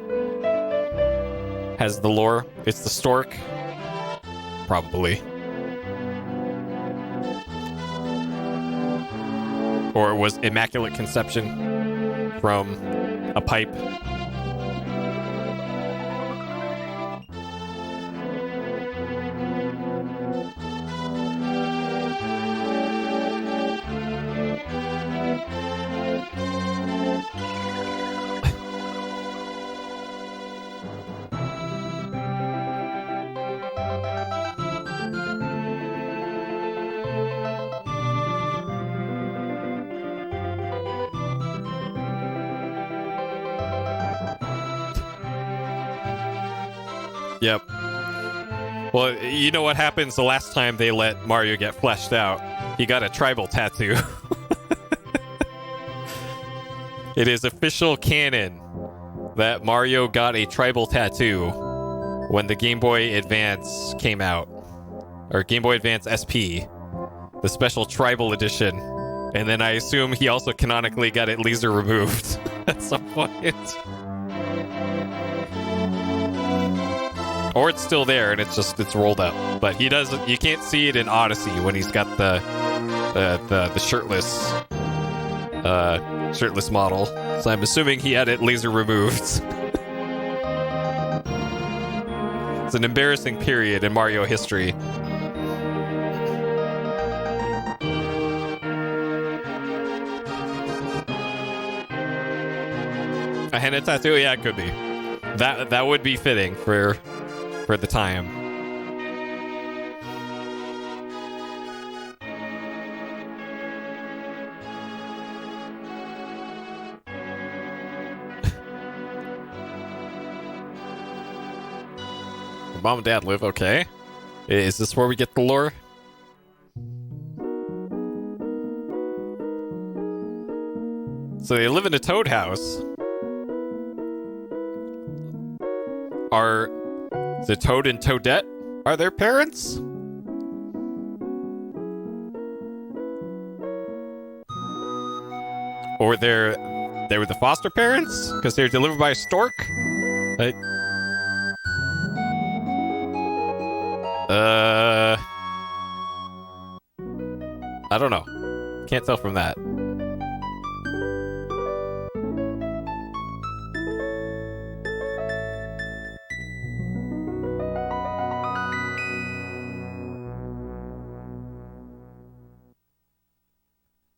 has the lore. It's the stork. Probably. Or it was Immaculate Conception from a pipe. Yep. Well, you know what happens the last time they let Mario get fleshed out? He got a tribal tattoo. It is official canon that Mario got a tribal tattoo when the Game Boy Advance came out. Or Game Boy Advance SP. The special tribal edition. And then I assume he also canonically got it laser removed at some point. Or it's still there and it's rolled up. But he doesn't. You can't see it in Odyssey when he's got the shirtless shirtless model. So I'm assuming he had it laser removed. It's an embarrassing period in Mario history. A henna tattoo? Yeah, it could be. That would be fitting for the time. Mom and Dad live, okay. Is this where we get the lore? So they live in a toad house. Are the Toad and Toadette, are their parents? Or they were the foster parents? Because they were delivered by a stork? I don't know. Can't tell from that.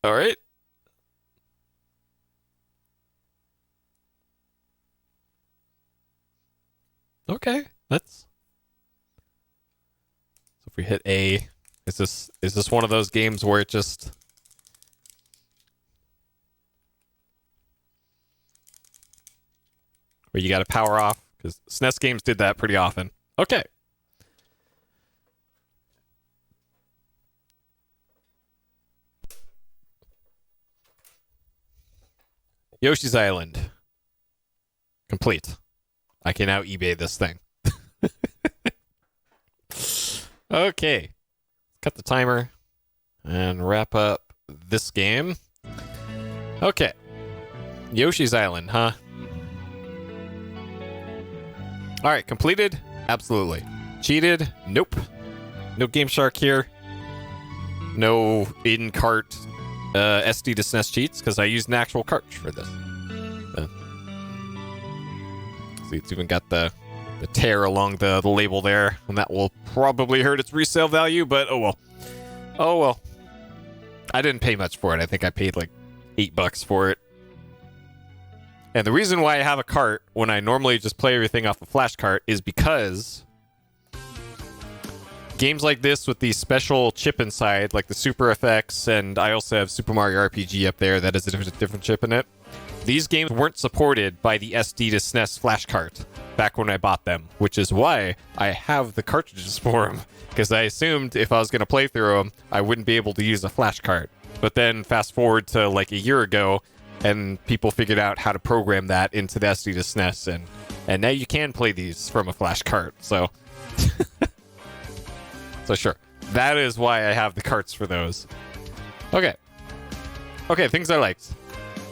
All right. Okay, let's. So if we hit A, is this one of those games where it just where you got to power off? Because SNES games did that pretty often. Okay. Yoshi's Island. Complete. I can now eBay this thing. Okay. Cut the timer and wrap up this game. Okay. Yoshi's Island, huh? Alright, completed? Absolutely. Cheated? Nope. No Game Shark here. No in-cart SD to SNES cheats, because I used an actual cartridge for this. See, it's even got the tear along the label there, and that will probably hurt its resale value, but oh well. Oh well. I didn't pay much for it. I think I paid like $8 for it. And the reason why I have a cart when I normally just play everything off a flash cart is because games like this with the special chip inside, like the Super FX, and I also have Super Mario RPG up there that has a different chip in it. These games weren't supported by the SD to SNES flash cart back when I bought them, which is why I have the cartridges for them, because I assumed if I was going to play through them, I wouldn't be able to use a flash cart. But then fast forward to like a year ago, and people figured out how to program that into the SD to SNES, and now you can play these from a flash cart, so... So sure, that is why I have the carts for those. Okay. Okay, things I liked.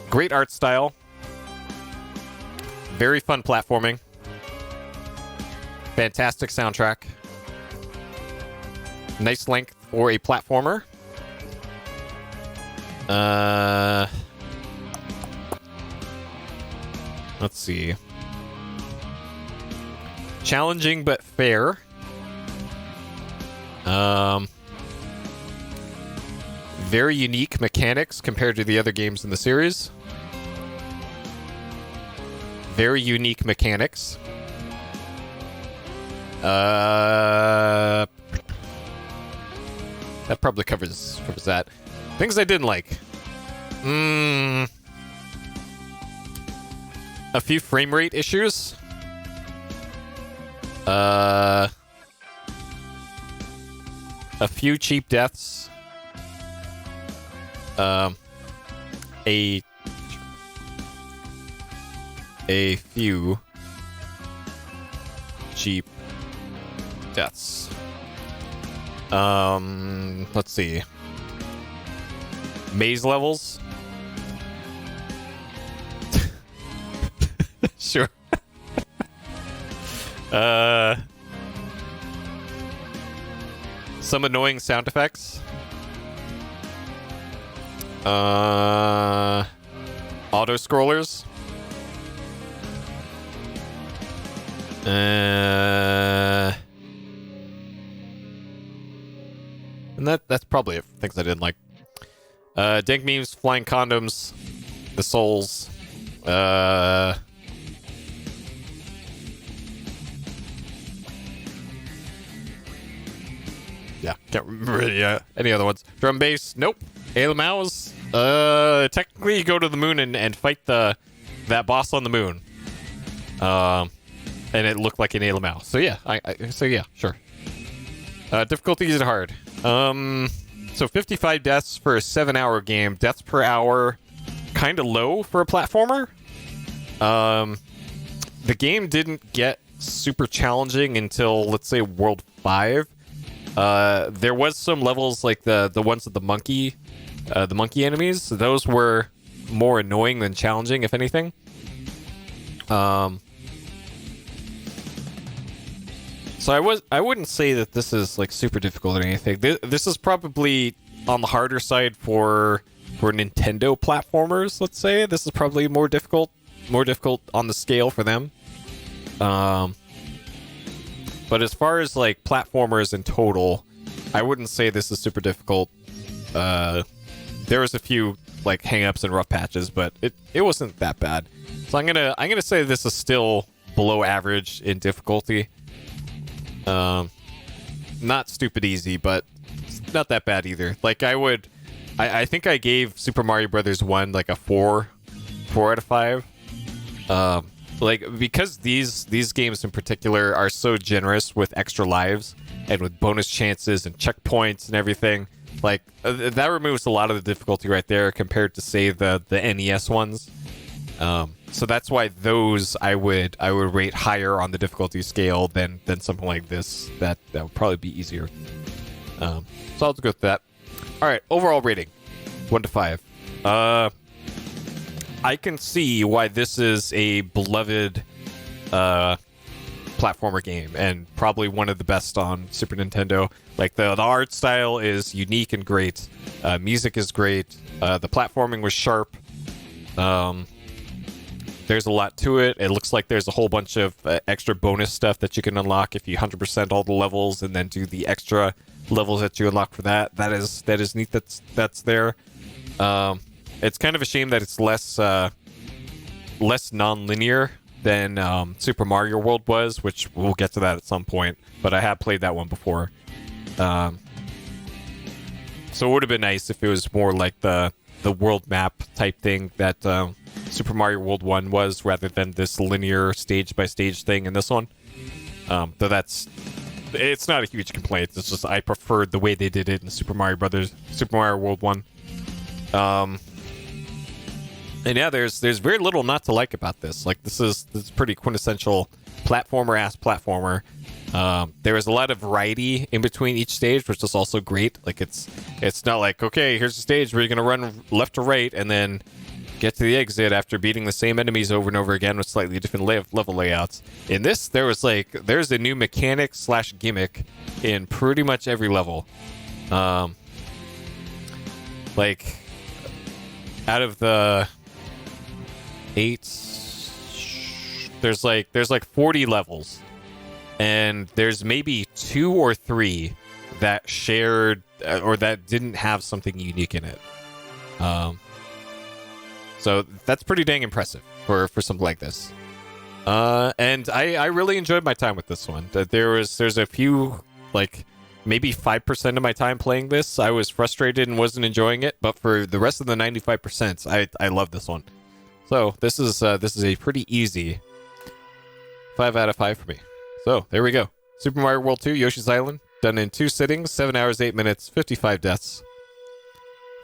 Great art style. Very fun platforming. Fantastic soundtrack. Nice length for a platformer. Let's see. Challenging but fair. Very unique mechanics compared to the other games in the series. Very unique mechanics. That probably covers that. Things I didn't like. A few frame rate issues. A few cheap deaths. A few cheap deaths. Let's see. Maze levels. Sure. Some annoying sound effects. Auto scrollers. And that's probably it. Things I didn't like. Dank memes, flying condoms, the souls. Yeah, can't remember any other ones. Drum bass, nope. Mouse. Technically you go to the moon and fight that boss on the moon. And it looked like an Mouse. So yeah, so yeah, sure. Difficulty is hard. So 55 deaths for a 7-hour game. Deaths per hour, kind of low for a platformer. The game didn't get super challenging until, let's say, World 5. There was some levels like the ones with the monkey enemies. Those were more annoying than challenging, if anything. So I wouldn't say that this is like super difficult or anything. This is probably on the harder side for Nintendo platformers. Let's say this is probably more difficult on the scale for them. But as far as like platformers in total, I wouldn't say this is super difficult. There was a few like hang-ups and rough patches, but it wasn't that bad. So I'm gonna say this is still below average in difficulty. Not stupid easy, but not that bad either. Like I think I gave Super Mario Brothers 1 like a 4 out of 5. Like because these games in particular are so generous with extra lives and with bonus chances and checkpoints and everything. Like that removes a lot of the difficulty right there compared to say the NES ones. So that's why those I would rate higher on the difficulty scale than something like this. That would probably be easier. So I'll just go with that. All right, overall rating, 1 to 5. I can see why this is a beloved platformer game and probably one of the best on Super Nintendo. Like the art style is unique and great. Music is great. The platforming was sharp. There's a lot to it. It looks like there's a whole bunch of extra bonus stuff that you can unlock if you 100% all the levels and then do the extra levels that you unlock for that. That is neat. That's there. It's kind of a shame that it's less non-linear than Super Mario World was, which we'll get to that at some point. But I have played that one before. So it would have been nice if it was more like the world map type thing that Super Mario World 1 was, rather than this linear stage-by-stage thing in this one. Though it's not a huge complaint. It's just I preferred the way they did it in Super Mario World 1. And yeah, there's very little not to like about this. Like this is pretty quintessential platformer-ass platformer. There is a lot of variety in between each stage, which is also great. Like it's not like, okay, here's a stage where you're gonna run left to right and then get to the exit after beating the same enemies over and over again with slightly different level layouts. In this, there's a new mechanic / gimmick in pretty much every level. Like out of the 8, there's like 40 levels, and there's maybe 2 or 3 that shared or that didn't have something unique in it. So that's pretty dang impressive for something like this. And I really enjoyed my time with this one. There's a few, like maybe 5% of my time playing this, I was frustrated and wasn't enjoying it. But for the rest of the 95%, I love this one. So this is a pretty easy 5 out of 5 for me. So, there we go. Super Mario World 2, Yoshi's Island, done in 2 sittings, 7 hours, 8 minutes, 55 deaths.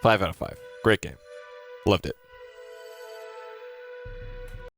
5 out of 5. Great game. Loved it.